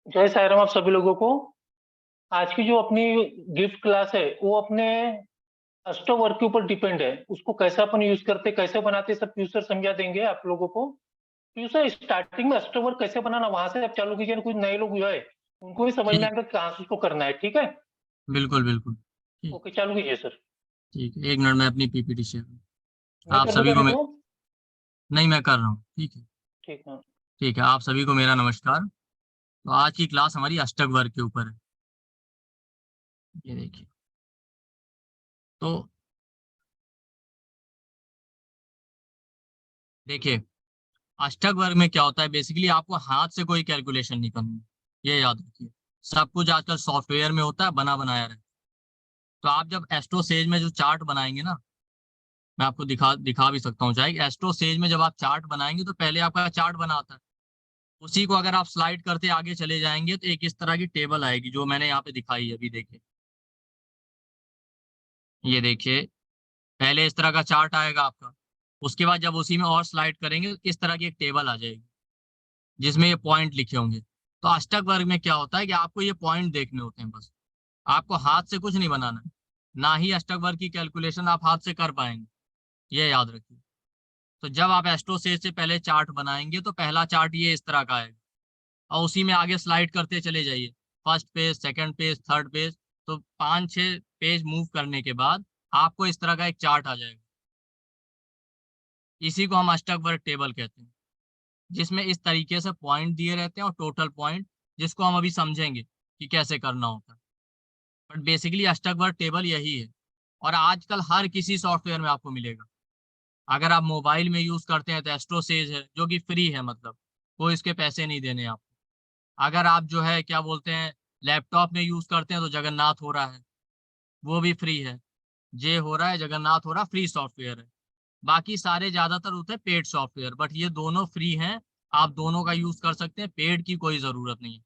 जय साई राम आप सभी लोगों को। आज की जो अपनी गिफ्ट क्लास है वो अपने अष्टवर्क के ऊपर डिपेंड है। उसको कैसे अपन यूज करते कैसे बनाते सब फ्यूचर समझा देंगे आप लोगों को। फ्यूचर स्टार्टिंग में अष्टवर्क कैसे बनाना वहां से आप चालू कीजिए। कुछ नए लोग जो है उनको भी समझ में ठीक। आएगा कहाँ से उसको करना है। ठीक है, बिल्कुल बिल्कुल। ठीक। ओके चालू कीजिए सर। ठीक है, 1 मिनट में अपनी पीपीटी शेयर करूँ। मैं आप कर दूं सभी को पहले मैं तो। नहीं, मैं कर रहा हूँ। ठीक है। ठीक है। ठीक है, आप सभी को मेरा नमस्कार। तो आज की क्लास हमारी अष्टक वर्ग के ऊपर है। ये देखिए। तो देखिए, अष्टक वर्ग में क्या होता है, बेसिकली आपको हाथ से कोई कैलकुलेशन नहीं करनी है। ये याद रखिए। सब कुछ आजकल सॉफ्टवेयर में होता है, बना बनाया रहता है। तो आप जब एस्ट्रो सेज में जो चार्ट बनाएंगे ना, मैं आपको दिखा दिखा भी सकता हूँ। चाहे एस्ट्रो सेज में जब आप चार्ट बनाएंगे तो पहले आपका चार्ट बनाता है। उसी को अगर आप स्लाइड करते आगे चले जाएंगे तो एक इस तरह की टेबल आएगी जो मैंने यहाँ पे दिखाई है। अभी देखिए, ये देखिए। पहले इस तरह का चार्ट आएगा आपका। उसके बाद जब उसी में और स्लाइड करेंगे तो इस तरह की एक टेबल आ जाएगी जिसमें ये पॉइंट लिखे होंगे। तो अष्टक वर्ग में क्या होता है कि आपको ये पॉइंट देखने होते हैं बस। आपको हाथ से कुछ नहीं बनाना है। ना ही अष्टक वर्ग की कैलकुलेशन आप हाथ से कर पाएंगे। ये याद रखिए। तो जब आप एस्ट्रोसेज से पहले चार्ट बनाएंगे तो पहला चार्ट ये इस तरह का आएगा। और उसी में आगे स्लाइड करते चले जाइए। First page, second page, third page. तो 5-6 पेज मूव करने के बाद आपको इस तरह का एक चार्ट आ जाएगा। इसी को हम अष्टक वर्ग टेबल कहते हैं, जिसमें इस तरीके से पॉइंट दिए रहते हैं और टोटल पॉइंट, जिसको हम अभी समझेंगे कि कैसे करना होता है। बट बेसिकली अष्टक वर्ग टेबल यही है। और आजकल हर किसी सॉफ्टवेयर में आपको मिलेगा। अगर आप मोबाइल में यूज करते हैं तो एस्ट्रोसेज है जो कि फ्री है, मतलब कोई इसके पैसे नहीं देने आपको। अगर आप जो है क्या बोलते हैं लैपटॉप में यूज करते हैं तो जगन्नाथ हो रहा है, वो भी फ्री है। जे हो रहा है, जगन्नाथ हो रहा, फ्री सॉफ्टवेयर है। बाकी सारे ज्यादातर होते हैं पेड सॉफ्टवेयर, बट ये दोनों फ्री हैं। आप दोनों का यूज कर सकते हैं, पेड की कोई जरूरत नहीं है।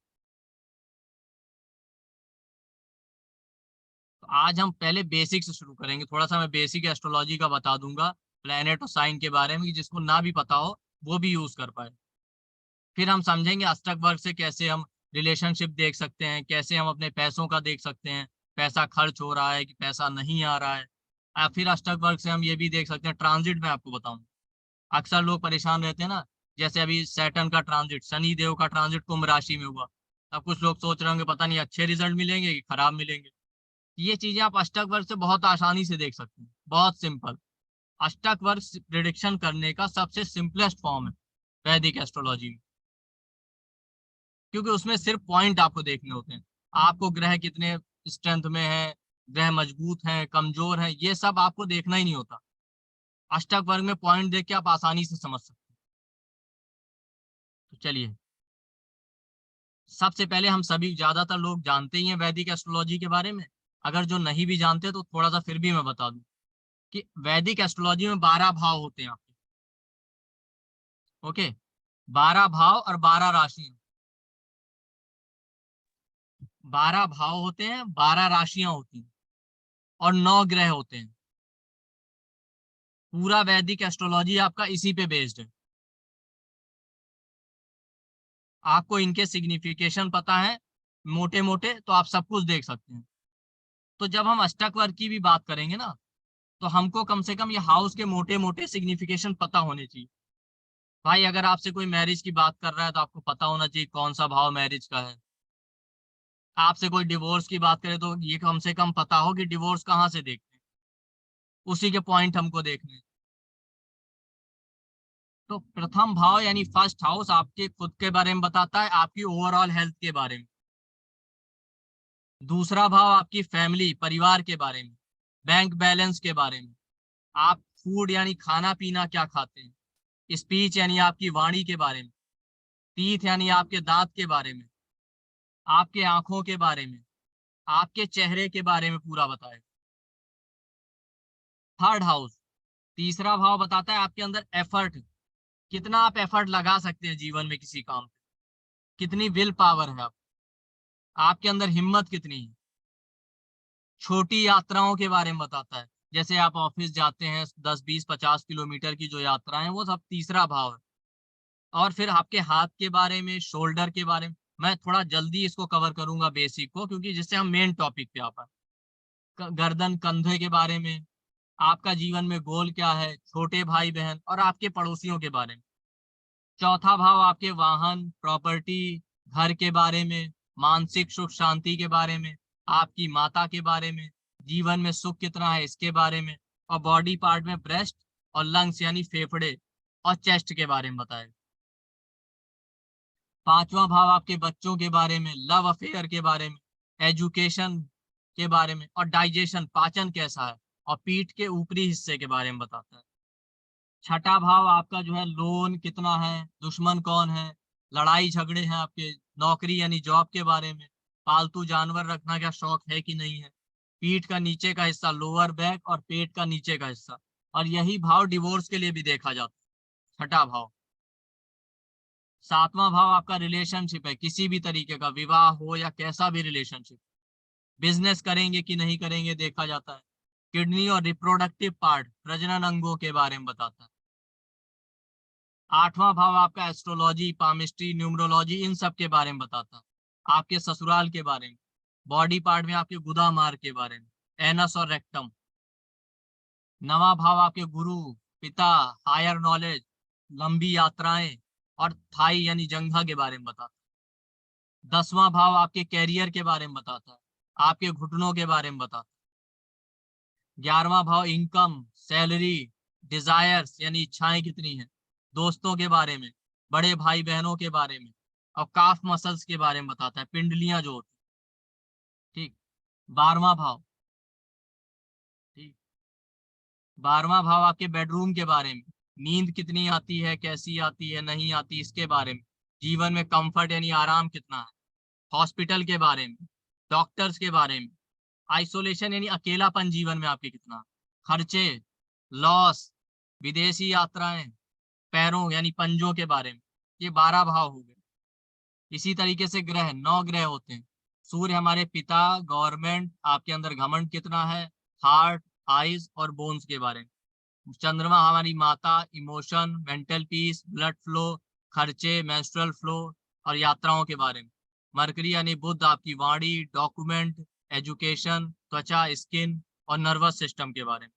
तो आज हम पहले बेसिक से शुरू करेंगे। थोड़ा सा मैं बेसिक एस्ट्रोलॉजी का बता दूंगा, प्लेनेट और साइन के बारे में, कि जिसको ना भी पता हो वो भी यूज कर पाए। फिर हम समझेंगे अष्टक वर्ग से कैसे हम रिलेशनशिप देख सकते हैं, कैसे हम अपने पैसों का देख सकते हैं, पैसा खर्च हो रहा है कि पैसा नहीं आ रहा है। फिर अष्टक वर्ग से हम ये भी देख सकते हैं ट्रांजिट में आपको बताऊं। अक्सर लोग परेशान रहते हैं ना। जैसे अभी सैटर्न का ट्रांजिट, शनि देव का ट्रांजिट कुंभ राशि में हुआ। अब कुछ लोग सोच रहे होंगे पता नहीं अच्छे रिजल्ट मिलेंगे कि खराब मिलेंगे। ये चीजें आप अष्टक वर्ग से बहुत आसानी से देख सकते हैं, बहुत सिंपल। अष्टक वर्ग प्रिडिक्शन करने का सबसे सिंपलेस्ट फॉर्म है वैदिक एस्ट्रोलॉजी में। क्योंकि उसमें सिर्फ पॉइंट आपको देखने होते हैं। आपको ग्रह कितने स्ट्रेंथ में है, ग्रह मजबूत हैं कमजोर हैं, ये सब आपको देखना ही नहीं होता। अष्टक वर्ग में पॉइंट देख के आप आसानी से समझ सकते हैं। तो चलिए, सबसे पहले हम सभी ज्यादातर लोग जानते ही हैं वैदिक एस्ट्रोलॉजी के बारे में। अगर जो नहीं भी जानते तो थोड़ा सा फिर भी मैं बता दूं कि वैदिक एस्ट्रोलॉजी में 12 भाव होते हैं आपके। ओके, 12 भाव और 12 राशियां। 12 भाव होते हैं, 12 राशियां होती हैं, और 9 ग्रह होते हैं। पूरा वैदिक एस्ट्रोलॉजी आपका इसी पे बेस्ड है। आपको इनके सिग्निफिकेशन पता है मोटे मोटे तो आप सब कुछ देख सकते हैं। तो जब हम अष्टक वर्ग की भी बात करेंगे ना, तो हमको कम से कम ये हाउस के मोटे मोटे सिग्निफिकेशन पता होने चाहिए। भाई अगर आपसे कोई मैरिज की बात कर रहा है तो आपको पता होना चाहिए कौन सा भाव मैरिज का है। आपसे कोई डिवोर्स की बात करे तो ये कम से कम पता हो कि डिवोर्स कहाँ से देखते हैं। उसी के पॉइंट हमको देखने हैं। तो प्रथम भाव यानी फर्स्ट हाउस आपके खुद के बारे में बताता है, आपकी ओवरऑल हेल्थ के बारे में। दूसरा भाव आपकी फैमिली परिवार के बारे में, बैंक बैलेंस के बारे में। आप फूड यानी खाना पीना क्या खाते हैं। स्पीच यानी आपकी वाणी के बारे में। टीथ यानी आपके दांत के बारे में। आपके आंखों के बारे में। आपके चेहरे के बारे में पूरा बताए। थर्ड हाउस, तीसरा भाव बताता है आपके अंदर एफर्ट, कितना आप एफर्ट लगा सकते हैं जीवन में किसी काम पे, कितनी विल पावर है आपके अंदर हिम्मत कितनी है। छोटी यात्राओं के बारे में बताता है, जैसे आप ऑफिस जाते हैं 10-20-50 किलोमीटर की जो यात्राएं, वो सब तीसरा भाव है। और फिर आपके हाथ के बारे में, शोल्डर के बारे में, मैं थोड़ा जल्दी इसको कवर करूंगा बेसिक को, क्योंकि जिससे हम मेन टॉपिक पे आ पाए। गर्दन कंधे के बारे में, आपका जीवन में गोल क्या है, छोटे भाई बहन और आपके पड़ोसियों के बारे में। चौथा भाव आपके वाहन, प्रॉपर्टी, घर के बारे में, मानसिक सुख शांति के बारे में, आपकी माता के बारे में, जीवन में सुख कितना है इसके बारे में, और बॉडी पार्ट में ब्रेस्ट और लंग्स यानी फेफड़े और चेस्ट के बारे में बताएगा। पांचवा भाव आपके बच्चों के बारे में, लव अफेयर के बारे में, एजुकेशन के बारे में, और डाइजेशन पाचन कैसा है, और पीठ के ऊपरी हिस्से के बारे में बताता है। छठा भाव आपका जो है लोन कितना है, दुश्मन कौन है, लड़ाई झगड़े हैं आपके, नौकरी यानी जॉब के बारे में, पालतू जानवर रखना क्या शौक है कि नहीं है, पीठ का नीचे का हिस्सा लोअर बैक और पेट का नीचे का हिस्सा। और यही भाव डिवोर्स के लिए भी देखा जाता है, छठा भाव। सातवां भाव आपका रिलेशनशिप है, किसी भी तरीके का विवाह हो या कैसा भी रिलेशनशिप, बिजनेस करेंगे कि नहीं करेंगे देखा जाता है। किडनी और रिप्रोडक्टिव पार्ट प्रजनन अंगों के बारे में बताता है। आठवां भाव आपका एस्ट्रोलॉजी, पामिस्ट्री, न्यूमरोलॉजी इन सब के बारे में बताता है। आपके ससुराल के बारे में, बॉडी पार्ट में आपके गुदा मार के बारे में, एनस और रेक्टम। नवा भाव आपके गुरु, पिता, हायर नॉलेज, लंबी यात्राएं और थाई यानी जंघा के बारे में बताता है। 10वां भाव आपके कैरियर के बारे में बताता है, आपके घुटनों के बारे में बताता है। 11वां भाव इनकम, सैलरी, डिजायर्स यानी इच्छाएं कितनी है, दोस्तों के बारे में, बड़े भाई बहनों के बारे में, और काफ मसल्स के बारे में बताता है, पिंडलियां जो होती। ठीक। 12वां भाव, ठीक, 12वां भाव आपके बेडरूम के बारे में, नींद कितनी आती है, कैसी आती है, नहीं आती इसके बारे में, जीवन में कंफर्ट यानी आराम कितना है, हॉस्पिटल के बारे में, डॉक्टर्स के बारे में, आइसोलेशन यानी अकेलापन जीवन में आपके कितना, खर्चे, लॉस, विदेशी यात्राएं, पैरों यानी पंजों के बारे में। ये 12 भाव हो गए। इसी तरीके से ग्रह, 9 ग्रह होते हैं। सूर्य हमारे पिता, गवर्नमेंट, आपके अंदर घमंड कितना है, हार्ट, आईज और बोन्स के बारे में। चंद्रमा हमारी माता, emotion, mental peace, blood flow, खर्चे, मेंस्ट्रुअल फ्लो और यात्राओं के बारे में। मरकरी यानी बुध आपकी वाणी, डॉक्यूमेंट, एजुकेशन, त्वचा, स्किन और नर्वस सिस्टम के बारे में।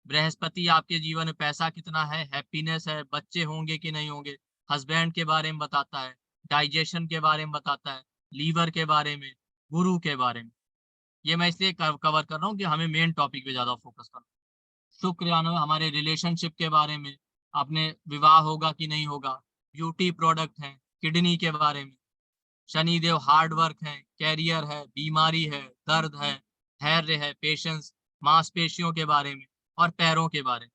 बृहस्पति आपके जीवन में पैसा कितना है, हैप्पीनेस है, बच्चे होंगे कि नहीं होंगे, हस्बैंड के बारे में बताता है, डाइजेशन के बारे में बताता है, लीवर के बारे में, गुरु के बारे में। ये मैं इसलिए कवर कर रहा हूँ कि हमें मेन टॉपिक पे ज्यादा फोकस करना। शुक्र यानी हमारे रिलेशनशिप के बारे में, अपने विवाह होगा कि नहीं होगा, ब्यूटी प्रोडक्ट है, किडनी के बारे में। शनिदेव हार्ड वर्क है, कैरियर है, बीमारी है, दर्द है, धैर्य है, पेशेंस, मांसपेशियों के बारे में और पैरों के बारे में।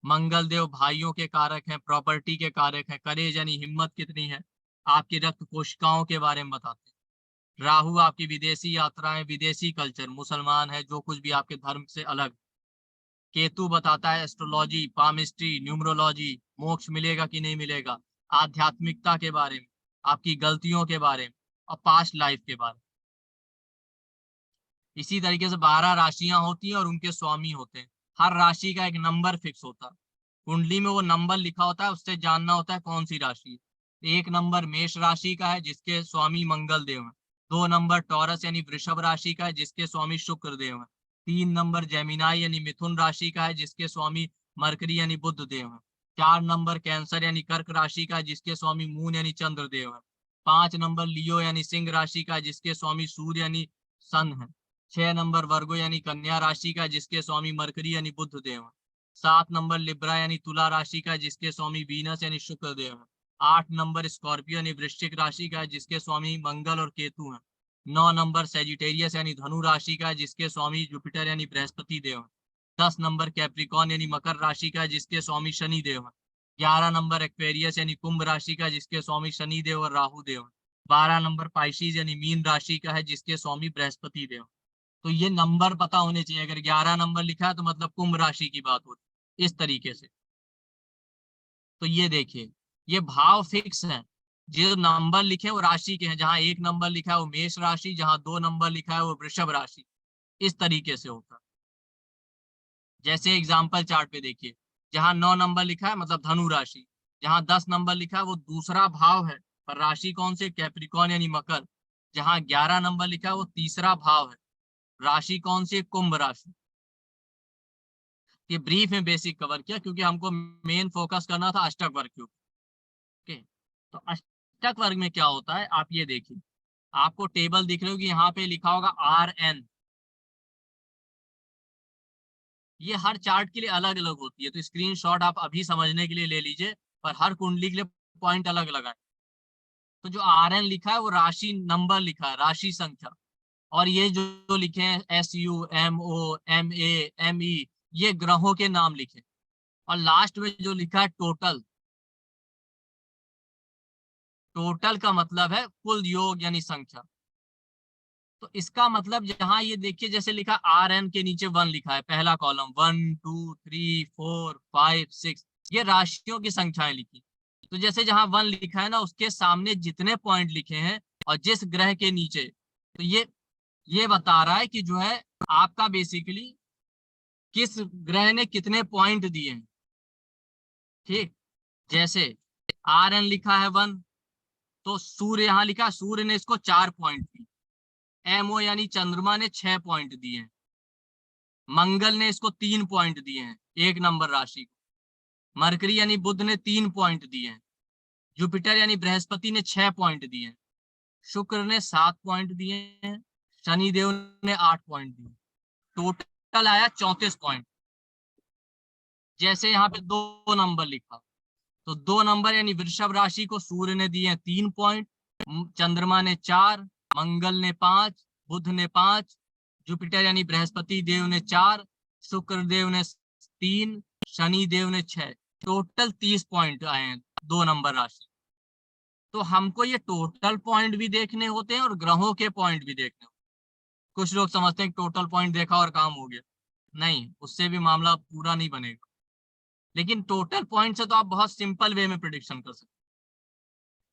मंगल देव भाइयों के कारक हैं, प्रॉपर्टी के कारक हैं, करेज यानी हिम्मत कितनी है, आपकी रक्त कोशिकाओं के बारे में बताते हैं। राहु आपकी विदेशी यात्राएं, विदेशी कल्चर, मुसलमान है, जो कुछ भी आपके धर्म से अलग। केतु बताता है एस्ट्रोलॉजी, पामिस्ट्री, न्यूमरोलॉजी, मोक्ष मिलेगा कि नहीं मिलेगा, आध्यात्मिकता के बारे में, आपकी गलतियों के बारे में और पास्ट लाइफ के बारे में। इसी तरीके से 12 राशियां होती हैं और उनके स्वामी होते हैं। हर राशि का एक नंबर फिक्स होता है, कुंडली में वो नंबर लिखा होता है, उससे जानना होता है कौन सी राशि है। 1 नंबर मेष राशि का है जिसके स्वामी मंगल देव हैं। 2 नंबर टॉरस यानी वृषभ राशि का है जिसके स्वामी शुक्र देव हैं। 3 नंबर जेमिनाई यानी मिथुन राशि का है जिसके स्वामी मरकरी यानी बुध देव हैं। 4 नंबर कैंसर यानी कर्क राशि का है जिसके स्वामी मून यानी चंद्र देव हैं। 5 नंबर लियो यानी सिंह राशि का है जिसके स्वामी सूर्य यानी सन है। 6 नंबर वर्गो यानी कन्या राशि का जिसके स्वामी मरकरी यानी बुध देव है। 7 नंबर लिब्रा यानी तुला राशि का जिसके स्वामी वीनस यानी शुक्र देव है। 8 नंबर स्कॉर्पियो यानी वृश्चिक राशि का जिसके स्वामी मंगल और केतु हैं। 9 नंबर सेजिटेरियस यानी धनु राशि का जिसके स्वामी जुपिटर यानी बृहस्पति देव है। 10 नंबर कैप्रिकॉन यानी मकर राशि का जिसके स्वामी शनि देव है। 11 नंबर एक्वेरियस यानी कुंभ राशि का जिसके स्वामी शनि देव और राहु देव है। 12 नंबर पाइशीज यानी मीन राशि का है जिसके स्वामी बृहस्पति देव। तो ये नंबर पता होने चाहिए, अगर 11 नंबर लिखा है तो मतलब कुंभ राशि की बात होती इस तरीके से। तो ये देखिए, ये भाव फिक्स है, जो नंबर लिखे वो राशि के हैं। जहां 1 नंबर लिखा है वो मेष राशि, जहां 2 नंबर लिखा है वो वृषभ राशि। इस तरीके से होता है। जैसे एग्जाम्पल चार्ट पे देखिए, जहां 9 नंबर लिखा है मतलब धनु राशि, जहां 10 नंबर लिखा है वो दूसरा भाव है पर राशि कौन से? कैप्रिकॉन यानी मकर। जहां 11 नंबर लिखा है वो तीसरा भाव है। राशि कौन सी? कुंभ राशि। ये ब्रीफ में बेसिक कवर किया क्योंकि हमको मेन फोकस करना था अष्टक वर्ग के ऊपर। ओके, तो अष्टक वर्ग में क्या होता है आप ये देखिए, आपको टेबल दिख रही होगी, यहाँ पे लिखा होगा RN। ये हर चार्ट के लिए अलग अलग होती है, तो स्क्रीनशॉट आप अभी समझने के लिए ले लीजिए, पर हर कुंडली के लिए पॉइंट अलग अलग है। तो जो RN लिखा है वो राशि नंबर लिखा है, राशि संख्या। और ये जो लिखे हैं SU, MO, MA, ME, ये ग्रहों के नाम लिखे। और लास्ट में जो लिखा है टोटल, टोटल का मतलब है कुल योग यानी संख्या। तो इसका मतलब जहां ये देखिए जैसे लिखा RN के नीचे 1 लिखा है, पहला कॉलम 1 2 3 4 5 6, ये राशियों की संख्याएं लिखी। तो जैसे जहां 1 लिखा है ना, उसके सामने जितने पॉइंट लिखे हैं और जिस ग्रह के नीचे, तो ये बता रहा है कि जो है आपका बेसिकली किस ग्रह ने कितने पॉइंट दिए हैं। ठीक, जैसे RN लिखा है 1, तो सूर्य यहाँ लिखा, सूर्य ने इसको 4 पॉइंट दिए। MO यानी चंद्रमा ने 6 पॉइंट दिए हैं। मंगल ने इसको 3 पॉइंट दिए हैं, 1 नंबर राशि को। मरकरी यानी बुध ने 3 पॉइंट दिए हैं। जुपिटर यानी बृहस्पति ने 6 पॉइंट दिए हैं। शुक्र ने 7 पॉइंट दिए हैं। शनिदेव ने 8 पॉइंट दिए। टोटल आया 34 पॉइंट। जैसे यहाँ पे 2 नंबर लिखा, तो 2 नंबर यानी वृषभ राशि को सूर्य ने दिए 3 पॉइंट, चंद्रमा ने 4, मंगल ने 5, बुध ने 5, जुपिटर यानी बृहस्पति देव ने 4, शुक्र देव ने 3, शनि देव ने 6। टोटल 30 पॉइंट आए हैं 2 नंबर राशि। तो हमको ये टोटल पॉइंट भी देखने होते हैं और ग्रहों के पॉइंट भी देखने होते हैं। कुछ लोग समझते हैं कि टोटल पॉइंट देखा और काम हो गया, नहीं, उससे भी मामला पूरा नहीं बनेगा। लेकिन टोटल पॉइंट से तो आप बहुत सिंपल वे में प्रिडिक्शन कर सकते हैं।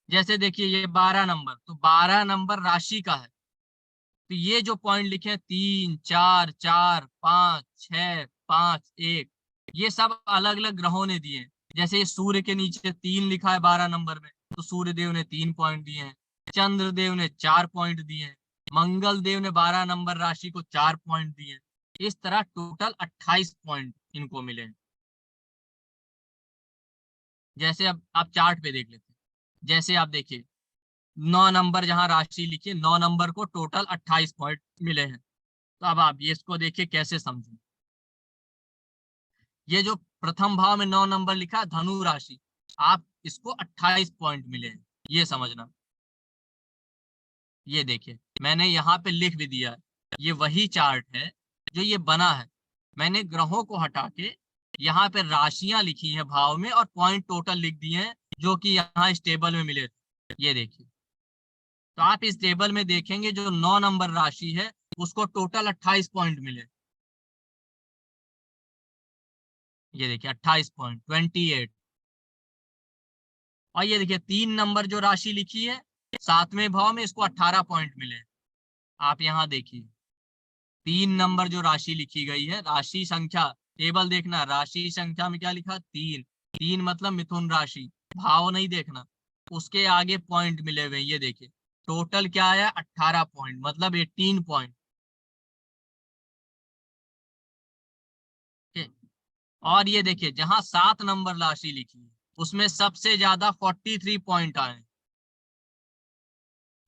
जैसे देखिए ये 12 नंबर, तो 12 नंबर राशि का है, तो ये जो पॉइंट लिखे हैं 3 4 4 5 6 5 1, ये सब अलग अलग ग्रहों ने दिए हैं। जैसे ये सूर्य के नीचे 3 लिखा है 12 नंबर में, तो सूर्य देव ने 3 पॉइंट दिए हैं। चंद्र देव ने 4 पॉइंट दिए हैं। मंगल देव ने 12 नंबर राशि को 4 पॉइंट दिए हैं। इस तरह टोटल 28 पॉइंट इनको मिले हैं। जैसे अब आप चार्ट पे देख लेते हैं, जैसे आप देखिए 9 नंबर जहां राशि लिखी, 9 नंबर को टोटल 28 पॉइंट मिले हैं। तो अब आप ये इसको देखिए कैसे समझें। ये जो प्रथम भाव में 9 नंबर लिखा है धनु राशि, आप इसको 28 पॉइंट मिले हैं, ये समझना। ये देखिए मैंने यहाँ पे लिख भी दिया है, ये वही चार्ट है जो ये बना है। मैंने ग्रहों को हटा के यहाँ पे राशियां लिखी हैं भाव में और पॉइंट टोटल लिख दिए हैं जो कि यहाँ इस टेबल में मिले थे। ये देखिए, तो आप इस टेबल में देखेंगे जो 9 नंबर राशि है उसको टोटल 28 पॉइंट मिले। ये देखिए 28 पॉइंट 28। और ये देखिए 3 नंबर जो राशि लिखी है 7वें भाव में, इसको 18 पॉइंट मिले। आप यहाँ देखिए 3 नंबर जो राशि लिखी गई है, राशि संख्या टेबल देखना, राशि संख्या में क्या लिखा 3, 3 मतलब मिथुन राशि, भाव नहीं देखना। उसके आगे पॉइंट मिले हुए, ये देखिए टोटल क्या आया 18 पॉइंट, मतलब 18 पॉइंट। और ये देखिए जहां 7 नंबर राशि लिखी है उसमें सबसे ज्यादा 43 पॉइंट आए।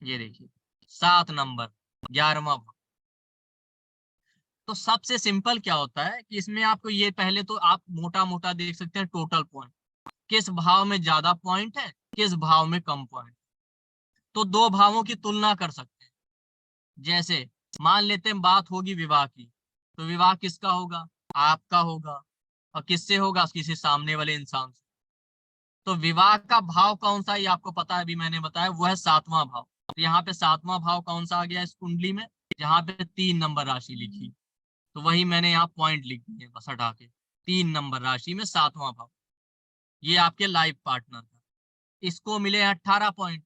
ये देखिए 7 नंबर 11वां भाव। तो सबसे सिंपल क्या होता है कि इसमें आपको ये पहले तो आप मोटा मोटा देख सकते हैं टोटल पॉइंट, किस भाव में ज्यादा पॉइंट है किस भाव में कम पॉइंट। तो 2 भावों की तुलना कर सकते हैं। जैसे मान लेते हैं बात होगी विवाह की, तो विवाह किसका होगा? आपका होगा। और किससे होगा? किसी सामने वाले इंसान से। तो विवाह का भाव कौन सा, ये आपको पता है, अभी मैंने बताया, वो है 7वां भाव। तो यहाँ पे 7वां भाव कौन सा आ गया इस कुंडली में? जहाँ पे 3 नंबर राशि लिखी, तो वही मैंने यहाँ पॉइंट लिख दिए बस हटा के। 3 नंबर राशि में 7वां भाव, ये आपके लाइफ पार्टनर था, इसको मिले 18 पॉइंट।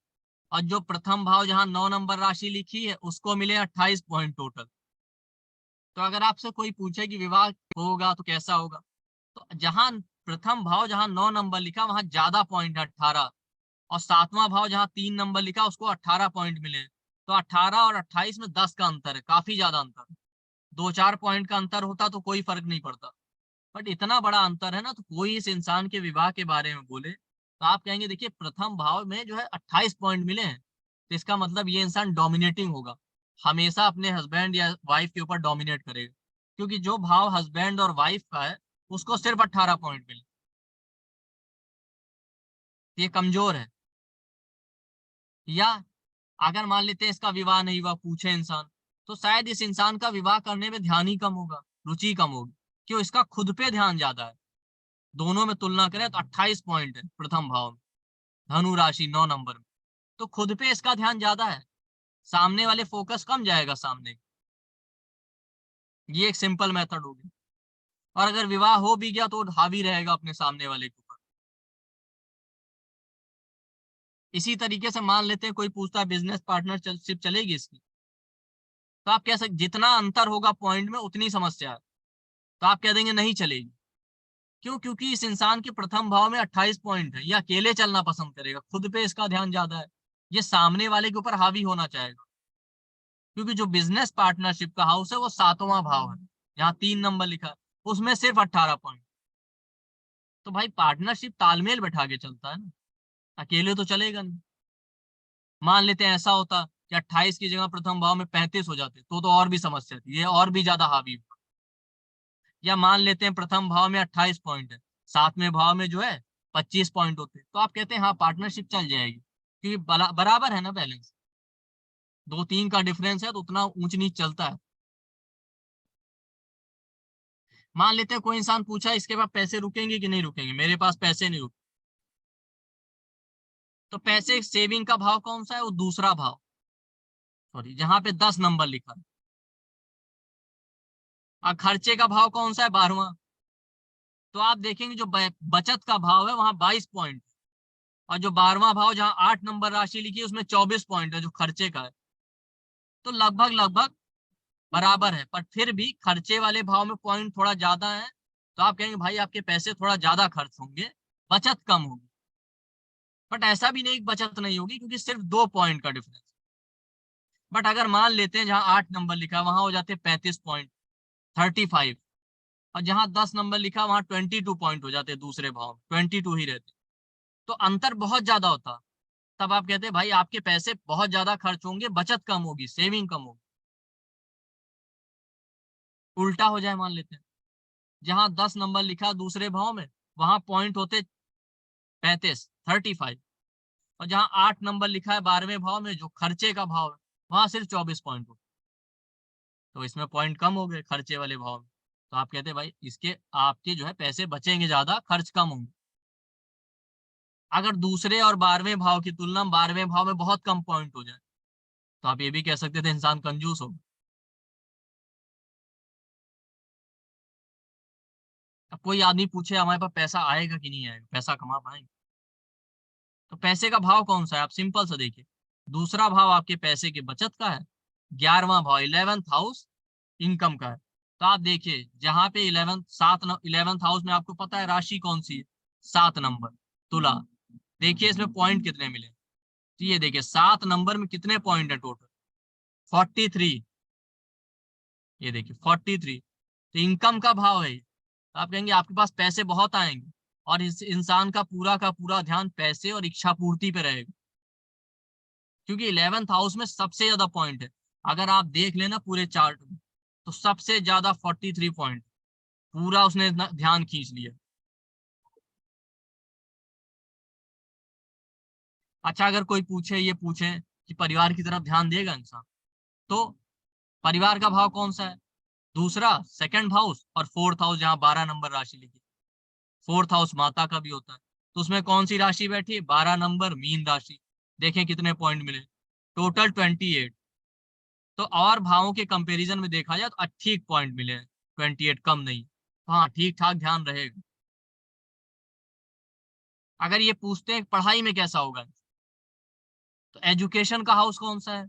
और जो प्रथम भाव जहाँ 9 नंबर राशि लिखी है उसको मिले 28 पॉइंट टोटल। तो अगर आपसे कोई पूछे कि विवाह होगा तो कैसा होगा, तो जहां प्रथम भाव जहां 9 नंबर लिखा वहां ज्यादा पॉइंट है 18, और सातवां भाव जहाँ 3 नंबर लिखा उसको 18 पॉइंट मिले हैं। तो 18 और 28 में 10 का अंतर है, काफी ज्यादा अंतर है। 2-4 पॉइंट का अंतर होता तो कोई फर्क नहीं पड़ता, बट इतना बड़ा अंतर है ना, तो कोई इस इंसान के विवाह के बारे में बोले तो आप कहेंगे देखिए प्रथम भाव में जो है 28 पॉइंट मिले हैं, तो इसका मतलब ये इंसान डोमिनेटिंग होगा, हमेशा अपने हस्बैंड या वाइफ के ऊपर डोमिनेट करेगा, क्योंकि जो भाव हस्बैंड और वाइफ का है उसको सिर्फ 18 पॉइंट मिले, ये कमजोर है। या अगर मान लेते हैं इसका विवाह नहीं हुआ, पूछे इंसान, तो शायद इस इंसान का विवाह करने में ध्यान ही कम होगा, रुचि कम होगी, क्यों, इसका खुद पे ध्यान ज्यादा है। दोनों में तुलना करें तो 28 पॉइंट है प्रथम भाव में, धनु राशि 9 नंबर में, तो खुद पे इसका ध्यान ज्यादा है, सामने वाले फोकस कम जाएगा सामने। ये एक सिंपल मेथड होगी। और अगर विवाह हो भी गया तो हावी रहेगा अपने सामने वाले के ऊपर। इसी तरीके से मान लेते हैं कोई पूछता है बिजनेस पार्टनरशिप चलेगी इसकी, तो आप कह सकते जितना अंतर होगा पॉइंट में उतनी समस्या है, तो आप कह देंगे नहीं चलेगी। क्यों, क्योंकि इस इंसान के प्रथम भाव में 28 पॉइंट है, ये अकेले चलना पसंद करेगा, खुद पे इसका ध्यान ज्यादा है, ये सामने वाले के ऊपर हावी होना चाहेगा। क्योंकि जो बिजनेस पार्टनरशिप का हाउस है वो 7वां भाव है, यहाँ 3 नंबर लिखा है, उसमें सिर्फ 18 पॉइंट। तो भाई पार्टनरशिप तालमेल बैठा के चलता है ना, अकेले तो चलेगा नहीं। मान लेते हैं ऐसा होता कि 28 की जगह प्रथम भाव में 35 हो जाते, तो और भी समस्या थी, ये और भी ज्यादा हावी हुआ। या मान लेते हैं प्रथम भाव में 28 पॉइंट है, 7वें भाव में जो है 25 पॉइंट होते, तो आप कहते हैं हाँ पार्टनरशिप चल जाएगी, क्योंकि बराबर है ना बैलेंस, 2-3 का डिफरेंस है तो उतना ऊंच नीच चलता है। मान लेते हैं कोई इंसान पूछा इसके पास पैसे रुकेंगे कि नहीं रुकेंगे, मेरे पास पैसे नहीं रुके, तो पैसे सेविंग का भाव कौन सा है, वो दूसरा भाव, सॉरी जहां पे 10 नंबर लिखा है। और खर्चे का भाव कौन सा है, 12वां। तो आप देखेंगे जो बचत का भाव है वहां 22 पॉइंट, और जो 12वां भाव जहां 8 नंबर राशि लिखी है उसमें 24 पॉइंट है जो खर्चे का है। तो लगभग लगभग बराबर है, पर फिर भी खर्चे वाले भाव में पॉइंट थोड़ा ज्यादा है, तो आप कहेंगे भाई आपके पैसे थोड़ा ज्यादा खर्च होंगे, बचत कम होगी। बट ऐसा भी नहीं कि बचत नहीं होगी, क्योंकि सिर्फ 2 पॉइंट का डिफरेंस। बट अगर मान लेते हैं जहां 8 नंबर लिखा है वहां हो जाते हैं 35 पॉइंट, 35, और जहां 10 नंबर लिखा वहां 22 पॉइंट हो जाते हैं, दूसरे भाव में 22 ही रहते, तो अंतर बहुत ज्यादा होता। तब आप कहते हैं भाई आपके पैसे बहुत ज्यादा खर्च होंगे, बचत कम होगी, सेविंग कम होगी। उल्टा हो जाए मान लेते हैं, जहां 10 नंबर लिखा दूसरे भाव में वहां पॉइंट होते 35, और जहां 8 नंबर लिखा है 12वें भाव में जो खर्चे का भाव है वहां सिर्फ 24 पॉइंट हो, तो इसमें पॉइंट कम हो गए खर्चे वाले भाव में। तो आप कहते हैं भाई इसके आपके जो है पैसे बचेंगे ज्यादा, खर्च कम होंगे। अगर दूसरे और 12वें भाव की तुलना में 12वें भाव में बहुत कम पॉइंट हो जाए, तो आप ये भी कह सकते थे इंसान कंजूस हो। अब कोई आदमी पूछे हमारे पास पैसा आएगा कि नहीं आएगा, पैसा कमा पाएंगे, तो पैसे का भाव कौन सा है, आप सिंपल से देखिए, दूसरा भाव आपके पैसे के बचत का है, 11वां भाव 11th हाउस इनकम का है। तो आप देखिए जहां पे 11th हाउस में आपको पता है राशि कौन सी है, 7 नंबर, तुला। देखिए इसमें पॉइंट कितने मिले, तो ये देखिए 7 नंबर में कितने पॉइंट है टोटल, 43, ये देखिए 43, तो इनकम का भाव है। तो आप कहेंगे आपके पास पैसे बहुत आएंगे, और इस इंसान का पूरा ध्यान पैसे और इच्छा पूर्ति पे रहेगा, क्योंकि 11th हाउस में सबसे ज्यादा पॉइंट है। अगर आप देख लेना पूरे चार्ट में, तो सबसे ज्यादा 43 पॉइंट, पूरा उसने ध्यान खींच लिया। अच्छा अगर कोई पूछे ये पूछे कि परिवार की तरफ ध्यान देगा इंसान, तो परिवार का भाव कौन सा है, दूसरा, सेकंड हाउस, और 4th हाउस जहां 12 नंबर राशि लिखी, 4th हाउस माता का भी होता है, तो उसमें कौन सी राशि बैठी है, 12 नंबर मीन राशि। देखें कितने पॉइंट मिले, टोटल 28। तो और भावों के कंपैरिजन में देखा जाए तो ठीक पॉइंट मिले हैं, 28 कम नहीं। हाँ ठीक ठाक ध्यान रहेगा। अगर ये पूछते हैं पढ़ाई में कैसा होगा, तो एजुकेशन का हाउस कौन सा है,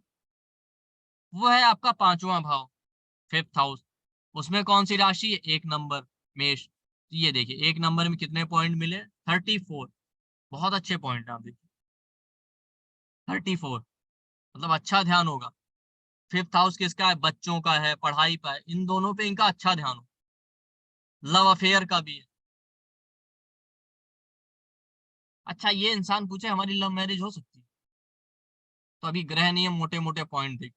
वो है आपका 5वां भाव, 5th हाउस। उसमें कौन सी राशि है, 1 नंबर, मेष। ये देखिए 1 नंबर में कितने पॉइंट मिले, 34, बहुत अच्छे पॉइंट आप देखिए। 34, मतलब अच्छा ध्यान होगा। 5th हाउस किसका है? बच्चों का है, पढ़ाई का है, इन दोनों पे इनका अच्छा ध्यान हो। लव अफेयर का भी है। अच्छा, ये इंसान पूछे हमारी लव मैरिज हो सकती है? तो अभी ग्रह नियम मोटे मोटे पॉइंट देख,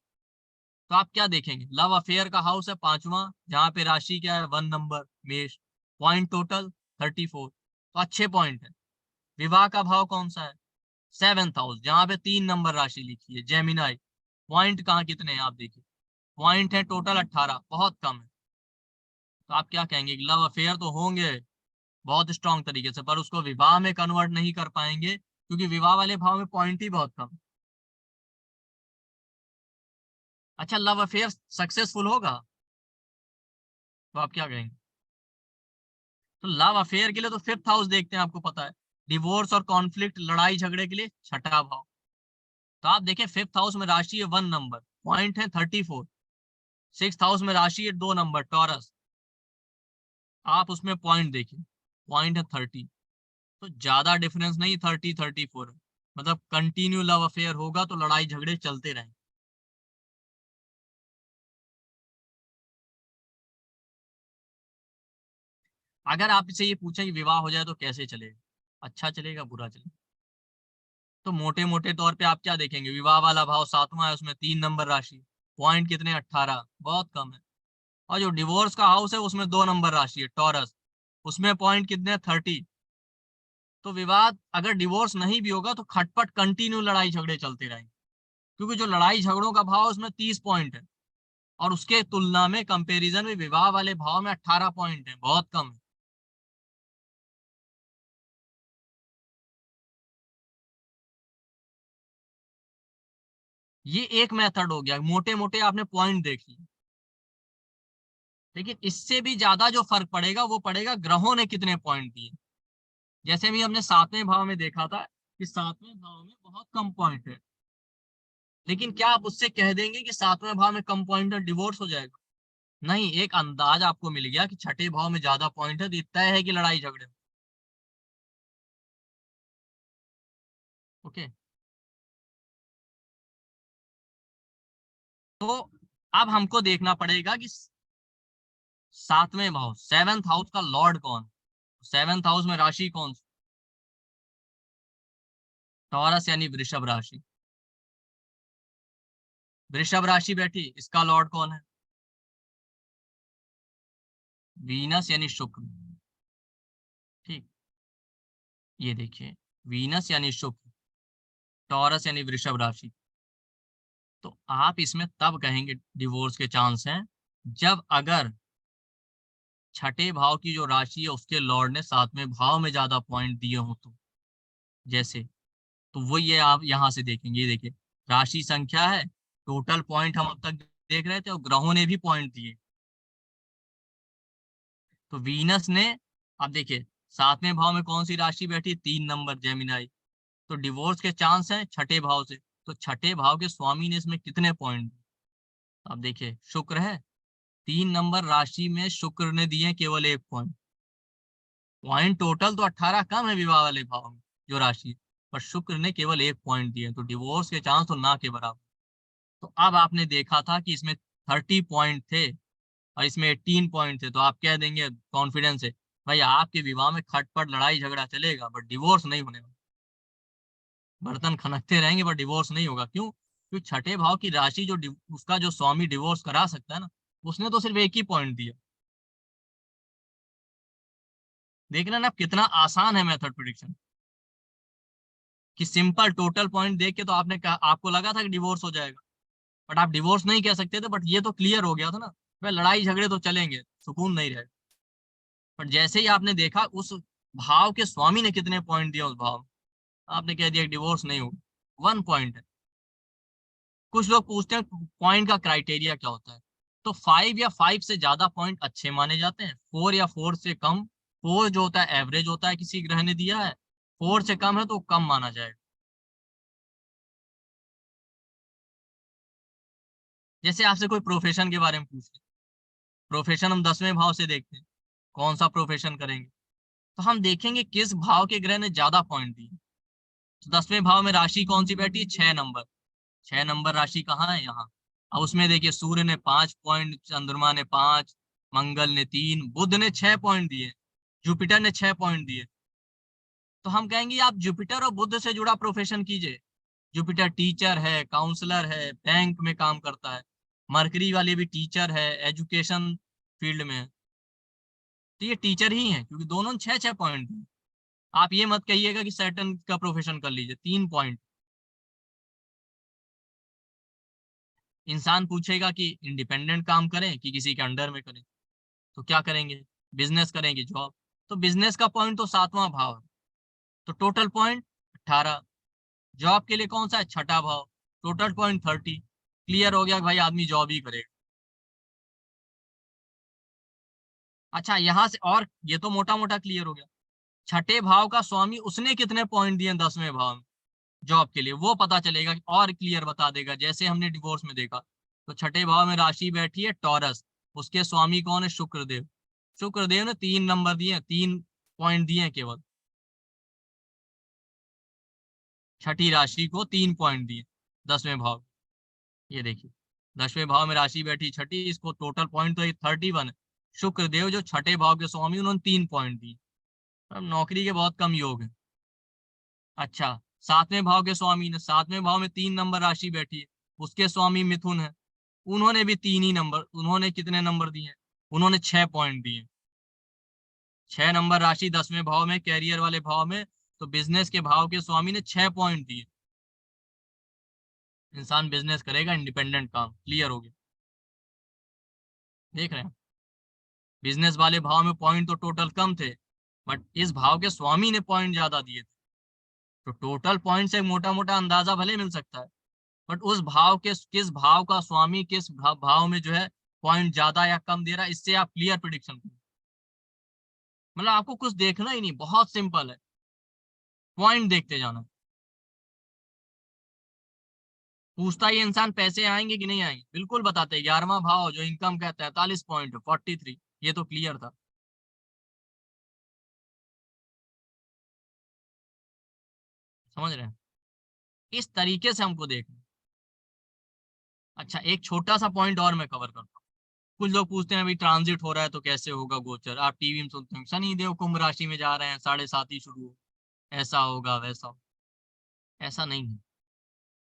तो आप क्या देखेंगे? लव अफेयर का हाउस है 5वां, जहां पे राशि क्या है? 1 नंबर मेष, पॉइंट टोटल 34, तो अच्छे पॉइंट है। विवाह का भाव कौन सा है? 7th हाउस, जहां पे 3 नंबर राशि लिखी है जेमिनाई, पॉइंट कहाँ कितने हैं आप देखिए, पॉइंट है टोटल 18, बहुत कम है। तो आप क्या कहेंगे? लव अफेयर तो होंगे बहुत स्ट्रांग तरीके से, पर उसको विवाह में कन्वर्ट नहीं कर पाएंगे, क्योंकि विवाह वाले भाव में पॉइंट ही बहुत कम। अच्छा, लव अफेयर सक्सेसफुल होगा तो आप क्या कहेंगे? तो लव अफेयर के लिए तो 5th हाउस देखते हैं, आपको पता है। डिवोर्स और कॉन्फ्लिक्ट, लड़ाई झगड़े के लिए 6ठा भाव। तो आप देखें 5th हाउस में राशि है 1 नंबर, पॉइंट है 34। 6th हाउस में राशि है 2 नंबर टॉरस, आप उसमें पॉइंट देखिए, पॉइंट है 30। तो ज्यादा डिफरेंस नहीं, 30-34 है। मतलब कंटिन्यू लव अफेयर होगा तो लड़ाई झगड़े चलते रहेंगे। अगर आप इसे ये पूछें कि विवाह हो जाए तो कैसे चलेगा, अच्छा चलेगा बुरा चलेगा, तो मोटे मोटे तौर पे आप क्या देखेंगे? विवाह वाला भाव 7वां है, उसमें 3 नंबर राशि, पॉइंट कितने? 18, बहुत कम है। और जो डिवोर्स का हाउस है उसमें 2 नंबर राशि है टॉरस, उसमें पॉइंट कितने? 30। तो विवाद अगर डिवोर्स नहीं भी होगा तो खटपट कंटिन्यू लड़ाई झगड़े चलते रहेंगे, क्योंकि जो लड़ाई झगड़ों का भाव है उसमें 30 पॉइंट है, और उसके तुलना में कंपैरिजन में विवाह वाले भाव में 18 पॉइंट है, बहुत कम है। ये एक मेथड हो गया, मोटे मोटे आपने पॉइंट देख लिए। लेकिन इससे भी ज्यादा जो फर्क पड़ेगा वो पड़ेगा ग्रहों ने कितने पॉइंट दिए। जैसे भी हमने 7वें भाव में देखा था कि 7वें भाव में बहुत कम पॉइंट है, लेकिन क्या आप उससे कह देंगे कि 7वें भाव में कम पॉइंट है डिवोर्स हो जाएगा? नहीं, एक अंदाज आपको मिल गया कि छठे भाव में ज्यादा पॉइंट है तो तय है कि लड़ाई झगड़े। ओके, तो अब हमको देखना पड़ेगा कि 7वें भाव 7th हाउस का लॉर्ड कौन? 7th हाउस में राशि कौन सी? टॉरस यानी वृषभ राशि। वृषभ राशि बैठी, इसका लॉर्ड कौन है? वीनस यानी शुक्र। ठीक, ये देखिए, वीनस यानी शुक्र, टॉरस यानी वृषभ राशि। तो आप इसमें तब कहेंगे डिवोर्स के चांस हैं जब अगर छठे भाव की जो राशि है उसके लॉर्ड ने 7वें भाव में ज्यादा पॉइंट दिए हो तो। जैसे, तो वो ये आप यहां से देखेंगे, ये देखिए, राशि संख्या है, टोटल पॉइंट हम अब तक देख रहे थे, और ग्रहों ने भी पॉइंट दिए। तो वीनस ने, अब देखिए 7वें भाव में कौन सी राशि बैठी? 3 नंबर जेमिनाई। तो डिवोर्स के चांस हैं छठे भाव से, तो छठे भाव के स्वामी ने इसमें कितने पॉइंट? अब देखिए शुक्र है, 3 नंबर राशि में शुक्र ने दिए केवल 1 पॉइंट। पॉइंट टोटल तो 18 कम है विवाह वाले भाव में जो राशि है, पर शुक्र ने केवल 1 पॉइंट दिए, तो डिवोर्स के चांस तो ना के बराबर। तो अब आपने देखा था कि इसमें 30 पॉइंट थे और इसमें 18 पॉइंट थे, तो आप कह देंगे कॉन्फिडेंस है, भाई आपके विवाह में खटपट लड़ाई झगड़ा चलेगा बट डिवोर्स नहीं होने वाला। बर्तन खनकते रहेंगे पर डिवोर्स नहीं होगा। क्यों? क्योंकि छठे भाव की राशि जो उसका जो स्वामी डिवोर्स करा सकता है ना, उसने तो सिर्फ 1 ही पॉइंट दिया। देख रहे हैं ना आप, कितना आसान है मेथड प्रिडिक्शन, कि सिंपल टोटल पॉइंट देख के तो आपने कहा, आपको लगा था कि डिवोर्स हो जाएगा, बट आप डिवोर्स नहीं कह सकते थे, बट ये तो क्लियर हो गया था ना, भाई लड़ाई झगड़े तो चलेंगे, सुकून नहीं रहेगा। पर जैसे ही आपने देखा उस भाव के स्वामी ने कितने पॉइंट दिया उस भाव में, आपने कह दिया डिवोर्स नहीं होगा, 1 पॉइंट है। कुछ लोग पूछते हैं पॉइंट का क्राइटेरिया क्या होता है, तो 5 या 5 से ज्यादा पॉइंट अच्छे माने जाते हैं, 4 या 4 से कम, 4 जो होता है एवरेज होता है, किसी ग्रह ने दिया है, 4 से कम है तो कम माना जाएगा। जैसे आपसे कोई प्रोफेशन के बारे में पूछ ले, प्रोफेशन हम 10वें भाव से देखते हैं, कौन सा प्रोफेशन करेंगे, तो हम देखेंगे किस भाव के ग्रह ने ज्यादा पॉइंट दिए। तो 10वें भाव में राशि कौन सी बैठी है? 6 नंबर। 6 नंबर राशि कहाँ है? यहाँ। अब उसमें देखिए सूर्य ने 5 पॉइंट, चंद्रमा ने 5, मंगल ने 3, बुध ने 6 पॉइंट दिए, जुपिटर ने 6 पॉइंट दिए। तो हम कहेंगे आप जुपिटर और बुध से जुड़ा प्रोफेशन कीजिए। जुपिटर टीचर है, काउंसलर है, बैंक में काम करता है। मरकरी वाले भी टीचर है, एजुकेशन फील्ड में है। तो ये टीचर ही है, क्योंकि दोनों ने 6-6 पॉइंट दिए। आप ये मत कहिएगा कि सैटर्न का प्रोफेशन कर लीजिए, 3 पॉइंट। इंसान पूछेगा कि इंडिपेंडेंट काम करें कि किसी के अंडर में करें, तो क्या करेंगे? बिजनेस करेंगे, जॉब। तो बिजनेस का पॉइंट तो 7वां भाव है, तो टोटल पॉइंट 18। जॉब के लिए कौन सा है? 6ठा भाव, टोटल पॉइंट 30। क्लियर हो गया कि भाई आदमी जॉब ही करेगा। अच्छा, यहां से और ये तो मोटा मोटा क्लियर हो गया। छठे भाव का स्वामी उसने कितने पॉइंट दिए 10वें भाव में जॉब के लिए, वो पता चलेगा और क्लियर बता देगा, जैसे हमने डिवोर्स में देखा। तो छठे भाव में राशि बैठी है टॉरस, उसके स्वामी कौन है? शुक्रदेव। शुक्रदेव ने 3 नंबर दिए, 3 पॉइंट दिए केवल। छठी राशि को 3 पॉइंट दिए 10वें भाव। ये देखिए 10वें भाव में राशि बैठी छठी, इसको टोटल पॉइंट तो 31 है। शुक्रदेव जो छठे भाव के स्वामी, उन्होंने 3 पॉइंट दिए। अब नौकरी के बहुत कम योग है। अच्छा, 7वें भाव के स्वामी ने, 7वें भाव में 3 नंबर राशि बैठी है, उसके स्वामी मिथुन है, उन्होंने भी 3 ही नंबर, उन्होंने कितने नंबर दिए? उन्होंने 6 पॉइंट दिए। 6 नंबर राशि 10वें भाव में, कैरियर वाले भाव में, तो बिजनेस के भाव के स्वामी ने 6 पॉइंट दिए। इंसान बिजनेस करेगा, इंडिपेंडेंट काम। क्लियर हो गया? देख रहे हैं, बिजनेस वाले भाव में पॉइंट तो टोटल कम थे, बट इस भाव के स्वामी ने पॉइंट ज्यादा दिए थे। तो टोटल पॉइंट से मोटा मोटा अंदाजा भले मिल सकता है, बट उस भाव के किस भाव का स्वामी किस भाव में जो है पॉइंट ज्यादा या कम दे रहा है, इससे आप क्लियर प्रिडिक्शन करें। मतलब आपको कुछ देखना ही नहीं, बहुत सिंपल है, पॉइंट देखते जाना। पूछता ही इंसान पैसे आएंगे कि नहीं आएंगे, बिल्कुल बताते। 11वां भाव जो इनकम का 43 पॉइंट 43, ये तो क्लियर था। समझ रहे हैं? इस तरीके से हमको देखना। अच्छा, एक छोटा सा पॉइंट और मैं कवर करता हूँ। कुछ लोग पूछते हैं भाई ट्रांजिट हो रहा है तो कैसे होगा गोचर, आप टीवी में सुनते हैं शनि देव कुंभ राशि में जा रहे हैं, 7:30 ही शुरू हो, ऐसा होगा वैसा होगा। ऐसा नहीं है।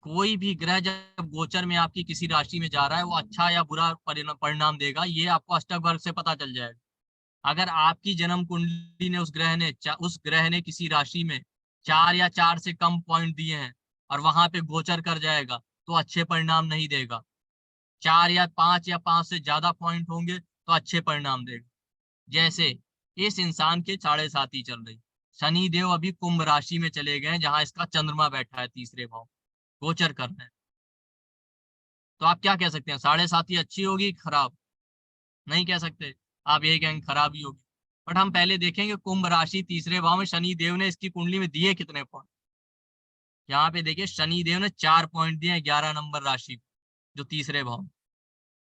कोई भी ग्रह जब गोचर में आपकी किसी राशि में जा रहा है, वो अच्छा या बुरा परिणाम देगा, ये आपको अष्टक वर्ग से पता चल जाएगा। अगर आपकी जन्म कुंडली ने उस ग्रह ने किसी राशि में 4 या 4 से कम पॉइंट दिए हैं और वहां पे गोचर कर जाएगा, तो अच्छे परिणाम नहीं देगा। 4 या 5 से ज्यादा पॉइंट होंगे तो अच्छे परिणाम देगा। जैसे इस इंसान के 7.5 चल रही, शनि देव अभी कुंभ राशि में चले गए, जहां इसका चंद्रमा बैठा है तीसरे भाव, गोचर कर रहे हैं। तो आप क्या कह सकते हैं? 7.5 अच्छी होगी खराब? नहीं कह सकते। आप यही कहेंगे खराब ही होगी। बट हम पहले देखेंगे कुंभ राशि तीसरे भाव में शनि देव ने इसकी कुंडली में दिए कितने पॉइंट। यहाँ पे देखिए शनि देव ने 4 पॉइंट दिए 11 नंबर राशि जो तीसरे भाव में।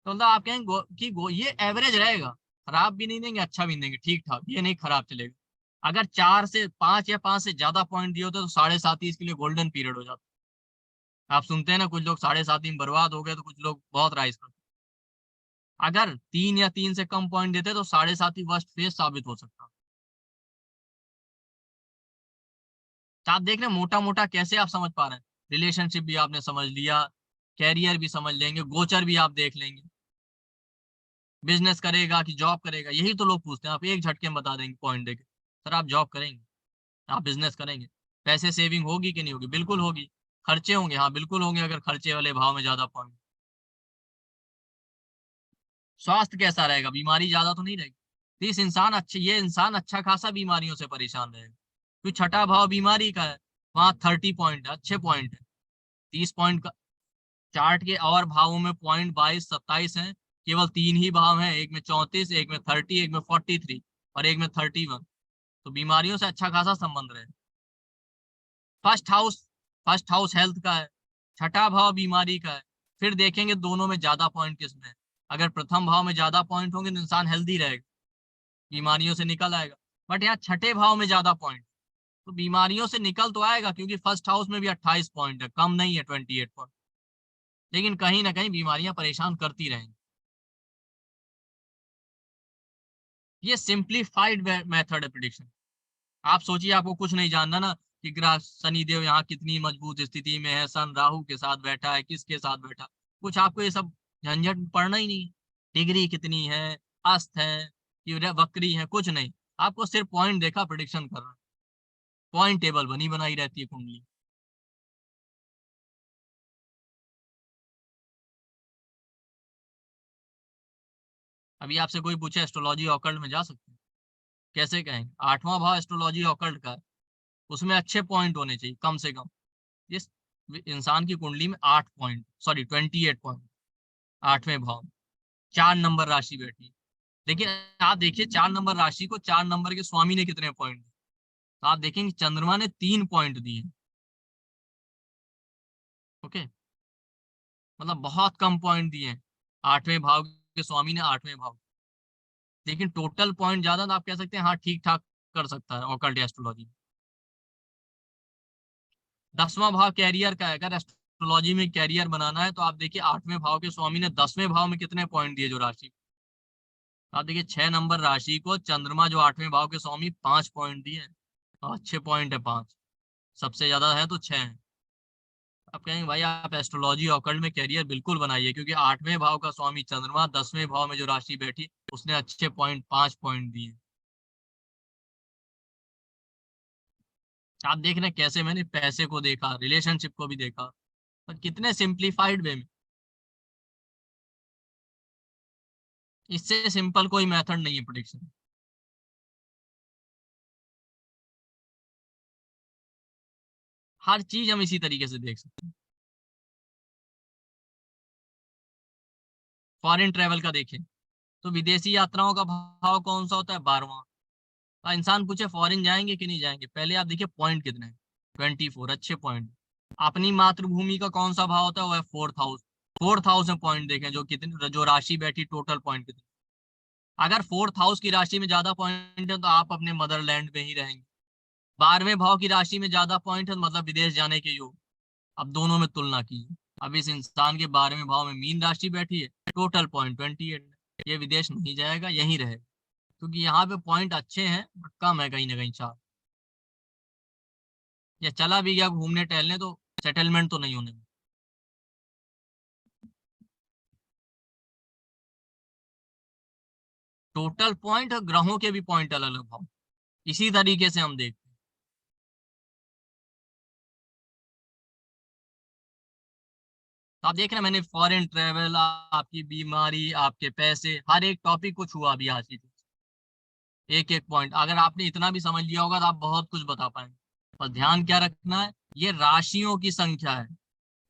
तो मतलब आप कहेंगे ये एवरेज रहेगा, खराब भी नहीं देंगे, अच्छा भी नहीं देंगे, ठीक ठाक, ये नहीं खराब चलेगा। अगर 4 से 5 या 5 से ज्यादा पॉइंट दिए होते तो 7.5 इसके लिए गोल्डन पीरियड हो जाता। आप सुनते हैं ना, कुछ लोग 7.5 में बर्बाद हो गए, तो कुछ लोग बहुत राइज करते। अगर 3 या 3 से कम पॉइंट देते तो 7.5 वर्स्ट फेज साबित हो सकता। तो आप देख रहे हैं मोटा मोटा कैसे आप समझ पा रहे हैं। रिलेशनशिप भी आपने समझ लिया, कैरियर भी समझ लेंगे, गोचर भी आप देख लेंगे, बिजनेस करेगा कि जॉब करेगा, यही तो लोग पूछते हैं। आप एक झटके में बता देंगे पॉइंट देके, सर आप जॉब करेंगे, आप बिजनेस करेंगे, पैसे सेविंग होगी कि नहीं होगी? बिल्कुल होगी। खर्चे होंगे? हाँ बिल्कुल होंगे, अगर खर्चे वाले भाव में ज्यादा पॉइंट। स्वास्थ्य कैसा रहेगा? बीमारी ज्यादा तो नहीं रहेगी। तो ये इंसान अच्छा खासा बीमारियों से परेशान रहेगा, क्योंकि छठा भाव बीमारी का है, वहां 30 पॉइंट है, अच्छे पॉइंट है। 30 पॉइंट का चार्ट के और भावों में पॉइंट 22 27 है, केवल 3 ही भाव हैं, एक में 34, एक में 30, एक में 43 और एक में 31। तो बीमारियों से अच्छा खासा संबंध रहे। First house first house health का है, छठा भाव बीमारी का है। फिर देखेंगे दोनों में ज्यादा पॉइंट किसमें है। अगर प्रथम भाव में ज्यादा पॉइंट होंगे तो इंसान हेल्दी रहेगा, बीमारियों से निकल आएगा। बट यहाँ छठे भाव में ज्यादा पॉइंट, तो बीमारियों से निकल तो आएगा, क्योंकि फर्स्ट हाउस में भी 28 पॉइंट है, कम नहीं है 28 पॉइंट, लेकिन कहीं ना कहीं बीमारियां परेशान करती रहेंगी। ये सिंप्लीफाइड मेथड है प्रिडिक्शन। आप सोचिए, आपको कुछ नहीं जानना ना कि ग्रह शनिदेव यहाँ कितनी मजबूत स्थिति में है, सन राहु के साथ बैठा है, किसके साथ बैठा, कुछ आपको ये सब झंझट पड़ना ही नहीं। डिग्री कितनी है, अस्त है कि वक्री है, कुछ नहीं। आपको सिर्फ पॉइंट देखा, प्रिडिक्शन कर रहा है, पॉइंट टेबल बनी बनाई रहती है कुंडली। अभी आपसे कोई पूछे एस्ट्रोलॉजी ऑकल्ट में जा सकते हैं, कैसे कहेंगे? 8वां भाव एस्ट्रोलॉजी ऑकल्ट का है, उसमें अच्छे पॉइंट होने चाहिए कम से कम। इस इंसान की कुंडली में 8 पॉइंट, सॉरी 28 पॉइंट 8वें भाव में, 4 नंबर राशि बैठी है। लेकिन आप देखिए 4 नंबर राशि को 4 नंबर के स्वामी ने कितने पॉइंट दिए, तो आप देखेंगे चंद्रमा ने 3 पॉइंट दिए। ओके, मतलब बहुत कम पॉइंट दिए हैं 8वें भाव के स्वामी ने 8वें भाव, लेकिन टोटल पॉइंट ज्यादा, तो आप कह सकते हैं हाँ ठीक ठाक कर सकता है ऑकल्ट एस्ट्रोलॉजी। 10वां भाव कैरियर का है, अगर एस्ट्रोलॉजी में कैरियर बनाना है तो आप देखिए 8वें भाव के स्वामी ने 10वें भाव में कितने पॉइंट दिए जो राशि। आप देखिए 6 नंबर राशि को चंद्रमा जो 8वें भाव के स्वामी 5 पॉइंट दिए, और अच्छे पॉइंट है 5, सबसे ज्यादा है तो 6 है। आप कहेंगे भाई आप एस्ट्रोलॉजी ऑकल्ट में कैरियर बिल्कुल बनाइए, क्योंकि 8वें भाव का स्वामी चंद्रमा, 10वें भाव में जो राशि बैठी उसने अच्छे पॉइंट 5 पॉइंट दिए। आप देख रहे हैं कैसे मैंने पैसे को देखा, रिलेशनशिप को भी देखा, पर कितने सिंप्लीफाइड वे में। इससे सिंपल कोई मेथड नहीं है प्रेडिक्शन। हर चीज हम इसी तरीके से देख सकते हैं। फॉरेन ट्रेवल का देखें तो विदेशी यात्राओं का भाव कौन सा होता है? 12वां। तो इंसान पूछे फॉरेन जाएंगे कि नहीं जाएंगे, पहले आप देखिए पॉइंट कितने हैं, 24 अच्छे पॉइंट। अपनी मातृभूमि का कौन सा भाव होता है? वो है 4th हाउस। 4th हाउस में पॉइंट देखें, जो कितने, जो राशि बैठी टोटल पॉइंट कितने। अगर 4th हाउस की राशि में ज्यादा पॉइंट है तो आप अपने मदरलैंड में ही रहेंगे। 12वें भाव की राशि में ज्यादा पॉइंट है मतलब विदेश जाने के योग। अब दोनों में तुलना कीजिए। अब इस इंसान के 12वें भाव में मीन राशि बैठी है, टोटल पॉइंट 28, ये विदेश नहीं जाएगा, यहीं रहेगा, क्योंकि यहाँ पे पॉइंट अच्छे हैं बट कम है कहीं ना कहीं 4। या चला भी गया घूमने टहलने तो सेटलमेंट तो नहीं होने। टोटल पॉइंट और ग्रहों के भी पॉइंट अलग अलग भाव, इसी तरीके से हम देखते हैं। तो आप देख रहे हैं मैंने फॉरेन ट्रेवल, आपकी बीमारी, आपके पैसे, हर एक टॉपिक को छुआ भी आज की, एक एक पॉइंट। अगर आपने इतना भी समझ लिया होगा तो आप बहुत कुछ बता पाएंगे। पर ध्यान क्या रखना है, ये राशियों की संख्या है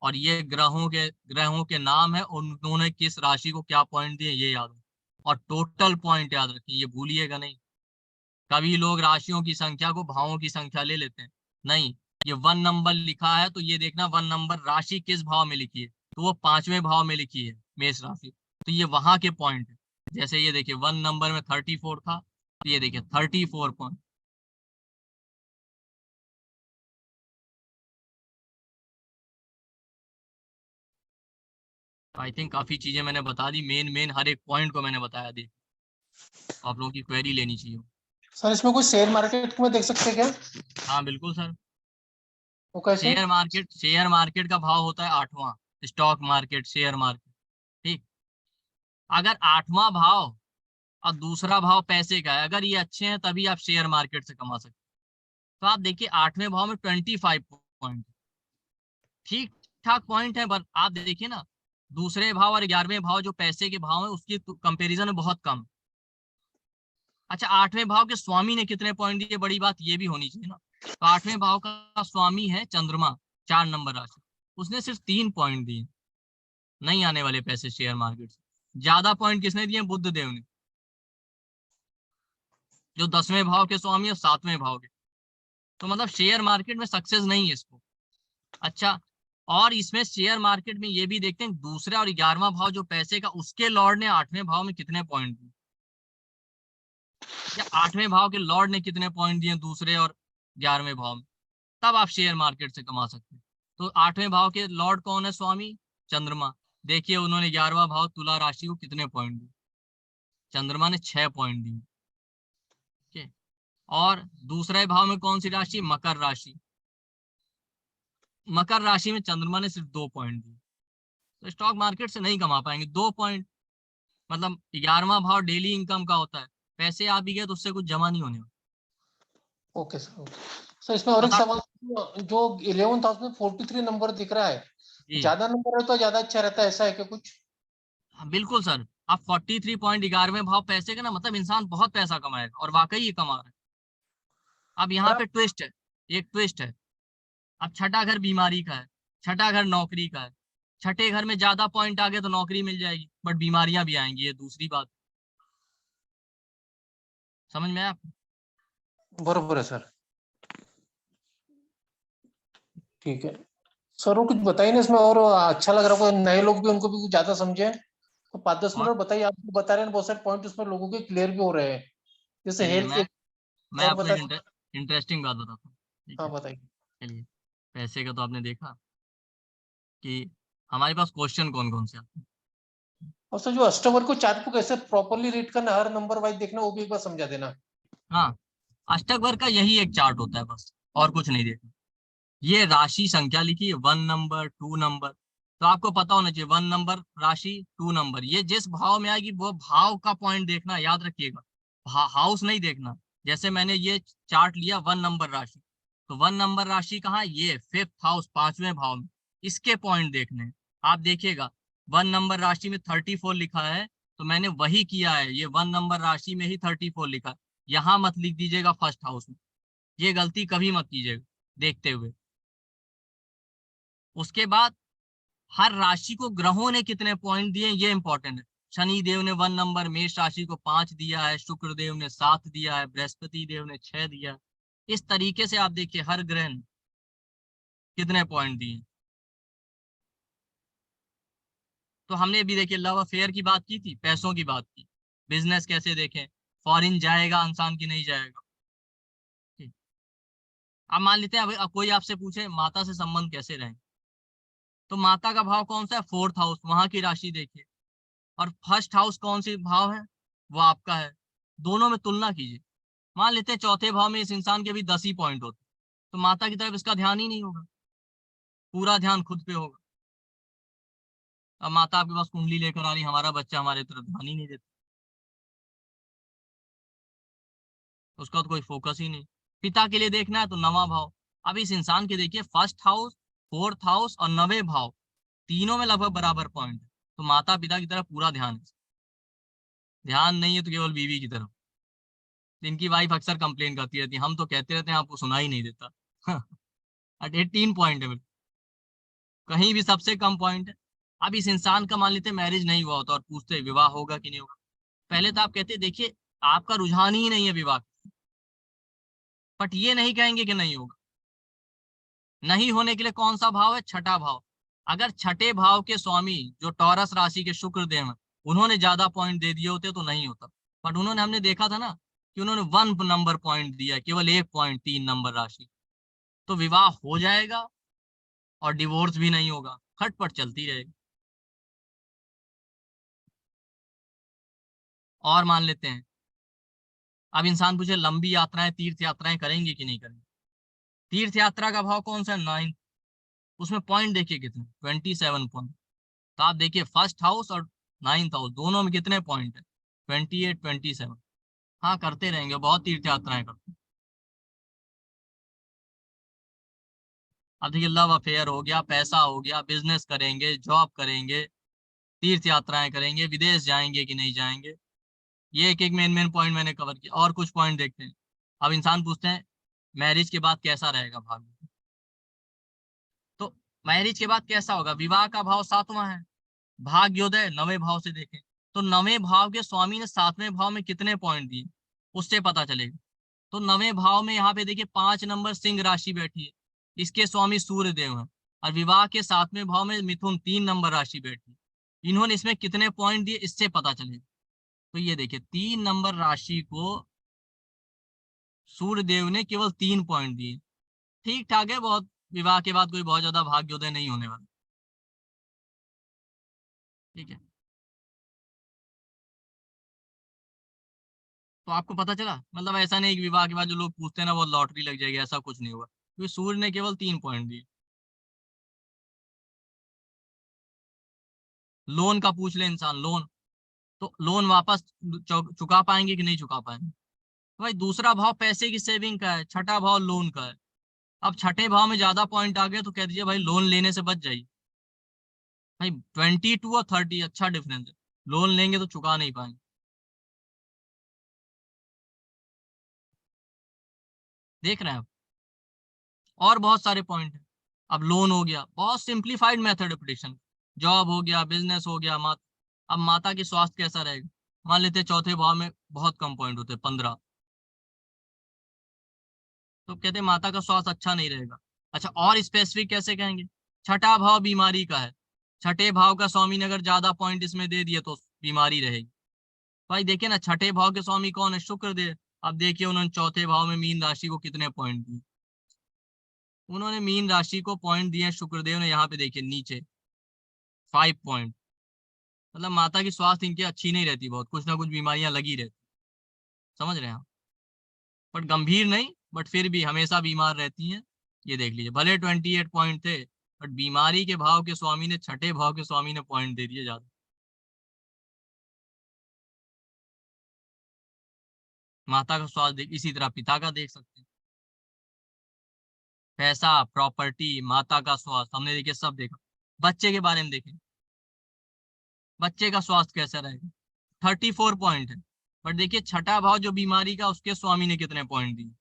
और ये ग्रहों के नाम है, उन्होंने किस राशि को क्या पॉइंट दिए ये याद रखें, और टोटल पॉइंट याद रखें, ये भूलिएगा नहीं। कभी लोग राशियों की संख्या को भावों की संख्या ले लेते हैं, नहीं। ये 1 नंबर लिखा है तो ये देखना 1 नंबर राशि किस भाव में लिखी है, तो वो 5वें भाव में लिखी है, मेष राशि, तो ये वहां के पॉइंट है। जैसे ये देखिए 1 नंबर में 34 था, तो ये देखिए 34 पॉइंट। आई थिंक काफी चीजें मैंने बता दी, मेन मेन हर एक पॉइंट को मैंने बताया दी। आप लोगों की क्वेरी लेनी चाहिए। सर इसमें कोई शेयर मार्केट में देख सकते हैं क्या? हाँ बिल्कुल सर। वो कैसे? शेयर मार्केट का भाव होता है 8वां, स्टॉक मार्केट, शेयर मार्केट। ठीक, अगर 8वां भाव और दूसरा भाव पैसे का है, अगर ये अच्छे हैं तभी आप शेयर मार्केट से कमा सकते हैं। तो आप देखिए 8वें भाव में 25 पॉइंट, ठीक ठाक पॉइंट है, पर आप देखिए ना दूसरे भाव और 11वें भाव जो पैसे के भाव है उसकी कंपैरिजन में बहुत कम। अच्छा 8वें भाव के स्वामी ने कितने पॉइंट दिए, बड़ी बात ये भी होनी चाहिए ना। तो 8वें भाव का स्वामी है चंद्रमा, 4 नंबर राशि, उसने सिर्फ 3 पॉइंट दिए, नहीं आने वाले पैसे शेयर मार्केट से। ज्यादा पॉइंट किसने दिए? बुद्ध देव ने, जो 10वें भाव के स्वामी और 7वें भाव के। तो मतलब शेयर मार्केट में सक्सेस नहीं है इसको। अच्छा, और इसमें शेयर मार्केट में ये भी देखते हैं दूसरा और 11वां भाव जो पैसे का, उसके लॉर्ड ने 8वें भाव में कितने पॉइंट दिए, या 8वें भाव के लॉर्ड ने कितने पॉइंट दिए दूसरे और 11वें भाव में, तब आप शेयर मार्केट से कमा सकते हैं। तो 8वें भाव के लॉर्ड कौन है? स्वामी चंद्रमा। देखिए उन्होंने 11वां भाव तुला राशि को कितने पॉइंट दिए? चंद्रमा ने 6 पॉइंट दिए। ठीक है। और दूसरे भाव में कौन सी राशि? मकर राशि। मकर राशि में चंद्रमा ने सिर्फ 2 पॉइंट दिए। तो स्टॉक मार्केट से नहीं कमा पाएंगे 2 पॉइंट। मतलब 11वां भाव डेली इनकम का होता है, पैसे आ भी गए तो उससे कुछ जमा नहीं होने वाला। Okay sir, okay sir. इसमें और एक बस आप सवाल, जो 11th हाउस में 43 नंबर दिख रहा है, जी ज्यादा नंबर है तो ज्यादा अच्छा रहता है, ऐसा है क्या कुछ? हाँ, बिल्कुल सर। आप 43 पॉइंट 11वें भाव पैसे का ना, मतलब इंसान बहुत पैसा कमाएगा और वाकई ये कमा रहा है। अब यहाँ और पे ट्विस्ट है, एक ट्विस्ट है। अब छठा घर बीमारी का है, छठा घर नौकरी का है। छठे घर में ज्यादा पॉइंट आ गए तो नौकरी मिल जाएगी, बट बीमारियां भी आएंगी, ये दूसरी बात। समझ में आया आपको? बरोबर है सर। ठीक है सर, वो कुछ बताइए ना इसमें, और अच्छा लग रहा है, कोई नए लोग भी, उनको भी कुछ ज्यादा समझे तो 5-10 और मिनट बताइए। आप जो बता रहे हैं बहुत सारे पॉइंट उसमें लोगों के क्लियर भी हो रहे हैं, जैसे चलिए हेल्थ। मैं और आपको बता। एक इंटरेस्टिंग बात बताता हूँ। ठीक हाँ है। बताइए। चलिए, पैसे का तो आपने देखा कि हमारे पास क्वेश्चन कौन कौन से आते हैं। और सर जो अष्टवर्ग को चार्ट को कैसे प्रॉपरली रीड करना, हर नंबर वाइज देखना, वो भी एक बार समझा देना। हाँ, अष्टक वर्ग का यही एक चार्ट होता है बस, और कुछ नहीं देखना। ये राशि संख्या लिखी है, 1 नंबर 2 नंबर, तो आपको पता होना चाहिए 1 नंबर राशि 2 नंबर, ये जिस भाव में आएगी वो भाव का पॉइंट देखना, याद रखिएगा। हाउस नहीं देखना। जैसे मैंने ये चार्ट लिया 1 नंबर राशि, तो 1 नंबर राशि कहाँ? ये 5th हाउस, 5वें भाव में, इसके पॉइंट देखने हैं। आप देखिएगा 1 नंबर राशि में 34 लिखा है, तो मैंने वही किया है, ये 1 नंबर राशि में ही 34 लिखा है। यहाँ मत लिख दीजिएगा फर्स्ट हाउस में, ये गलती कभी मत कीजिएगा देखते हुए। उसके बाद हर राशि को ग्रहों ने कितने पॉइंट दिए, ये इंपॉर्टेंट है। शनि देव ने 1 नंबर मेष राशि को 5 दिया है, शुक्र देव ने 7 दिया है, बृहस्पति देव ने 6 दिया है। इस तरीके से आप देखिए हर ग्रह ने कितने पॉइंट दिए। तो हमने भी देखिए लव अफेयर की बात की थी, पैसों की बात की, बिजनेस कैसे देखें, फॉरेन जाएगा इंसान की नहीं जाएगा। ठीक। अब मान लेते हैं अब कोई आपसे पूछे माता से संबंध कैसे रहें, तो माता का भाव कौन सा है? 4th हाउस, वहां की राशि देखिए। और फर्स्ट हाउस कौन सी भाव है? वो आपका है। दोनों में तुलना कीजिए। मान लेते हैं चौथे भाव में इस इंसान के भी 10 ही पॉइंट होते, तो माता की तरफ इसका ध्यान ही नहीं होगा, पूरा ध्यान खुद पे होगा। अब माता आपके पास कुंडली लेकर आ रही, हमारा बच्चा हमारे तरफ ध्यान ही नहीं देता, उसका तो कोई फोकस ही नहीं। पिता के लिए देखना है तो 9वां भाव। अब इस इंसान के देखिए 1st हाउस, 4th हाउस और 9वें भाव, तीनों में लगभग बराबर पॉइंट है, तो माता पिता की तरफ पूरा ध्यान है। ध्यान नहीं है तो केवल बीवी की तरफ। इनकी वाइफ अक्सर कंप्लेन करती रहती है, हम तो कहते रहते हैं आपको सुना ही नहीं देता। 18 पॉइंट है मेरे, कहीं भी सबसे कम पॉइंट है। अब इस इंसान का मान लेते मैरिज नहीं हुआ होता और पूछते विवाह होगा कि नहीं होगा, पहले तो आप कहते देखिए आपका रुझान ही नहीं है विवाह, बट ये नहीं कहेंगे कि नहीं होगा। नहीं होने के लिए कौन सा भाव है? छठा भाव। अगर छठे भाव के स्वामी जो टॉरस राशि के शुक्र देव हैं, उन्होंने ज्यादा पॉइंट दे दिए होते तो नहीं होता, बट उन्होंने, हमने देखा था ना कि उन्होंने 1 नंबर पॉइंट दिया, केवल 1 पॉइंट 3 नंबर राशि, तो विवाह हो जाएगा और डिवोर्स भी नहीं होगा, खटपट चलती रहेगी। और मान लेते हैं अब इंसान पूछे लंबी यात्राएं, तीर्थ यात्राएं करेंगे कि नहीं करेंगे। तीर्थ यात्रा का भाव कौन सा है? 9, उसमें पॉइंट देखिए कितने, 27 पॉइंट। तो आप देखिए 1st हाउस और 9th हाउस दोनों में कितने पॉइंट है? 28 27। हाँ करते रहेंगे, बहुत तीर्थ यात्राएं करते हैं। अब देखिए लव अफेयर हो गया, पैसा हो गया, बिजनेस करेंगे, जॉब करेंगे, तीर्थ यात्राएं करेंगे, विदेश जाएंगे कि नहीं जाएंगे, ये एक एक मेन मेन पॉइंट मैंने कवर किया। और कुछ पॉइंट देखते हैं। अब इंसान पूछते हैं मैरिज के बाद कैसा रहेगा भाग्य, तो मैरिज के बाद कैसा होगा? विवाह का भाव 7वां है, भाग्योदय 9वें भाव से देखें, तो 9वें भाव के स्वामी ने 7वें भाव में कितने पॉइंट दिए, उससे पता चलेगा। तो 9वें भाव में यहाँ पे देखिए 5 नंबर सिंह राशि बैठी है, इसके स्वामी सूर्य देव हैं। और विवाह के 7वें भाव में मिथुन 3 नंबर राशि बैठी है, इन्होंने इसमें कितने पॉइंट दिए, इससे पता चलेगा। तो ये देखिए 3 नंबर राशि को सूर्य देव ने केवल 3 पॉइंट दिए। ठीक ठाक है, बहुत विवाह के बाद कोई बहुत ज्यादा भाग्योदय नहीं होने वाला। ठीक है, तो आपको पता चला, मतलब ऐसा नहीं कि विवाह के बाद जो लोग पूछते हैं ना वो लॉटरी लग जाएगी, ऐसा कुछ नहीं होगा, क्योंकि सूर्य ने केवल 3 पॉइंट दिए। लोन का पूछ ले इंसान, लोन, तो लोन वापस चुका पाएंगे कि नहीं चुका पाएंगे। भाई दूसरा भाव पैसे की सेविंग का है, छठा भाव लोन का है। अब छठे भाव में ज्यादा पॉइंट आ गए तो कह दीजिए भाई लोन लेने से बच जाइए। भाई 22 और 30 अच्छा डिफरेंस है, लोन लेंगे तो चुका नहीं पाएंगे। देख रहे हैं आप, और बहुत सारे पॉइंट है। अब लोन हो गया, बहुत सिंप्लीफाइड मेथड है प्रिडिक्शन। जॉब हो गया, बिजनेस हो गया, अब माता की स्वास्थ्य कैसा रहेगा। मान लेते चौथे भाव में बहुत कम पॉइंट होते 15, तो कहते हैं माता का स्वास्थ्य अच्छा नहीं रहेगा। अच्छा, और स्पेसिफिक कैसे कहेंगे, छठा भाव बीमारी का है, छठे भाव का स्वामी ने अगर ज्यादा पॉइंट इसमें दे दिए तो बीमारी रहेगी। भाई देखिए ना, छठे भाव के स्वामी कौन है, शुक्र देव। अब देखिए उन्होंने चौथे भाव में मीन राशि को कितने पॉइंट दिए। उन्होंने मीन राशि को पॉइंट दिए शुक्रदेव ने, यहाँ पे देखिए नीचे 5 पॉइंट। मतलब माता की स्वास्थ्य इनकी अच्छी नहीं रहती, बहुत कुछ ना कुछ बीमारियां लगी रहती, समझ रहे हैं आप। बट गंभीर नहीं, बट फिर भी हमेशा बीमार रहती हैं। ये देख लीजिए, भले 28 पॉइंट थे, बट बीमारी के भाव के स्वामी ने, छठे भाव के स्वामी ने पॉइंट दे दिए ज्यादा। माता का स्वास्थ्य इसी तरह पिता का देख सकते हैं, पैसा, प्रॉपर्टी, माता का स्वास्थ्य हमने देखिए सब देखा। बच्चे के बारे में देखें, बच्चे का स्वास्थ्य कैसा रहेगा, 34 पॉइंट है। बट देखिए छठा भाव जो बीमारी का, उसके स्वामी ने कितने पॉइंट दिए।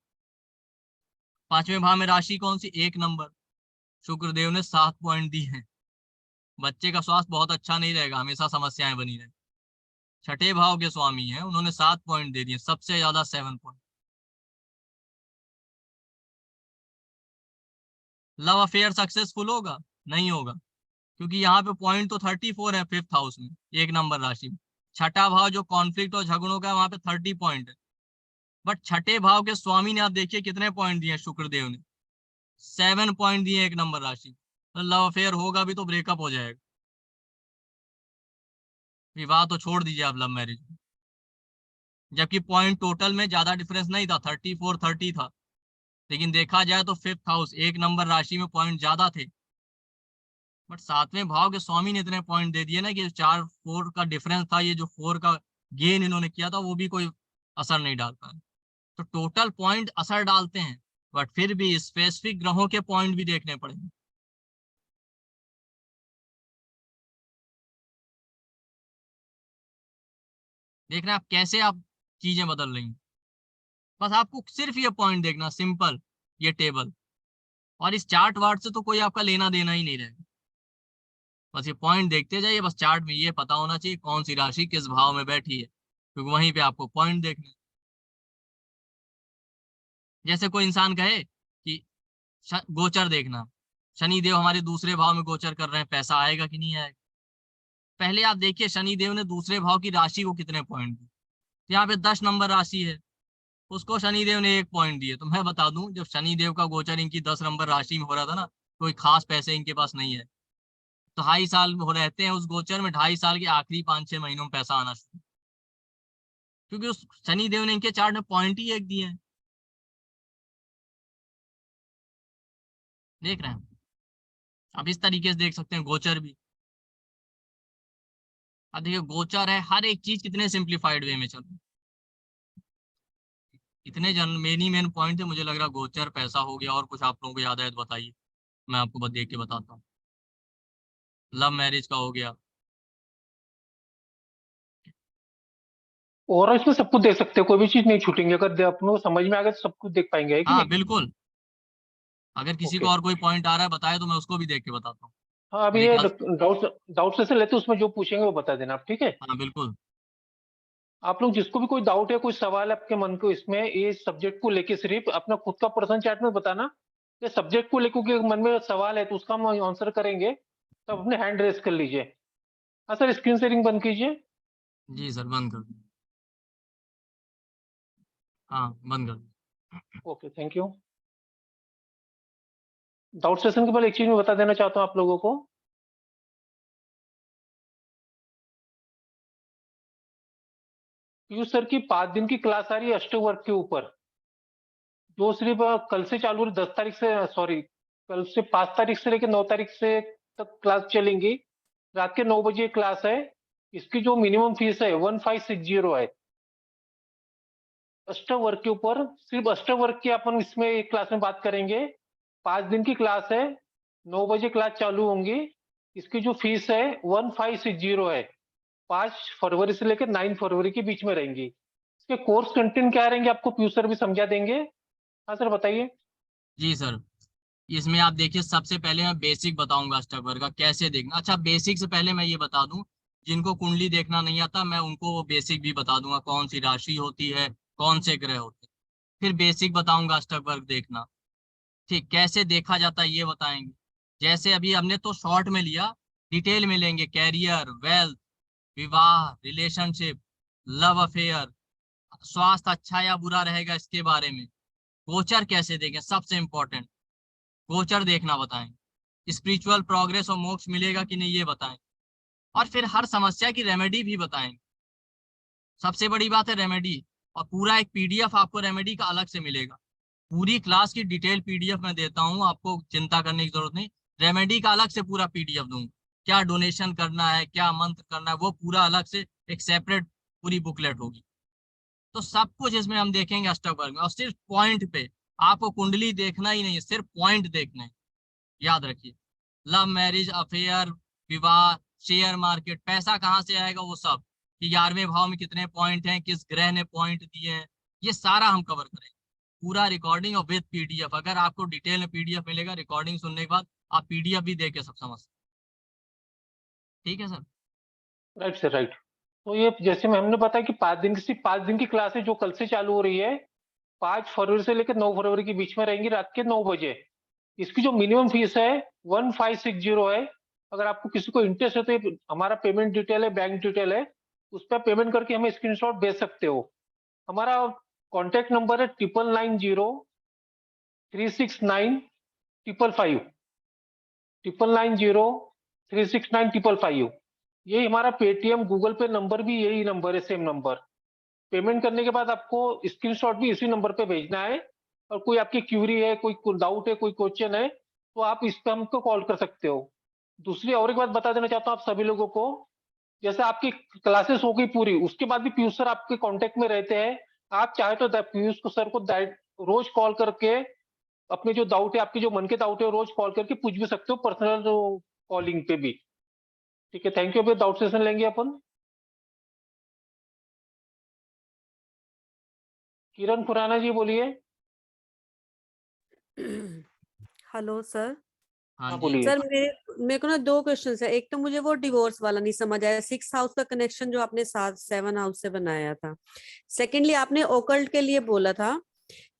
पांचवें भाव में राशि कौन सी, 1 नंबर, शुक्रदेव ने 7 पॉइंट दिए हैं। बच्चे का स्वास्थ्य बहुत अच्छा नहीं रहेगा, हमेशा समस्याएं बनी रहेगी। छठे भाव के स्वामी हैं, उन्होंने 7 पॉइंट दे दिए, सबसे ज्यादा 7 पॉइंट। लव अफेयर सक्सेसफुल होगा, नहीं होगा, क्योंकि यहाँ पे पॉइंट तो 34 है 5th हाउस में, 1 नंबर राशि में। छठा भाव जो कॉन्फ्लिक्ट और झगड़ों का है, वहां पे 30 पॉइंट है। बट छठे भाव के स्वामी ने आप देखिए कितने पॉइंट दिए शुक्रदेव ने, 7 पॉइंट दिए 1 नंबर राशि। तो लव अफेयर होगा भी तो ब्रेकअप हो जाएगा, विवाह तो छोड़ दीजिए आप, लव मैरिज। जबकि पॉइंट टोटल में ज्यादा डिफरेंस नहीं था, 34-30 था, लेकिन देखा जाए तो 5th हाउस 1 नंबर राशि में पॉइंट ज्यादा थे। बट 7वें भाव के स्वामी ने इतने पॉइंट दे दिए ना कि 4-4 का डिफरेंस था, ये जो 4 का गेन इन्होंने किया था वो भी कोई असर नहीं डाल पाया। तो टोटल पॉइंट असर डालते हैं, बट फिर भी स्पेसिफिक ग्रहों के पॉइंट भी देखने पड़ेंगे। देख रहे हैं आप कैसे आप चीजें बदल रही हैं। बस आपको सिर्फ ये पॉइंट देखना, सिंपल, ये टेबल, और इस चार्ट वार्ट से तो कोई आपका लेना देना ही नहीं रहेगा। बस ये पॉइंट देखते जाइए, बस चार्ट में ये पता होना चाहिए कौन सी राशि किस भाव में बैठी है, क्योंकि वहीं पे आपको पॉइंट देखने। जैसे कोई इंसान कहे कि गोचर देखना, शनि देव हमारे दूसरे भाव में गोचर कर रहे हैं, पैसा आएगा कि नहीं आएगा। पहले आप देखिए शनि देव ने दूसरे भाव की राशि को कितने पॉइंट दिए। तो यहाँ पे 10 नंबर राशि है, उसको शनि देव ने 1 पॉइंट दिए। तो मैं बता दूं, जब शनि देव का गोचर इनकी 10 नंबर राशि में हो रहा था ना, कोई खास पैसे इनके पास नहीं है, तो 2.5 साल हो रहते हैं उस गोचर में, 2.5 साल के आखिरी 5-6 महीनों में पैसा आना शुरू, क्योंकि उस शनि देव ने इनके चार्ट में पॉइंट ही 1 दिए हैं। देख रहे हैं, अब इस तरीके से देख सकते हैं गोचर भी। अब देखिए गोचर है, हर एक चीज कितने सिंप्लीफाइड वे में चल रही है। इतने जन मेन पॉइंट थे, मुझे लग रहा गोचर, पैसा हो गया, और कुछ आप लोगों को याद है तो बताइए, मैं आपको बस देख के बताता हूँ। लव मैरिज का हो गया। और इसमें सब कुछ देख सकते हैं, कोई भी चीज नहीं छूटेंगे, अगर अपन को समझ में आ गया तो सब कुछ देख पाएंगे, है कि हाँ नहीं। बिल्कुल, अगर किसी को ओके। और कोई पॉइंट आ रहा है बताए तो मैं उसको भी देख के बताता हूँ। हाँ, अभी मेरे ये ख्याल, डाउट डाउट सेशन लेते हैं, उसमें जो पूछेंगे वो बता देना आप, ठीक है। हाँ बिल्कुल। आप लोग जिसको भी कोई डाउट है, कोई सवाल है आपके मन को इसमें, ये सब्जेक्ट को लेके सिर्फ अपना खुद का पर्सनल चैट में बताना। ये सब्जेक्ट को लेकर के मन में सवाल है तो उसका हम आंसर करेंगे, तो अपने हैंड रेस कर लीजिए। हाँ सर, स्क्रीन शेयरिंग बंद कीजिए। जी सर, बंद कर दो। हाँ बंद कर दो। Okay, thank you. Doubt session के बाद एक चीज मैं बता देना चाहता हूँ आप लोगों को। पीयूष सर की 5 दिन की क्लास आ रही है अष्टवर्क के ऊपर, जो सिर्फ कल से चालू है, 10 तारीख से, सॉरी, कल से 5 तारीख से लेकर 9 तारीख से तक क्लास चलेंगी। रात के 9 बजे क्लास है। इसकी जो मिनिमम फीस है 1560 है अष्टवर्क के ऊपर। सिर्फ अष्टवर्क की अपन इसमें एक क्लास में बात करेंगे। 5 दिन की क्लास है, 9 बजे क्लास चालू होंगी। इसकी जो फीस है 1560 है। 5 फरवरी से लेकर 9 फरवरी के बीच में रहेंगी। इसके कोर्स कंटेंट क्या रहेंगे आपको पीयूष सर भी समझा देंगे। हाँ सर, बताइए। जी सर, इसमें आप देखिए, सबसे पहले मैं बेसिक बताऊंगा अष्टवर्क का कैसे देखना। अच्छा, बेसिक से पहले मैं ये बता दूं, जिनको कुंडली देखना नहीं आता मैं उनको वो बेसिक भी बता दूंगा, कौन सी राशि होती है, कौन से ग्रह होते हैं। फिर बेसिक बताऊंगा अष्टवर्क देखना। ठीक, कैसे देखा जाता है ये बताएंगे। जैसे अभी हमने तो शॉर्ट में लिया, डिटेल में लेंगे। कैरियर, वेल्थ, विवाह, रिलेशनशिप, लव अफेयर, स्वास्थ्य अच्छा या बुरा रहेगा इसके बारे में। गोचर कैसे देखें, सबसे इंपॉर्टेंट, गोचर देखना बताएं। स्पिरिचुअल प्रोग्रेस और मोक्ष मिलेगा कि नहीं ये बताएं। और फिर हर समस्या की रेमेडी भी बताएं। सबसे बड़ी बात है रेमेडी। और पूरा एक पीडीएफ आपको रेमेडी का अलग से मिलेगा। पूरी क्लास की डिटेल पीडीएफ मैं देता हूँ, आपको चिंता करने की जरूरत नहीं। रेमेडी का अलग से पूरा पीडीएफ दूंगा, क्या डोनेशन करना है, क्या मंत्र करना है, वो पूरा अलग से एक सेपरेट पूरी बुकलेट होगी। तो सब कुछ इसमें हम देखेंगे अष्टवर्ग में। और सिर्फ पॉइंट पे, आपको कुंडली देखना ही नहीं है, सिर्फ पॉइंट देखना है। याद रखिए, लव मैरिज, अफेयर, विवाह, शेयर मार्केट, पैसा कहाँ से आएगा, वो सब, कि 11वें भाव में कितने पॉइंट हैं, किस ग्रह ने पॉइंट दिए हैं, ये सारा हम कवर करेंगे। पूरा रिकॉर्डिंग और विद पीडीएफ। अगर आपको डिटेल में पीडीएफ मिलेगा, रिकॉर्डिंग सुनने के बाद आप पीडीएफ भी देख के सब समझ सकते हैं। ठीक है सर। Right sir, right. तो ये जैसे मैं हमने बताया कि 5 दिन की, सिर्फ 5 दिन की क्लास है जो कल से चालू हो रही है। 5 फरवरी से लेकर 9 फरवरी के बीच में रहेंगी रात के 9 बजे। इसकी जो मिनिमम फीस है 1560 है। अगर आपको किसी को इंटरेस्ट है तो ये हमारा पेमेंट डिटेल है, बैंक डिटेल है, उस पर पेमेंट करके हमें स्क्रीनशॉट भेज सकते हो। हमारा कॉन्टेक्ट नंबर है 9903695555। 9903695555। यही हमारा पेटीएम गूगल पे नंबर भी यही नंबर है, सेम नंबर। पेमेंट करने के बाद आपको स्क्रीनशॉट भी इसी नंबर पे भेजना है। और कोई आपकी क्यूरी है, कोई डाउट है, कोई क्वेश्चन है, तो आप इस पे हमको कॉल कर सकते हो। दूसरी और एक बात बता देना चाहता हूँ आप सभी लोगों को। जैसे आपकी क्लासेस हो गई पूरी, उसके बाद भी पीयूष सर आपके कांटेक्ट में रहते हैं। आप चाहे तो पीयूष को सर को रोज कॉल करके अपने जो डाउट है, आपके जो मन के डाउट है, रोज कॉल करके पूछ भी सकते हो, पर्सनल कॉलिंग पे भी। ठीक है, थैंक यू। अभी डाउट सेशन लेंगे अपन। किरण खुराना जी बोलिए। Hello sir. हाँ हाँ जी। बोलिए। सर मेरे को ना दो क्वेश्चंस है। एक तो मुझे वो डिवोर्स वाला नहीं समझ आया, 6 हाउस का कनेक्शन जो आपने 7 हाउस से बनाया था। सेकेंडली आपने ओकल्ट के लिए बोला था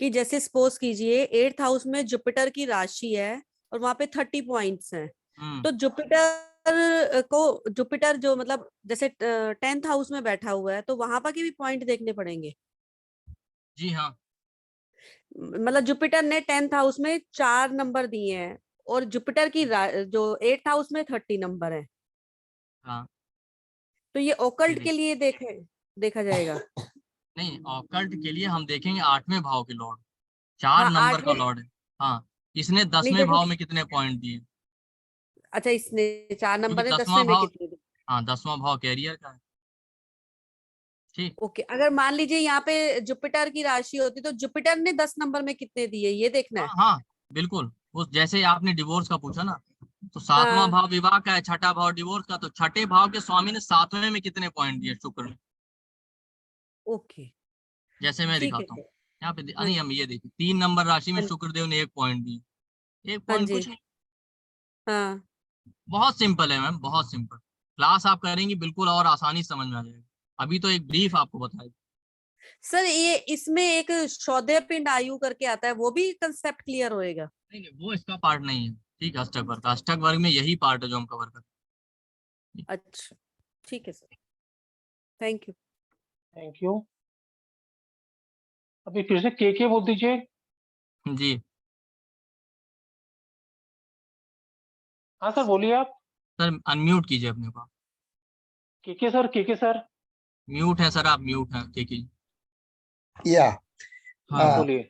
कि जैसे सपोज कीजिए 8th हाउस में जुपिटर की राशि है और वहां पे 30 पॉइंट्स हैं। तो जुपिटर जो मतलब जैसे 10th हाउस में बैठा हुआ है तो वहां पर के भी पॉइंट देखने पड़ेंगे। जी हाँ। मतलब जुपिटर ने 10th हाउस में 4 नंबर दिए हैं और जुपिटर की जो 8th हाउस में 30 नंबर है। हाँ, तो ये ये ओकल्ट के देखिए, लिए देखा जाएगा। नहीं, ऑकल्ट के लिए हम देखेंगे 8वें भाव के लॉर्ड, 4 हाँ नंबर का 8वें। लॉर्ड है। हाँ, इसने नहीं 10वें भाव जैसे में कितने पॉइंट दिए, अच्छा इसने 4 क्योंकि नंबर है, 10वें 10वां में भाव, कितने दिए? हाँ 10वां भाव कैरियर का है। ठीक। ओके, अगर मान लीजिए यहाँ पे जुपिटर की राशि होती तो जुपिटर ने 10 नंबर में कितने दिए ये देखना हाँ है। हाँ, बिल्कुल। वो जैसे आपने डिवोर्स का पूछा ना, तो 7वां हाँ भाव विवाह का है, 6ठा भाव डिवोर्स का, तो 6ठे भाव के स्वामी ने 7वें में कितने पॉइंट दिए शुक्र ने। ओके जैसे मैं ठीक है दिखाता हूँ, सर। यहाँ पे हाँ नहीं, हम ये देखिए, 3 नंबर राशि में हाँ शुक्रदेव ने 1 पॉइंट दिए। 1 हाँ पॉइंट जी। कुछ नहीं। हाँ बहुत सिंपल है मैम, बहुत सिंपल। क्लास आप करेंगी बिल्कुल और आसानी से समझ में आ जाएगा। अभी तो एक ब्रीफ आपको बताया। सर, ये इसमें एक शौर्य पिंड आयु करके आता है, वो भी कंसेप्ट क्लियर होएगा? नहीं नहीं, वो इसका पार्ट नहीं है। ठीक है, अष्टक वर्ग, अष्टक वर्ग में यही पार्ट है जो हम कवर करते हैं। अच्छा ठीक है sir, thank you. Thank you. अभी फिर से के बोल दीजिए। जी हाँ सर बोलिए आप। सर, अनम्यूट कीजिए अपने को। के सर। म्यूट है सर, आप म्यूट हैं के। या हाँ आ, बोलिए।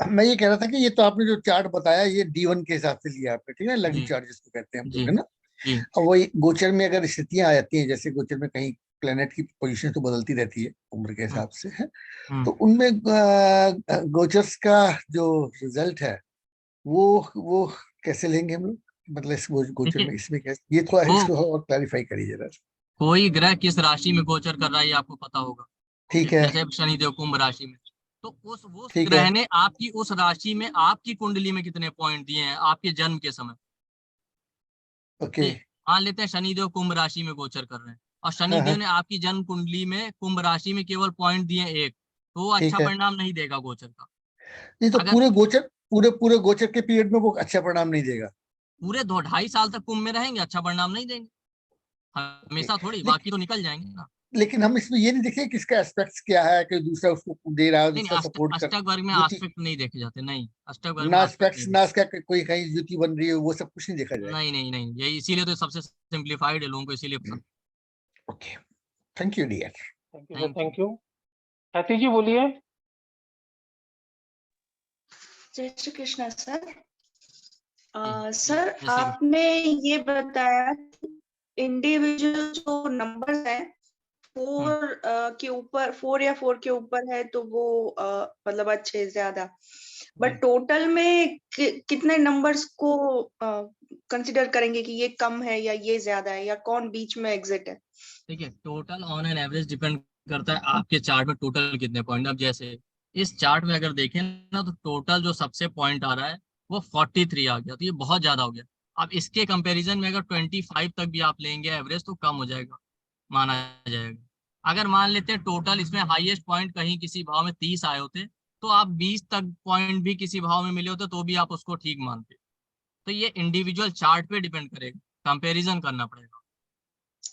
मैं ये कह रहा था कि ये तो आपने जो चार्ट बताया ये D1 के हिसाब से लिया आपने, ठीक है, लग्न जी चार्ट जिसको कहते हैं हम जी लोग, है ना। जी और वही गोचर में अगर स्थितियां आ जाती हैं, जैसे गोचर में कहीं प्लेनेट की पोजीशन तो बदलती रहती है उम्र के हम्म, हिसाब से, है, तो हम्म। उनमें गोचर्स का जो रिजल्ट है वो कैसे लेंगे हम लोग, मतलब इस गोचर देखिए, में इसमें कैसे, ये थोड़ा वो इसको और क्लैरिफाई करिए जरा। कोई ग्रह किस राशि में गोचर कर रहा है ये आपको पता होगा। ठीक है। जैसे शनिदेव कुंभ राशि में, तो उस ठीक है। ग्रह ने आपकी उस राशि में आपकी कुंडली में कितने पॉइंट दिए हैं आपके जन्म के समय। ओके। जी, मान लेते हैं शनिदेव कुंभ राशि में गोचर कर रहे हैं और हाँ शनिदेव हाँ। ने आपकी जन्म कुंडली में कुंभ राशि में केवल पॉइंट दिए एक, तो वो अच्छा ठीक है। परिणाम नहीं देगा गोचर का। नहीं तो अगर पूरे गोचर के पीरियड में वो अच्छा परिणाम नहीं देगा। पूरे 2-2.5 साल तक कुंभ में रहेंगे अच्छा परिणाम नहीं देंगे, ओके। हमेशा थोड़ी, लेकिन बाकी तो निकल जाएंगे ना। लेकिन हम इसमें ये नहीं देखें कि इसका एस्पेक्ट्स क्या है, कि दूसरा उसको दे रहा है, नहीं नहीं, दूसरा सपोर्ट कर, अष्टक वर्ग में युति, आस्पेक्ट नहीं देखे जाते, नहीं अष्टक वर्ग में ना आस्पेक्ट नहीं एस्पेक्ट्स, देखे। ना इसका कोई कहीं युति बन रही है, वो सब कुछ नहीं देखा जाएगा। नहीं नहीं नहीं, ये इसीलिए तो सबसे सिंप्लीफाइड है, लोगों को इसीलिए पसंद। Okay, thank you dear. Thank you sir, thank you. Thank you. हैती जी बोलिए। जय श्री कृष्णा सर। जी, सर जय श्री आपने ये बताया इंडिविजुअल जो नंबर्स हैं 4 के ऊपर, 4 या 4 के ऊपर है तो वो मतलब अच्छे ज्यादा, बट टोटल में कितने नंबर्स को कंसिडर करेंगे कि ये कम है या ये ज्यादा है, या कौन बीच में एग्जिट है? देखिए, total on an average depend करता है आपके चार्ट में टोटल कितने पॉइंट। अब जैसे इस चार्ट में अगर देखें ना, तो टोटल जो सबसे पॉइंट आ रहा है वो 43 आ गया, तो ये बहुत ज्यादा हो गया। अब इसके कंपैरिजन में अगर 25 तक भी आप लेंगे एवरेज तो कम हो जाएगा, माना जाएगा। अगर मान लेते हैं टोटल इसमें हाईएस्ट पॉइंट कहीं किसी भाव में 30 आए होते, तो आप 20 तक पॉइंट भी किसी भाव में मिले होते तो भी आप उसको ठीक मानते। तो ये इंडिविजुअल चार्ट पे डिपेंड करेगा, कंपैरिजन करना पड़ेगा।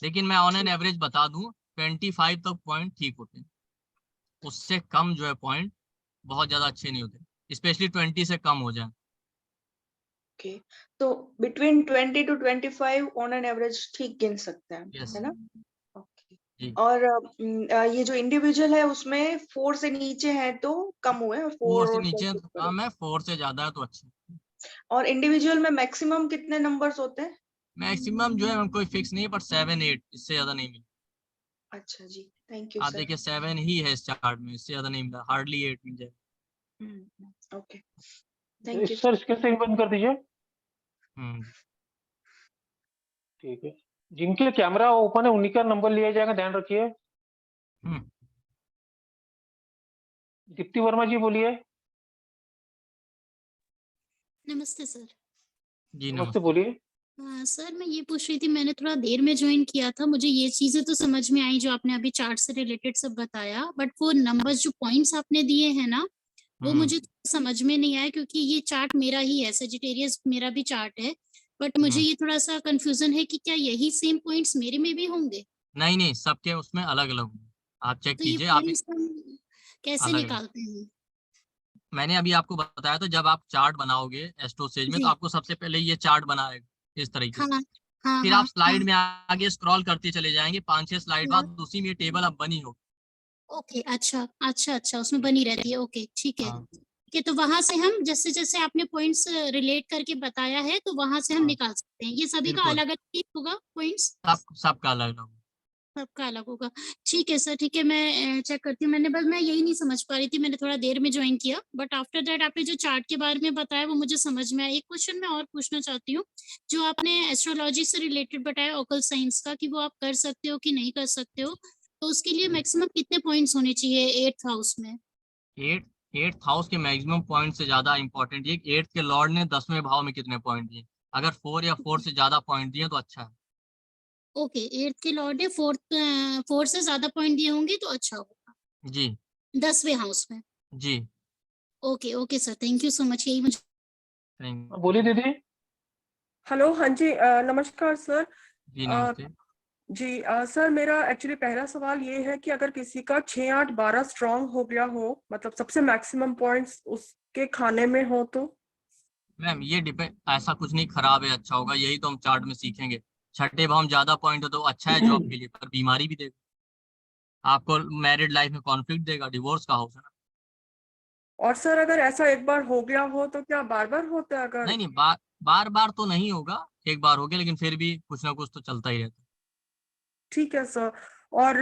लेकिन मैं ऑन एन एवरेज बता दूं 25 तक पॉइंट ठीक होते हैं, उससे कम जो है पॉइंट बहुत ज्यादा अच्छे नहीं होते, स्पेशली 20 से कम हो जाए। ओके, तो between 20 to 25 on an average ठीक गिन सकते हैं, यस है ना? ओके। जी। और ये जो इंडिविजुअल है उसमें 4 से नीचे है तो कम हुए, और 4 4 से और 4 नीचे से तो ऊपर है। कम है, 4 से ज्यादा है तो अच्छे। और इंडिविजुअल में मैक्सिमम कितने नंबर्स होते हैं? मैक्सिमम जो है कोई फिक्स नहीं है, पर 7-8, इससे ज्यादा नहीं मिला। अच्छा जी, थैंक यू आप सर। देखिए 7 ही है इस चार्ट में, इससे ज्यादा नहीं मिला, हार्डली 8 मिल जाए। Okay, thank you sir screen से बंद कर दीजिए। हम्म। ठीक है, जिनके कैमरा ओपन है उन्हीं का नंबर लिया जाएगा, ध्यान रखिए। हम्म। दीप्ति वर्मा जी बोलिए। नमस्ते सर। जी नमस्ते, नमस्ते। बोलिए। सर मैं ये पूछ रही थी, मैंने थोड़ा देर में ज्वाइन किया था, मुझे ये चीजें तो समझ में आई जो आपने अभी चार्ट से रिलेटेड सब बताया, बट वो नंबर्स जो पॉइंट्स आपने दिए हैं ना, वो मुझे समझ में नहीं आया, क्योंकि ये चार्ट मेरा ही है, सजिटेरियस मेरा भी चार्ट है, बट मुझे ये थोड़ा सा कंफ्यूजन है कि क्या यही सेम पॉइंट्स मेरे में भी होंगे? नहीं नहीं, सबके उसमें अलग अलग होंगे, आप चेक तो ये कीजिए। आप पॉइंट्स हम कैसे अलग अलग, निकालते हैं? मैंने अभी आपको बताया था, जब आप चार्ट बनाओगे एस्ट्रो स्टेज में तो जी। आपको सबसे पहले ये चार्ट बनाएगा इस तरीके हाँ से। हाँ फिर हाँ आप स्लाइड में आगे स्क्रॉल करते चले जाएंगे, 5-6 स्लाइड हाँ। बाद उसी में टेबल अब बनी हो। ओके, अच्छा अच्छा अच्छा, उसमें बनी रहती है, ओके ठीक है। हाँ ठीक है, तो वहां से हम जैसे जैसे आपने पॉइंट्स रिलेट करके बताया है, तो वहां से हम हाँ, निकाल सकते हैं। ये सभी का बिल्कुल, अलग अलग होगा पॉइंट्स? सबका अलग अलग। सबका अलग होगा। ठीक है सर, ठीक है, मैं चेक करती हूँ। मैं यही नहीं समझ पा रही थी, मैंने थोड़ा देर में ज्वाइन किया, बट आफ्टर दैट आपने जो चार्ट के बारे में बताया वो मुझे समझ में आया। एक क्वेश्चन मैं और पूछना चाहती हूँ, जो आपने एस्ट्रोलॉजी से रिलेटेड बताया ओकल साइंस का, कि वो आप कर सकते हो कि नहीं कर सकते हो, तो उसके लिए मैक्सिमम कितने पॉइंट्स होने चाहिए 8th हाउस में? 8th हाउस के मैक्सिमम पॉइंट से ज्यादा इंपॉर्टेंट ये 8th के लॉर्ड ने 10वें भाव में कितने पॉइंट दिए। अगर 4 या 4 से ज्यादा पॉइंट दिए तो अच्छा है। ओके, 8th के लॉर्ड है, 4 से ज्यादा पॉइंट दिए होंगे तो अच्छा होगा जी 10वें हाउस में। जी। Okay okay sir, thank you so much, यही मुझे। थैंक बोलिए दीदी। हेलो, हाँ जी, नमस्कार सर। जी नमस्ते। जी सर, मेरा एक्चुअली पहला सवाल ये है कि अगर किसी का 6, 8, 12 स्ट्रांग हो गया हो, मतलब सबसे मैक्सिमम पॉइंट्स उसके खाने में हो तो? मैम ये डिपेंड, ऐसा कुछ नहीं खराब है अच्छा होगा, यही तो हम चार्ट में सीखेंगे। छठे भाव में ज्यादा पॉइंट हो तो अच्छा है जॉब के लिए, पर बीमारी भी देगा आपको, मैरिड लाइफ में कॉन्फ्लिक्ट देगा, डिवोर्स का हाउस है ना। और सर अगर ऐसा एक बार हो गया हो तो क्या बार बार होता है? अगर नहीं नहीं, बार बार तो नहीं होगा, एक बार हो गया, लेकिन फिर भी कुछ ना कुछ तो चलता ही रहता है। ठीक है सर। और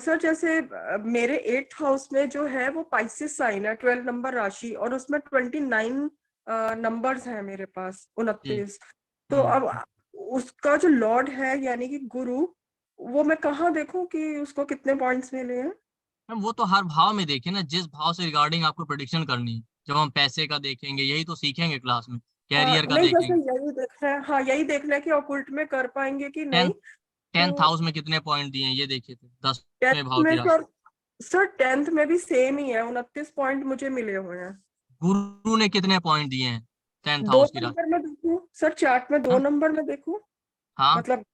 सर जैसे मेरे 8th हाउस में जो है वो पाइसेस साइन है, 12 नंबर राशि, और उसमें 29 नंबर्स हैं मेरे पास, 29। तो अब उसका जो लॉर्ड है यानी कि गुरु, वो मैं कहाँ देखूं कि उसको कितने पॉइंट्स मिले हैं? मैम वो तो हर भाव में देखे ना, जिस भाव से रिगार्डिंग आपको प्रेडिक्शन करनी है। जब हम पैसे का देखेंगे, यही तो सीखेंगे क्लास में, हाँ कैरियर का नहीं, जैसे देखेंगे, यही देखना है, हाँ यही देखना है कि ऑकुल्ट में कर पाएंगे कि नहीं। 10th तो हाउस में कितने पॉइंट दिए हैं ये देखे थे, 10वें 10th भाव की में राशि। सर 10th में भी सेम ही है, 29 पॉइंट मुझे मिले हुए हैं। गुरु ने कितने पॉइंट दिए हैं 10th 2 हाउस की राशि? नंबर में देखूं सर, चार्ट में 2 हाँ नंबर में देखूं? हाँ, मतलब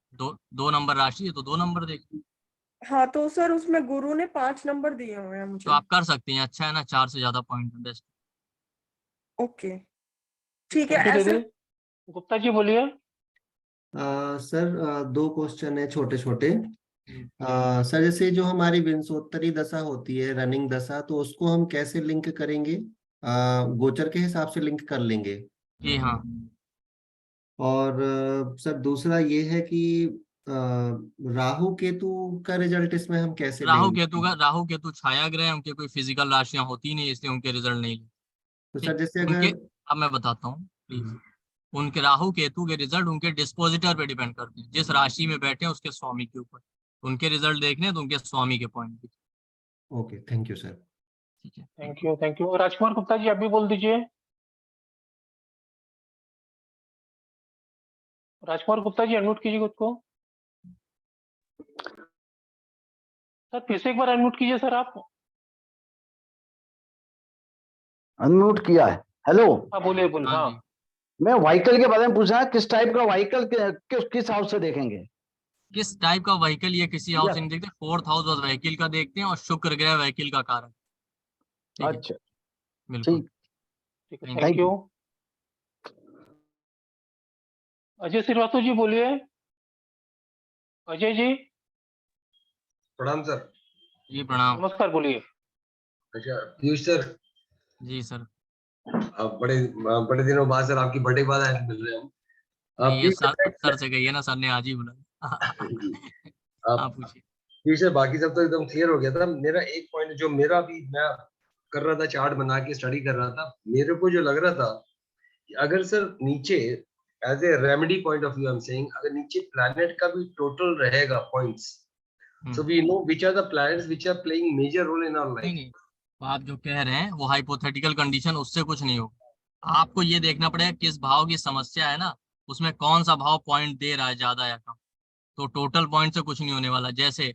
दो नंबर राशि है तो 2 नंबर देखिए। हाँ, तो सर उसमें गुरु ने 5 नंबर दिए हुए हैं तो मुझे। आप कर सकते हैं, अच्छा है ना, 4 से ज्यादा पॉइंट है बेस्ट। ओके, ठीक है। थैंक यू ऐसे दीदी। गुप्ता जी बोलिए। सर दो क्वेश्चन है छोटे छोटे। सर जैसे जो हमारी विंशोत्तरी दशा होती है, रनिंग दशा, तो उसको हम कैसे लिंक करेंगे? गोचर के हिसाब से लिंक कर लेंगे? जी हाँ। और सर दूसरा ये है कि राहु केतु का रिजल्ट इसमें हम कैसे लेंगे? राहु केतु छाया ग्रह है, उनके कोई फिजिकल राशियां होती नहीं, इसलिए उनके रिजल्ट नहीं लेते। तो ठीक, सर जैसे उनके, अगर अब मैं बताता हूँ प्लीज। उनके राहु केतु के रिजल्ट उनके डिस्पोजिटर पे डिपेंड करते हैं, जिस राशि में बैठे हैं उसके स्वामी के ऊपर। उनके रिजल्ट देखने हैं तो उनके स्वामी के पॉइंट भी। Okay, thank you sir. ठीक है, थैंक यू। राजकुमार गुप्ता जी आप भी बोल दीजिए। राजकुमार गुप्ता जी अनम्यूट कीजिए खुद को। सर फिर से एक बार अनम्यूट कीजिए सर आप। अनम्यूट किया है। हेलो, हाँ बोलिए बोलिए। हाँ हाँ जी। मैं व्हीकल के बारे में पूछ रहा है, किस टाइप का व्हीकल किस हाउस से देखेंगे? किस टाइप का व्हीकल, ये किसी हाउस यस, से नहीं देखते, 4th हाउस बस व्हीकल का देखते हैं, और शुक्र ग्रह व्हीकल का कारक। ठीक है, अच्छा, बिल्कुल। ठीक, ठीक है, thank thank thank you. You. Ajay Srivastava ji बोलिए। अजय जी प्रणाम सर। जी प्रणाम। नमस्कार, बोलिए। अच्छा पीयूष सर, जी सर। आप बड़े दिनों बाद सर आपकी बर्थडे के बाद आज मिल रहे हैं हम। नहीं ये पीयूष सर से कहिए ना, सर ने आज ही बुलाया। जी, हाँ आप पूछिए। पीयूष सर, बाकी सब तो एकदम क्लियर हो गया था। मेरा एक पॉइंट जो मेरा भी मैं कर रहा था, चार्ट बना के स्टडी कर रहा था, मेरे को जो लग रहा था कि अगर सर नीचे as a remedy point of view I am saying, अगर नीचे प्लैनेट का भी टोटल रहेगा points, so we know which are the planets which are playing major role in our नहीं लाइफ। नहीं, तो आप जो कह रहे हैं वो हाइपोथेटिकल कंडीशन, उससे कुछ नहीं होगा। आपको ये देखना पड़ेगा किस भाव की समस्या है ना, उसमें कौन सा भाव पॉइंट दे रहा है ज्यादा या कम। तो टोटल पॉइंट से कुछ नहीं होने वाला। जैसे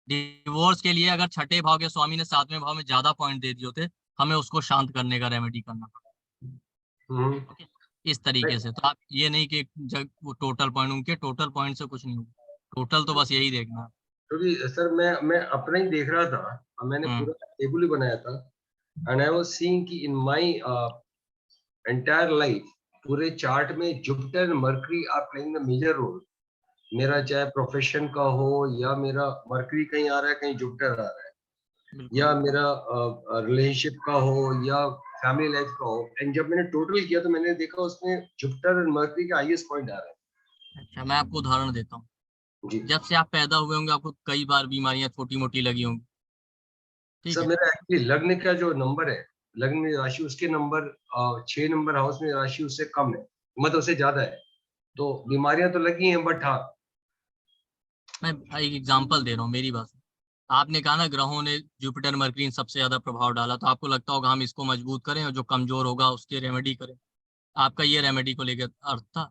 डिवोर्स के लिए अगर छठे भाव के स्वामी ने 7वें भाव में ज्यादा पॉइंट दे दिए होते, हमें उसको शांत करने का रेमेडी करना पड़ा। ओके, इस तरीके से। तो आप ये नहीं कि जब वो टोटल पॉइंट, उनके टोटल पॉइंट से कुछ नहीं होगा, टोटल तो बस यही देखना है। क्योंकि सर मैं अपना ही देख रहा था, मैंने पूरा टेबल ही बनाया था, एंड आई वाज सीइंग कि इन माय एंटायर लाइफ पूरे चार्ट में Jupiter Mercury are playing the major role. मेरा चाहे प्रोफेशन का हो, या मेरा मरकरी कहीं आ रहा है, कहीं जुपिटर आ रहा है, बिल्कुल। या मेरा रिलेशनशिप का हो, या फैमिली लाइफ का हो, एंड जब मैंने टोटल किया तो मैंने देखा उसमें जुपिटर एंड मरकरी का हाईएस्ट पॉइंट आ रहा है। अच्छा, मैं आपको उदाहरण देता हूँ। जी जब से आप पैदा हुए होंगे आपको कई बार बीमारियां छोटी मोटी लगी होंगी। ठीक सर, है। मेरा एक्चुअली लग्न का जो नंबर है, लग्न में राशि, उसके नंबर 6 नंबर हाउस में राशि उससे कम है, मतलब उससे ज्यादा है, तो बीमारियां तो लगी हैं, बट हाँ। मैं एक एग्जांपल दे रहा हूँ, मेरी बात। आपने कहा ना ग्रहों ने जुपिटर मरकरी इन सबसे ज्यादा प्रभाव डाला, तो आपको लगता होगा हम इसको मजबूत करें और जो कमजोर होगा उसकी रेमेडी करें। आपका ये रेमेडी को लेकर अर्थ था।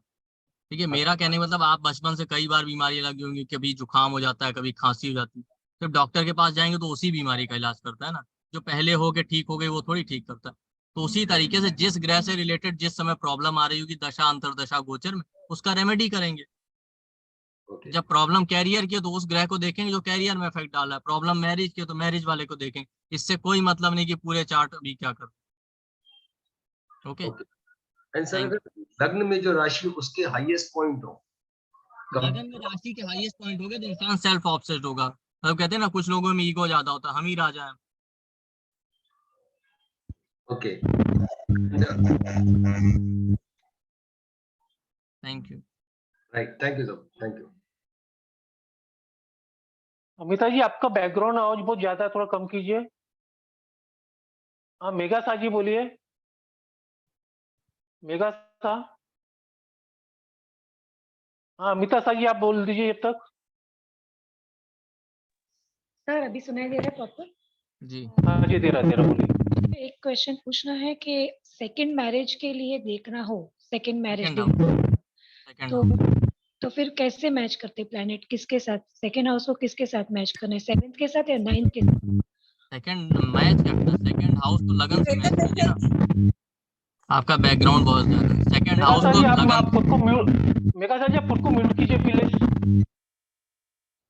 ठीक है, मेरा कहने का मतलब, आप बचपन से कई बार बीमारी लगी होंगी, कभी जुकाम हो जाता है, कभी खांसी हो जाती है, जब डॉक्टर के पास जाएंगे तो उसी बीमारी का इलाज करता है ना। जो पहले हो के ठीक हो गई वो थोड़ी ठीक करता है। तो उसी तरीके से जिस ग्रह से रिलेटेड जिस समय प्रॉब्लम आ रही होगी, दशा अंतरदशा गोचर में, उसका रेमेडी करेंगे। जब प्रॉब्लम कैरियर की है तो उस ग्रह को देखेंगे जो कैरियर में इफेक्ट डाला है, प्रॉब्लम मैरिज की है तो मैरिज वाले को देखेंगे। इससे कोई मतलब नहीं कि पूरे चार्ट अभी क्या कर। ओके। एंड सर अगर लग्न में जो राशि उसके हाईएस्ट पॉइंट हो, लगन में राशि के हाईएस्ट पॉइंट हो गए तो इंसान सेल्फ ऑब्सेस्ड होगा। मतलब कहते हैं ना कुछ लोगों में ईगो ज्यादा होता है, हम ही राजा हैं। Okay, thank you. Right, thank you sir, thank you. Amita ji आपका बैकग्राउंड आवाज बहुत ज्यादा है, थोड़ा कम कीजिए। हाँ मेघा शाह जी बोलिए। मेघा शाह। हाँ अमिता शाह जी आप बोल दीजिए जब तक। सर अभी सुनाई दे रहा है प्रॉपर? जी हाँ जी, दे रहा बोलिए। एक क्वेश्चन पूछना है कि सेकंड मैरिज के लिए देखना हो, सेकंड मैरिज सेकंड तो फिर कैसे मैच करते प्लैनेट, किसके साथ सेकंड हाउस को किसके साथ मैच करना है, 7th के साथ या 9th के साथ? सेकंड मैच करना, सेकंड हाउस तो लगन से मैच कीजिए ना। आपका बैकग्राउंड बहुत ज्यादा है। सेकंड हाउस तो लगन। आप खुद को म्यूट, मेघा शाह जी आप खुद को म्यूट कीजिए प्लीज।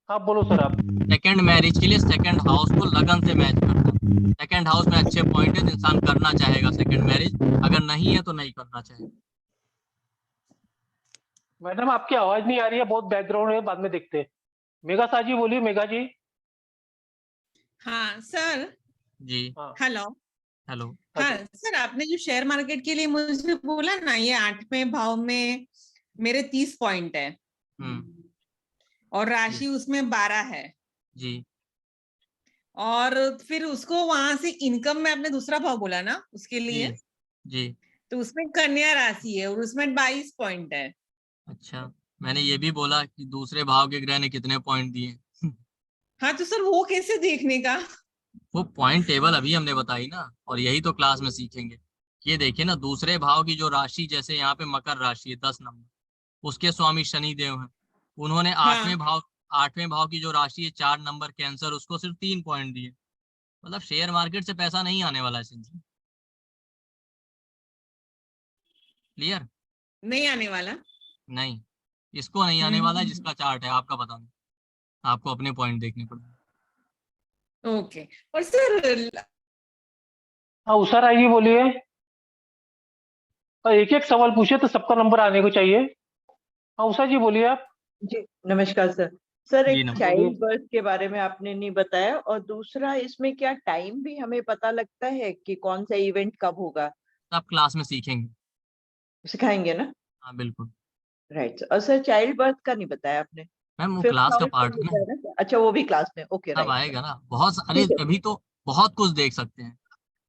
हाँ बोलो सर आप। सेकंड मैरिज के लिए सेकंड हाउस को लगन से मैच करना। सेकंड हाउस में अच्छे पॉइंट है तो इंसान करना चाहेगा सेकंड मैरिज, अगर नहीं है तो नहीं करना चाहेगा। मैडम आपकी आवाज नहीं आ रही है, बहुत बैकग्राउंड है, बाद में देखते हैं। मेघा शाह जी बोलिए। मेघा जी। हाँ सर। जी हेलो। हेलो। हाँ सर, आपने जो शेयर मार्केट के लिए मुझे बोला ना, ये 8वें भाव में मेरे 30 पॉइंट है और राशि उसमें 12 है जी। और फिर उसको वहां से इनकम में आपने दूसरा भाव बोला ना उसके लिए जी तो उसमें कन्या राशि है और उसमें 22 पॉइंट है। अच्छा, मैंने ये भी बोला कि दूसरे भाव के ग्रह ने कितने पॉइंट दिए। हाँ तो सर वो कैसे देखने का? वो पॉइंट टेबल अभी हमने बताई ना, और यही तो क्लास में सीखेंगे। ये देखिए ना, दूसरे भाव की जो राशि, जैसे यहाँ पे मकर राशि है 10 नंबर, उसके स्वामी शनि देव हैं। उन्होंने आठवें भाव की जो राशि है 4 नंबर कैंसर, उसको सिर्फ 3 पॉइंट दिए। मतलब शेयर मार्केट से पैसा नहीं आने वाला है। क्लियर? नहीं आने वाला? नहीं, इसको नहीं आने वाला है जिसका चार्ट है आपका पता नहीं, आपको अपने पॉइंट देखने पड़ेंगे। ओके। और सर हाँ उषा राय जी बोलिए। एक एक सवाल पूछे तो सबका नंबर आने को चाहिए। हाँ उषा जी बोलिए आप। जी नमस्कार सर। सर जी, एक नमस्कार। चाइल्ड बर्थ के बारे में आपने नहीं बताया, और दूसरा इसमें क्या टाइम भी हमें पता लगता है कि कौन सा इवेंट कब होगा? आप क्लास में सीखेंगे, सिखाएंगे ना? हाँ बिल्कुल। राइट। और सर चाइल्ड बर्थ का नहीं बताया आपने। मैम वो 5th क्लास का हाउस का पार्ट है बताया ना, ना? अच्छा वो भी क्लास में। ओके सब राइट। आएगा ना। बहुत अरे ठीक है अभी तो बहुत कुछ देख सकते हैं।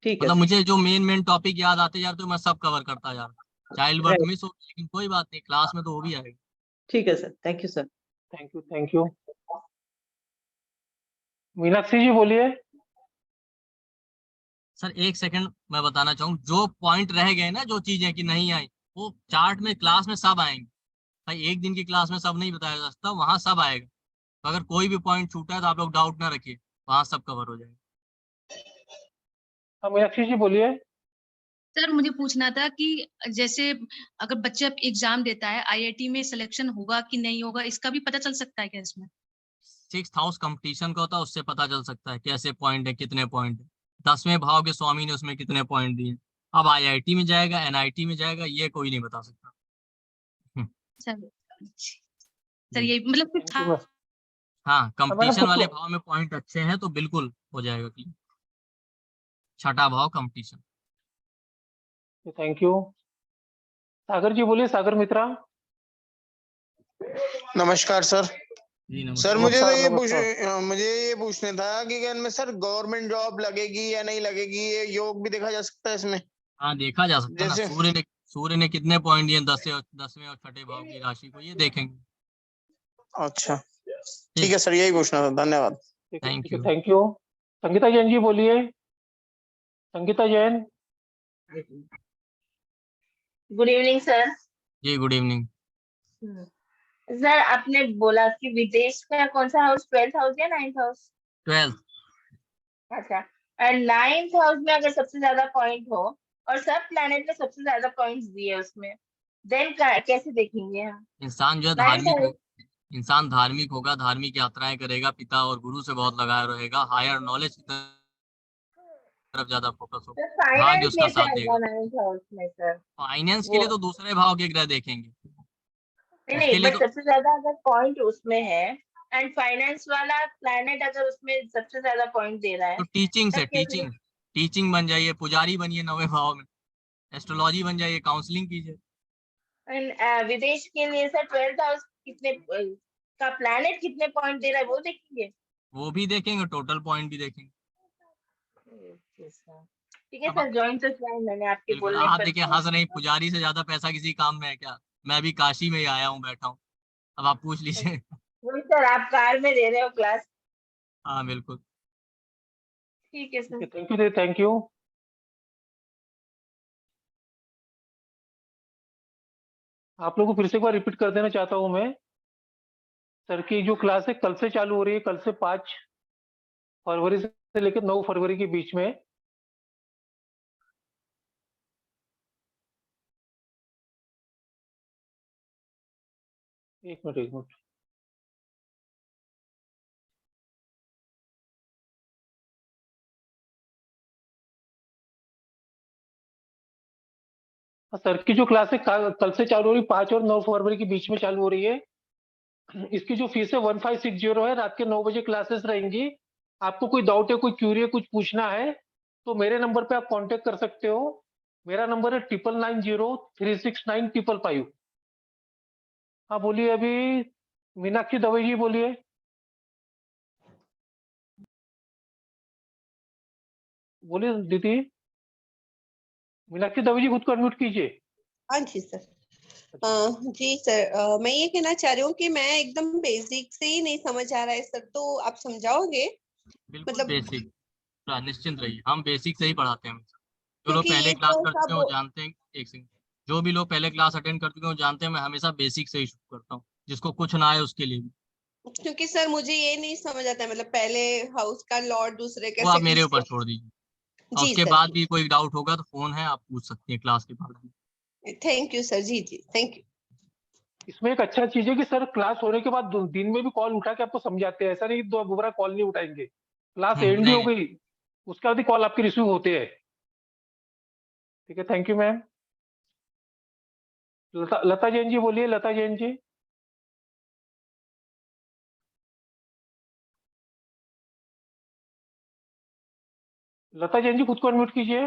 ठीक है मतलब मुझे जो मेन टॉपिक याद आते यार तो मैं सब कवर करता जा रहा। Child birth right. मिस हो, लेकिन कोई बात नहीं, क्लास में तो वो भी आएगा। ठीक है sir, thank you sir. Thank you thank you. Meenakshi ji बोलिए। सर एक सेकंड मैं बताना चाहूँ, जो पॉइंट रह गए ना, जो चीजें कि नहीं आई, वो चार्ट में क्लास में सब आएंगे। भाई एक दिन की क्लास में सब नहीं बताया जा सकता, वहां सब आएगा। तो अगर कोई भी पॉइंट छूटा है तो आप लोग डाउट ना रखिए, वहां सब कवर हो जाएगा। हाँ मीनाक्षी जी बोलिए। सर मुझे पूछना था कि जैसे अगर बच्चा एग्जाम देता है, आईआईटी में सिलेक्शन होगा कि नहीं होगा, इसका भी पता चल सकता है क्या इसमें? 6th हाउस कंपटीशन का होता है, उससे पता चल सकता है कैसे पॉइंट है, कितने पॉइंट है। 10वें भाव के स्वामी ने उसमें कितने पॉइंट दिए। अब आईआईटी में जाएगा, एनआईटी में जाएगा, ये कोई नहीं बता सकता। सर ये मतलब सिर्फ हाँ, कंपटीशन वाले भाव में पॉइंट अच्छे हैं तो बिल्कुल हो जाएगा क्लियर। 6ठा भाव competition. Thank you. Sagar ji बोलिए। सागर मित्रा। नमस्कार सर। जी नमस्कार। सर मुझे तो मुझे ये पूछना था कि क्या इनमें सर गवर्नमेंट जॉब लगेगी या नहीं लगेगी, ये योग भी देखा जा सकता है इसमें? हाँ देखा जा सकता है ना। सूर्य ने कितने पॉइंट दिए 10वें और 6ठे भाव की राशि को, ये देखेंगे। अच्छा ठीक है सर, यही पूछना था, धन्यवाद। Thank you. Thank you. Sangeeta Jain ji बोलिए। Sangeeta Jain. Good evening sir. जी गुड इवनिंग। सर आपने बोला कि विदेश का कौन सा हाउस, 12th हाउस या 9th हाउस? 12th। अच्छा, एंड 9th हाउस में अगर सबसे ज्यादा पॉइंट हो और सब प्लैनेट में सबसे ज्यादा पॉइंट्स दिए उसमें, देन कैसे देखेंगे हम? इंसान जो है धार्मिक इंसान धार्मिक होगा, धार्मिक यात्राएं करेगा, पिता और गुरु से बहुत लगाया रहेगा, हायर नॉलेज की तरफ ज्यादा फोकस होगा, सर भाग्य फाइनेंस उसका कैसे साथ आएगा देगा। 9th हाउस में सर? फाइनेंस के वो लिए तो दूसरे भाव के ग्रह देखेंगे, नहीं उसके नहीं, लिए बट तो सबसे ज्यादा अगर पॉइंट उसमें है एंड फाइनेंस वाला प्लैनेट अगर उसमें सबसे ज्यादा पॉइंट दे रहा है टीचिंग से तब कैसे? टीचिंग बन जाइए, पुजारी बनिए 9वें भाव में, एस्ट्रोलॉजी बन जाइए, काउंसलिंग कीजिए। एंड विदेश के लिए सर 12th हाउस कितने का प्लैनेट कितने पॉइंट दे रहा है वो देखेंगे? वो भी देखेंगे, टोटल पॉइंट भी देखेंगे। ओके सर, ठीक है अब सर, ज्वाइन तो किया है मैंने आपके बिल्कुल, बोलने आप पर। देखिए हंस रही, पुजारी से ज्यादा पैसा किसी काम में है क्या? मैं भी काशी में ही आया हूँ, बैठा हूँ, अब आप पूछ लीजिए। वही सर, आप कार में दे रहे हो क्लास। हाँ बिल्कुल। ठीक है sir. Thank you, thank you. आप लोगों को फिर से एक बार रिपीट कर देना चाहता हूँ मैं, सर की जो क्लास है कल से चालू हो रही है, कल से 5 फरवरी से लेकर 9 फरवरी के बीच में। एक मिनट। सर की जो क्लास है कल से चालू हो रही है, 5 और 9 फरवरी के बीच में चालू हो रही है। इसकी जो फीस है 1560 है, रात के 9 बजे क्लासेस रहेंगी। आपको कोई डाउट है, कोई क्यूरी है, कुछ पूछना है तो मेरे नंबर पे आप कांटेक्ट कर सकते हो। मेरा नंबर है 9990369555। हाँ बोलिए, अभी मीनाक्षी दवे जी बोलिए। बोलिए दीदी। मीनाक्षी दवे जी खुद को अनम्यूट कीजिए। हाँ जी सर। जी सर, मैं ये कहना चाह रही हूँ कि मैं एकदम बेसिक से ही नहीं समझ आ रहा है सर, तो आप समझाओगे? बिल्कुल मतलब बेसिक, निश्चिंत रहिए, हम बेसिक से ही पढ़ाते हैं। जो लोग क्योंकि पहले ये क्लास तो कर चुके हैं वो सब, जानते हैं, एक सेकंड, जो भी लोग पहले क्लास अटेंड कर चुके हैं वो जानते हैं, मैं हमेशा बेसिक से ही शुरू करता हूँ, जिसको कुछ ना आए उसके लिए भी। क्योंकि सर मुझे ये नहीं समझ आता है, मतलब पहले हाउस का लॉर्ड दूसरे वो आप कैसे मेरे ऊपर किसको। छोड़ दीजिए, और जी उसके सर, बाद भी कोई डाउट होगा तो फोन है, आप पूछ सकती हैं क्लास के बारे में। Thank you sir. जी थैंक यू। इसमें एक अच्छा चीज है कि सर क्लास होने के बाद दिन में भी कॉल उठा के आपको समझाते हैं। ऐसा नहीं कि दोबारा कॉल नहीं उठाएंगे, क्लास एंड भी हो नहीं गई उसके बाद भी कॉल आपके रिसीव होते हैं। ठीक है, थैंक यू मैम। लता जैन जी बोलिए, लता जैन जी। लता जैन जी खुद को अनम्यूट कीजिए।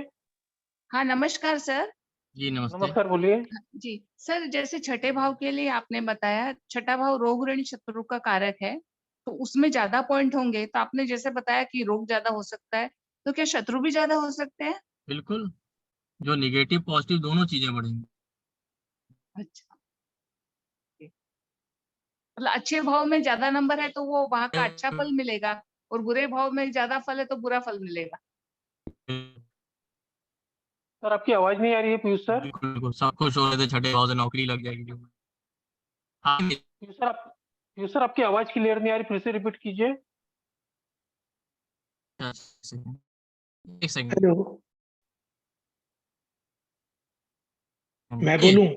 हाँ नमस्कार सर। जी नमस्ते। नमस्कार, बोलिए। जी सर, जैसे छठे भाव के लिए आपने बताया, छठा भाव रोग ऋण शत्रु का कारक है, तो उसमें ज्यादा पॉइंट होंगे, तो आपने जैसे बताया कि रोग ज्यादा हो सकता है, तो क्या शत्रु भी ज्यादा हो सकते हैं? बिल्कुल, जो निगेटिव पॉजिटिव दोनों चीजें बढ़ेंगी। अच्छा, मतलब अच्छे भाव में ज्यादा नंबर है तो वो वहां का अच्छा फल मिलेगा, और बुरे भाव में ज्यादा फल है तो बुरा फल मिलेगा। सर आपकी आवाज नहीं आ रही है पीयूष सर। बिल्कुल, सब खुश हो रहे थे छठे भाव से नौकरी लग जाएगी। हाँ पीयूष सर आपकी आवाज क्लियर नहीं आ रही, फिर से रिपीट कीजिए। एक सेकंड। हेलो, मैं बोलूं?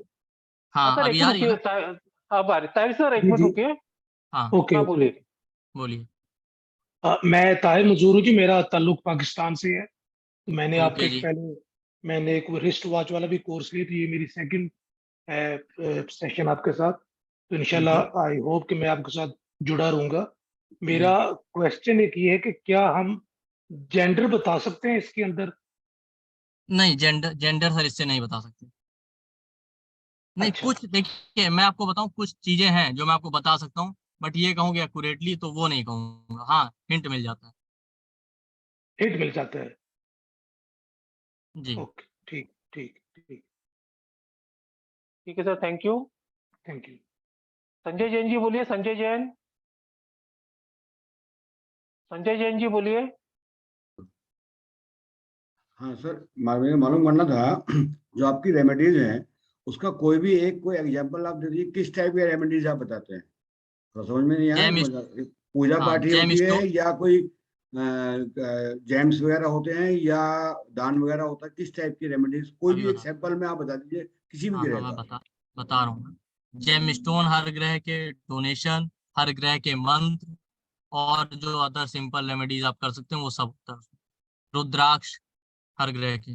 हाँ सर अभी एक आ मिनट रही है रुकिए, ना? अब आ रही ताहिर सर, एक जी मिनट जी। रुकिए। हाँ ओके हाँ ओके। बोलिए। बोलिए। मैं ताहिर मजूर हूँ जी, मेरा ताल्लुक पाकिस्तान से है। तो मैंने आपके ओके जी। मैंने एक रिस्ट वॉच वाला भी कोर्स लिया, तो ये मेरी सेकंड सेशन आपके साथ। तो इंशाल्लाह आई होप कि मैं आपके साथ जुड़ा रहूंगा। मेरा क्वेश्चन एक ये है कि क्या हम जेंडर बता सकते हैं इसके अंदर? नहीं, जेंडर सर इससे नहीं बता सकते। नहीं, अच्छा, कुछ देखिए मैं आपको बताऊं, कुछ चीजें हैं जो मैं आपको बता सकता हूँ, बट ये कहूँगी एक्यूरेटली तो वो नहीं कहूँगा। हाँ, हिंट मिल जाता है। हिंट मिल जाता है। जी ओके, ठीक ठीक ठीक। ठीक है sir, thank you. Thank you. Sanjay Jain ji बोलिए, संजय जैन। संजय जैन जी बोलिए। हाँ सर, मुझे मालूम करना था जो आपकी रेमेडीज हैं उसका कोई भी एक कोई एग्जांपल आप दे दीजिए, किस टाइप के रेमेडीज आप बताते हैं? थोड़ा समझ में नहीं आया। जेम पूजा हाँ पाठ ही जेम होती है स्टोन। या कोई जेम्स वगैरह होते हैं या दान वगैरह होता है? किस टाइप की रेमेडीज, कोई अभी भी एक बता, सैंपल में आप बता दीजिए, किसी भी हाँ ग्रह मैं का। बता रहा हूँ। जेम स्टोन हर ग्रह के डोनेशन हर ग्रह के मंत्र और जो अदर सिंपल रेमेडीज आप कर सकते हैं वो सब होता है उसमें। रुद्राक्ष हर ग्रह के।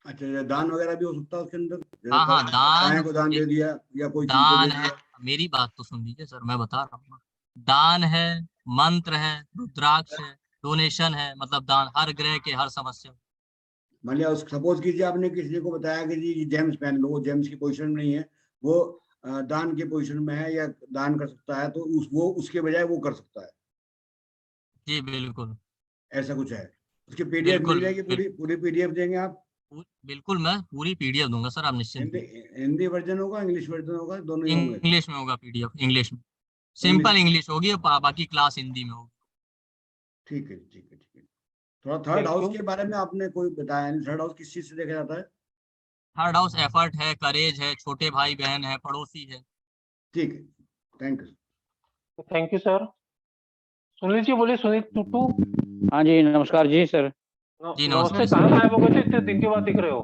अच्छा, ये दान वगैरह भी हो सकता है उसके अंदर? जैसे हाँ दान, गाय को दान दे दिया या कोई चीज को दान दे है, दिया। मेरी बात तो सुन लीजिए सर, मैं बता रहा हूँ ना। दान है, मंत्र है, रुद्राक्ष है, डोनेशन है, मतलब दान हर ग्रह के हर समस्या। मान लिया सपोज कीजिए आपने किसी को बताया कि जी जेम्स पहन लो, वो जेम्स की पोजीशन में नहीं है, वो दान की पोजीशन में है या दान कर सकता है, तो वो उसके बजाय वो कर सकता है। जी बिल्कुल, ऐसा कुछ है। उसकी पीडीएफ मिल जाएगी, पूरी पीडीएफ देंगे आप? बिल्कुल, मैं पूरी पीडीएफ दूंगा सर, आप निश्चिंत। हिंदी वर्जन होगा, इंग्लिश वर्जन होगा, दोनों ही होंगे? इंग्लिश में होगा पीडीएफ, इंग्लिश में, सिंपल इंग्लिश होगी और बाकी क्लास हिंदी में होगी। ठीक है, ठीक है, ठीक है। थोड़ा थर्ड हाउस के बारे में आपने कोई बताया नहीं, थर्ड हाउस किस चीज से देखा जाता है? थर्ड हाउस एफर्ट है, करेज है, छोटे भाई बहन है, पड़ोसी है। ठीक है, thank you. Thank you sir. Sunil ji बोलिए, सुनील टूटू। हाँ जी, नमस्कार जी सर। जी नमस्ते। कहाँ गायब हो गए थे, इतने दिन के बाद दिख रहे हो?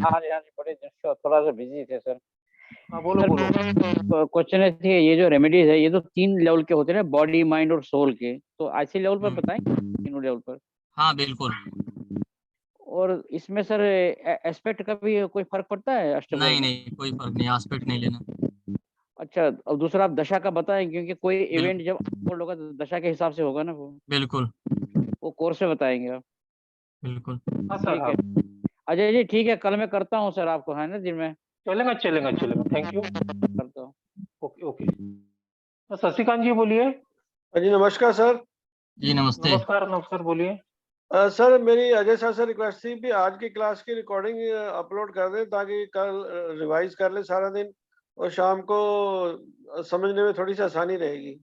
हाँ जी, बड़े थोड़ा सा बिजी थे सर। हाँ बोलो बोलो। क्वेश्चन है, ये जो रेमेडीज है ये तो 3 लेवल के होते हैं ना, बॉडी, माइंड और सोल के, तो ऐसे लेवल पर बताएं, तीनों लेवल पर। हाँ बिल्कुल। और इसमें सर एस्पेक्ट का भी कोई फर्क पड़ता है अष्टवर्ग? नहीं, कोई फर्क नहीं, एस्पेक्ट नहीं लेना। अच्छा, और दूसरा आप दशा का बताएं, क्योंकि कोई इवेंट जब अनफोल्ड होगा तो दशा के हिसाब से होगा ना वो। बिल्कुल, वो कोर्स में बताएंगे आप? बिल्कुल। ठीक है अजय जी, ठीक है, कल मैं करता हूँ सर आपको, है ना दिन में? चलेगा चलेगा चलेगा, थैंक यू। करता हूँ। Okay okay. शशिकांत जी बोलिए। जी नमस्कार सर। जी नमस्ते। नमस्कार नमस्कार, बोलिए। सर मेरी अजय सर से रिक्वेस्ट थी कि आज की क्लास की रिकॉर्डिंग अपलोड कर दें ताकि कल रिवाइज कर ले सारा दिन और शाम को समझने में थोड़ी सी आसानी रहेगी।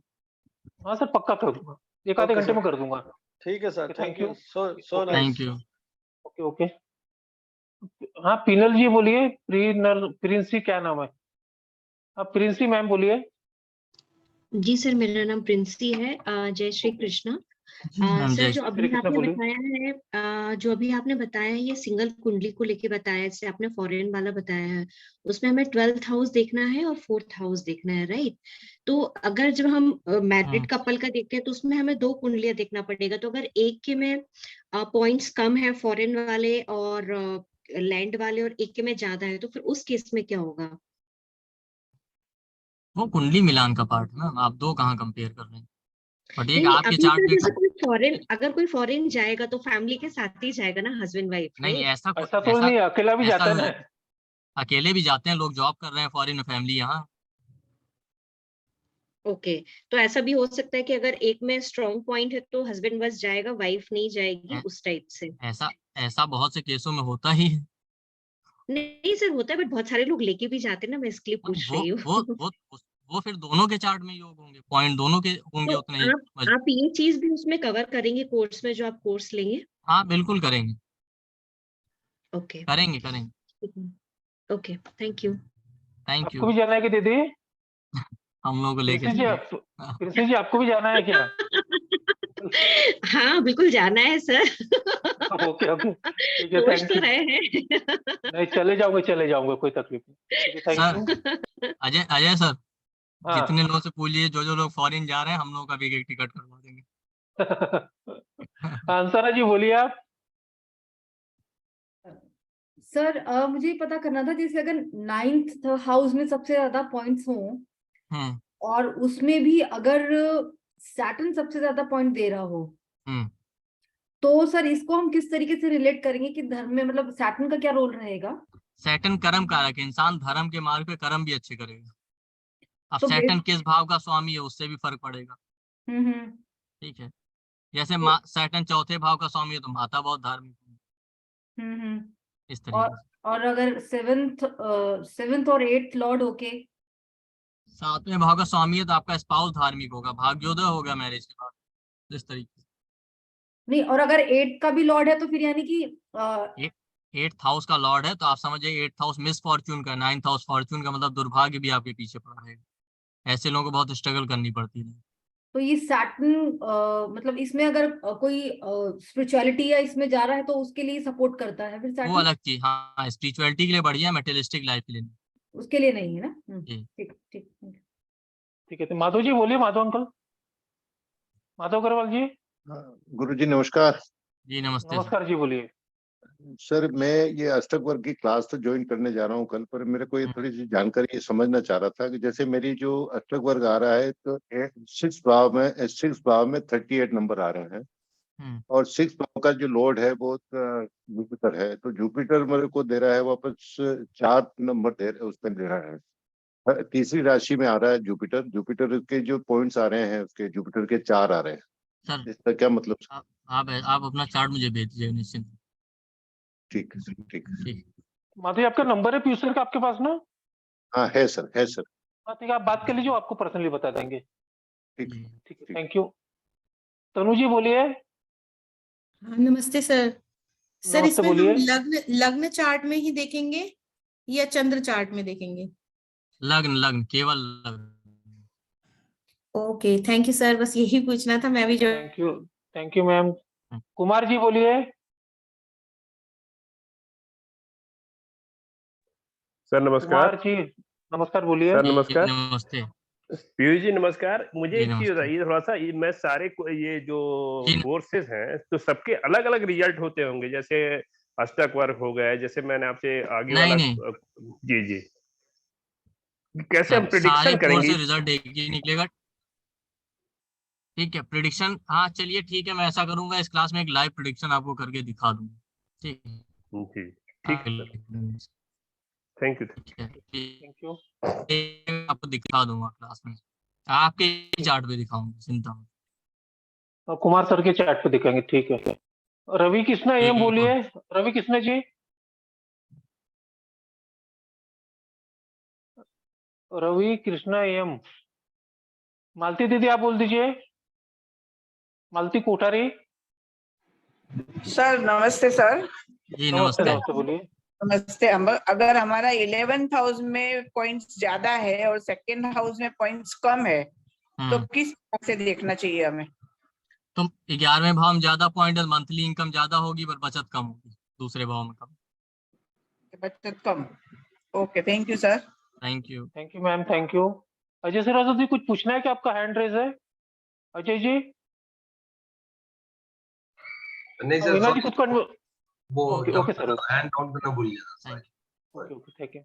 हाँ सर, पक्का कर दूंगा, एक आधे घंटे में कर दूंगा। ठीक है sir, thank you, so nice. Thank you. Okay okay. हाँ पिनल जी बोलिए। प्रिंसी क्या नाम है? आप प्रिंसी मैम बोलिए। जी सर, मेरा नाम प्रिंसी है। जय श्री कृष्णा। सर जो अभी आपने बताया है, ये सिंगल कुंडली को लेके बताया है, जैसे आपने फॉरेन वाला बताया है, उसमें हमें 12th हाउस देखना है और 4th हाउस देखना है, राइट? तो अगर जब हम मैरिड कपल का देखते हैं तो उसमें हमें 2 कुंडलियां देखना पड़ेगा, तो अगर एक के में पॉइंट्स कम है फॉरेन वाले और लैंड वाले और एक के में ज्यादा है, तो फिर उस केस में क्या होगा? वो कुंडली मिलान का पार्ट है ना, आप दो कहाँ कंपेयर कर रहे हैं? बट एक नहीं, आपके अभी चार्ट तो में जैसे अगर कोई फॉरेन जाएगा तो फैमिली के साथ ही जाएगा ना, हस्बैंड वाइफ? नहीं, ऐसा तो नहीं, अकेला भी जाता है ना। अकेले भी जाते हैं लोग, जॉब कर रहे हैं फॉरेन में, फैमिली यहाँ। ओके, तो ऐसा भी हो सकता है कि अगर एक में स्ट्रॉन्ग पॉइंट है तो हस्बैंड बस जाएगा, वाइफ नहीं जाएगी, उस टाइप से? ऐसा बहुत से केसों में होता ही है। नहीं सर, होता है, बट बहुत सारे लोग लेके भी जाते हैं ना, मैं इसके लिए पूछ रही हूँ। वो फिर दोनों के चार्ट में योग होंगे, पॉइंट दोनों के होंगे तो उतने ही। आप ये चीज भी उसमें कवर करेंगे कोर्स में, जो आप कोर्स लेंगे? हाँ बिल्कुल करेंगे। ओके, करेंगे। Okay, thank you. Thank you. आपको भी जाना है कि दीदी? हम लोग को लेके कृष्ण जी आपको भी जाना है क्या? हाँ बिल्कुल जाना है सर। ओके ओके, ठीक है, सोच थैंक तो यू। रहे हैं। नहीं, चले जाऊंगे, कोई तकलीफ नहीं। Thank you. अजय सर, जितने लोगों से पूछिए, जो लोग फॉरेन जा रहे हैं, हम लोग का भी एक टिकट करवा देंगे। आंसर जी बोलिए आप। सर मुझे पता करना था, जैसे अगर 9th हाउस में सबसे ज्यादा पॉइंट्स हों और उसमें भी अगर सैटर्न सबसे ज्यादा पॉइंट दे रहा हो, तो सर इसको हम किस तरीके से रिलेट करेंगे कि धर्म में, मतलब सैटर्न का क्या रोल रहेगा? सैटर्न कर्म कारक है, इंसान धर्म के मार्ग पे कर्म भी अच्छे करेगा। अब तो सैटर्न किस भाव का स्वामी है उससे भी फर्क पड़ेगा। ठीक है, जैसे सैटर्न चौथे भाव का स्वामी है तो माता बहुत धार्मिक है, इस तरीके से। और अगर 7th और 8th लॉर्ड होके 7वें भाव का स्वामी है तो आपका स्पाउस धार्मिक होगा, भाग्योदय होगा मैरिज के बाद, इस तरीके से। नहीं, और अगर 8th का भी लॉर्ड है तो फिर यानी कि 8th हाउस का लॉर्ड है तो आप समझिए 8th हाउस मिस फॉर्च्यून का, 9th हाउस फॉर्च्यून का, मतलब दुर्भाग्य भी आपके पीछे पड़ा रहेगा। ऐसे लोगों को बहुत स्ट्रगल करनी पड़ती है। तो ये सैटर्न मतलब इसमें अगर कोई स्पिरिचुअलिटी या इसमें जा रहा है तो उसके लिए सपोर्ट करता है फिर सैटर्न? वो अलग चीज, हाँ स्पिरिचुअलिटी के लिए बढ़िया, मेटेरियलिस्टिक लाइफ के लिए उसके लिए नहीं है ना। जी। ठीक ठीक। ठीक है, तो माधव जी बोलिए, माधव अंकल, माधव अग्रवाल जी। गुरु जी नमस्कार। जी नमस्ते। नमस्कार जी, बोलिए। सर मैं ये अष्टक वर्ग की क्लास तो ज्वाइन करने जा रहा हूँ कल, पर मेरे को ये थोड़ी सी जानकारी ये समझना चाह रहा था कि जैसे मेरी जो अष्टक वर्ग आ रहा है तो 6 भाव में 38 नंबर आ रहे हैं और 6 भाव का जो लॉर्ड है वो जुपिटर है, तो जुपिटर मेरे को दे रहा है वापस 4 नंबर उसमें दे रहा है। तीसरी राशि में आ रहा है जुपिटर, जुपिटर के जो पॉइंट्स आ रहे हैं उसके जुपिटर के 4 आ रहे हैं। सर इसका क्या मतलब? आप अपना चार्ट मुझे भेज दीजिए निश्चिंत। ठीक है सर, ठीक है। माधव जी, आपका नंबर है पीयूष सर का आपके पास ना? हाँ है सर, है सर। हाँ ठीक है, आप बात कर लीजिए, आपको पर्सनली बता देंगे। ठीक ठीक है, थैंक यू। तनु जी बोलिए। हाँ, नमस्ते सर। सर नमस्ते, इसमें हम बोलिए। लग्न चार्ट में ही देखेंगे या चंद्र चार्ट में देखेंगे? लग्न केवल लग्न। ओके, थैंक यू सर, बस यही पूछना था। मैं भी जो thank you ma'am. Kumar ji बोलिए। सर नमस्कार। कुमार जी नमस्कार, बोलिए। सर नमस्कार। नमस्ते। पीयूष जी नमस्कार। मुझे जी एक चीज नमस्ते। बताइए थोड़ा सा, मैं सारे ये जो कोर्सेज हैं तो सबके अलग अलग रिजल्ट होते होंगे, जैसे अष्टक वर्ग हो गए, जैसे मैंने आपसे आगे वाला नहीं। जी जी, कैसे हम सारे प्रिडिक्शन कोर्स करेंगे? से रिजल्ट एक ही निकलेगा। ठीक है, प्रिडिक्शन, हाँ चलिए ठीक है, मैं ऐसा करूंगा, इस क्लास में एक लाइव प्रिडिक्शन आपको करके दिखा दूंगा। ठीक है जी ठीक है sir, thank you. Thank you. आपको दिखा दूंगा क्लास में, आपके चार्ट पे दिखाऊंगा, चिंता मत। और कुमार सर के चैट पे दिखाएंगे, ठीक है। रवि कृष्णा एम बोलिए। रवि कृष्णा जी। रवि कृष्णा एम। मालती दीदी आप बोल दीजिए। मालती कोठारी। सर नमस्ते सर। जी नमस्ते, नमस्ते, बोलिए। नमस्ते। अगर हमारा 11th हाउस में पॉइंट्स ज्यादा है और सेकंड हाउस में पॉइंट्स कम है तो किस तरह से देखना चाहिए हमें? तो 11वें भाव में ज्यादा पॉइंट, मंथली इनकम ज्यादा होगी पर बचत कम होगी, दूसरे भाव में कम। बचत कम। Okay, thank you sir. Thank you. Thank you ma'am, thank you. Ajay sir ji कुछ पूछना है कि आपका हैंड रेज है? अजय जी। नहीं सर, वीना जी कुछ वो ओके सर, हैंड काउंट करना भूल गया था। Okay okay, thank you.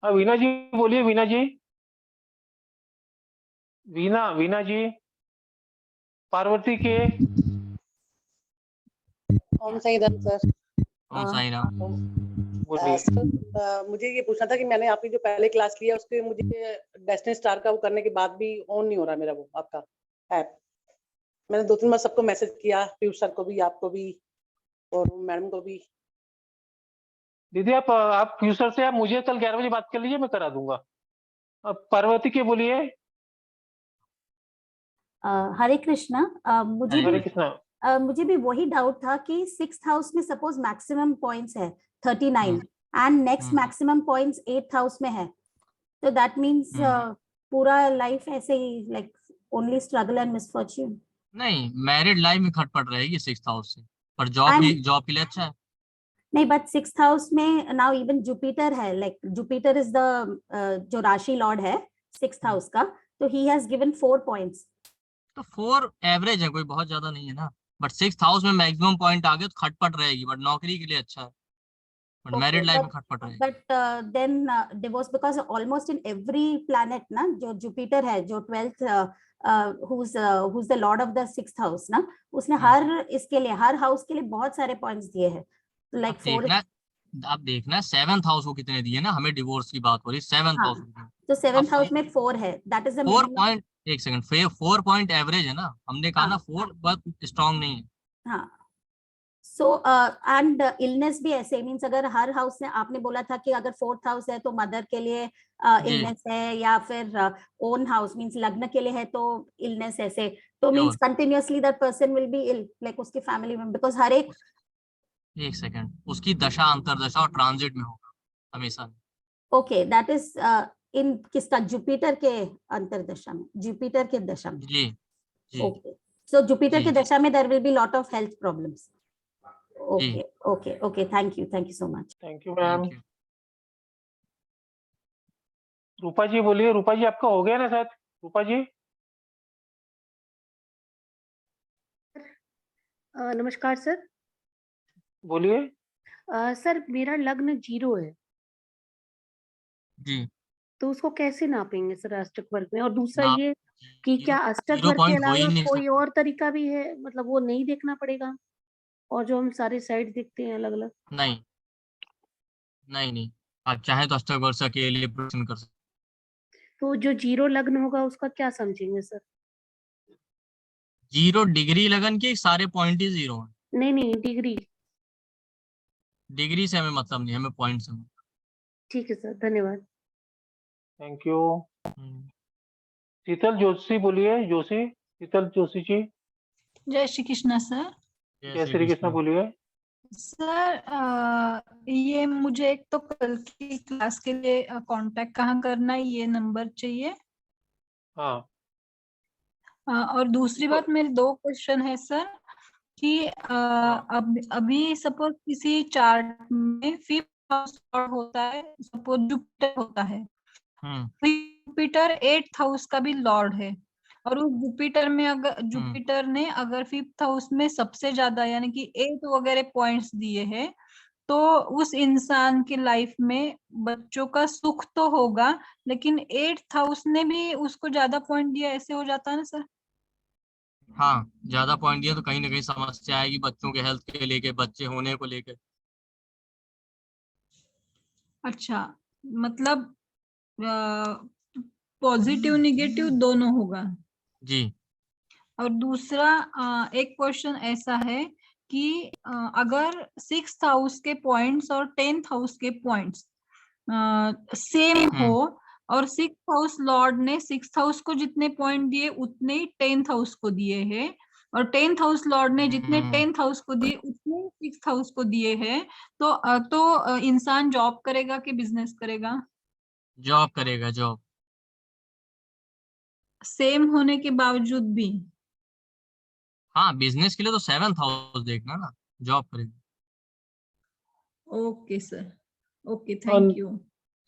हाँ वीना जी बोलिए। वीना जी। वीना जी। पार्वती के। ओम साईं राम सर। ओम साईं राम। बोलिए। सर मुझे ये पूछना था कि मैंने आपकी जो पहले क्लास लिया उसके मुझे डेस्टिनी स्टार का वो करने के बाद भी ऑन नहीं हो रहा मेरा वो आपका ऐप। मैंने 2-3 बार सबको मैसेज किया, पीयूष सर को भी, आपको भी और मैडम को भी। दीदी आप पीयूष सर से आप मुझे कल 11 बजे बात कर लीजिए, मैं करा दूंगा। अब पार्वती के बोलिए। हरे कृष्णा। मुझे हरे भी कृष्णा। मुझे भी वही डाउट था कि 6th हाउस में सपोज मैक्सिमम पॉइंट्स है 39 and next maximum points 8th house में है, तो दैट मींस पूरा लाइफ ऐसे ही like only struggle and misfortune? नहीं, मैरिड लाइफ में खटपट रहेगी 6th हाउस से, पर जॉब के लिए अच्छा है। नहीं, बट 6th हाउस में नाउ इवन जुपिटर है, लाइक जुपिटर इज द जो राशि लॉर्ड है 6th हाउस का, तो ही हैज गिवन 4 पॉइंट्स। तो 4 एवरेज है, कोई बहुत ज्यादा नहीं है ना, बट 6th हाउस में मैक्सिमम पॉइंट आ गए तो खटपट रहेगी, बट नौकरी के लिए अच्छा है, बट मैरिड लाइफ में खटपट रहेगी। But then divorce, because almost in every planet ना, जो जुपिटर है जो 12th who's the lord of the 6th house ना, उसने हर इसके लिए, हर हाउस के लिए बहुत सारे पॉइंट्स दिए हैं, लाइक 4। आप देखना 7th हाउस को कितने दिए ना, हमें डिवोर्स की बात हो रही है 7th हाउस को, तो 7th हाउस में 4 है, दैट इज 4 पॉइंट, एक सेकंड, 4 पॉइंट एवरेज है ना, हमने कहा ना 4 बहुत स्ट्रांग नहीं है। हाँ, सो एंड इलनेस भी ऐसे मींस, अगर हर हाउस ने, आपने बोला था कि अगर 4th हाउस है तो मदर के लिए इलनेस है, या फिर ओन हाउस मींस लग्न के लिए है तो इलनेस ऐसे, तो means continuously that person will be ill, like उसकी फैमिली में, बिकॉज हर एक सेकंड, उसकी दशा अंतरदशा और ट्रांजिट में होगा हमेशा। ओके, दैट इज इन किसका, जुपिटर के अंतरदशा में, जुपिटर के दशा में। जी ओके, सो जुपिटर के दशा में there will be lot of health problems. Okay okay okay, thank you so much. Thank you ma'am. Roopa ji बोलिए। रूपा जी आपका हो गया ना शायद रूपा जी। नमस्कार सर। बोलिए। सर मेरा लग्न 0 है जी। तो उसको कैसे नापेंगे सर अष्टक वर्ग में? और दूसरा नाप ये कि क्या अष्टक 0 वर्ग के पॉइंट हो ही अलावा नहीं कोई सकता। और तरीका भी है, मतलब वो नहीं देखना पड़ेगा? और जो हम सारे साइड देखते हैं अलग अलग। नहीं नहीं नहीं, आप चाहे तो अष्टक वर्ग के लिए प्रश्न कर सकते। तो जो 0 लग्न होगा उसका क्या समझेंगे सर? 0 डिग्री लगन के सारे पॉइंट ही 0 है। नहीं डिग्री। डिग्री से हमें मतलब नहीं, हमें पॉइंट से मतलब। ठीक है सर, धन्यवाद। Thank you. शीतल जोशी बोलिए। जोशी, शीतल जोशी जी। जय श्री कृष्णा सर। जय श्री कृष्ण बोलिए। सर ये मुझे एक तो कल की क्लास के लिए कांटेक्ट कहाँ करना है, ये नंबर चाहिए। हाँ। और दूसरी बात, मेरे 2 क्वेश्चन है सर कि अभी सपोज किसी चार्ट में 5th हाउस होता है, सपोज जुपिटर होता है, जुपिटर 8th हाउस का भी लॉर्ड है, और उस जुपिटर में अगर जुपिटर ने अगर 5th हाउस में सबसे ज्यादा यानी कि 8 वगैरह पॉइंट्स दिए हैं, तो उस इंसान की लाइफ में बच्चों का सुख तो होगा, लेकिन 8th हाउस ने भी उसको ज्यादा पॉइंट दिया, ऐसे हो जाता है ना सर? हाँ, ज्यादा पॉइंट दिया तो कहीं ना कहीं समस्या आएगी बच्चों के हेल्थ के लेके, बच्चे होने को लेके। अच्छा, मतलब पॉजिटिव निगेटिव दोनों होगा। जी। और दूसरा एक क्वेश्चन ऐसा है कि अगर 6th हाउस के पॉइंट्स और 10th हाउस के पॉइंट्स सेम हो, और 6th हाउस लॉर्ड ने 6th हाउस को जितने पॉइंट दिए उतने 10th हाउस को दिए हैं, और 10th हाउस लॉर्ड ने जितने 10th हाउस को दिए उतने 6th हाउस को दिए हैं, तो इंसान जॉब करेगा कि बिजनेस करेगा? जॉब करेगा, जॉब। सेम होने के बावजूद भी? हाँ, बिजनेस के लिए तो 7th हाउस देखना ना, जॉब करेगा। Okay sir, okay, thank you.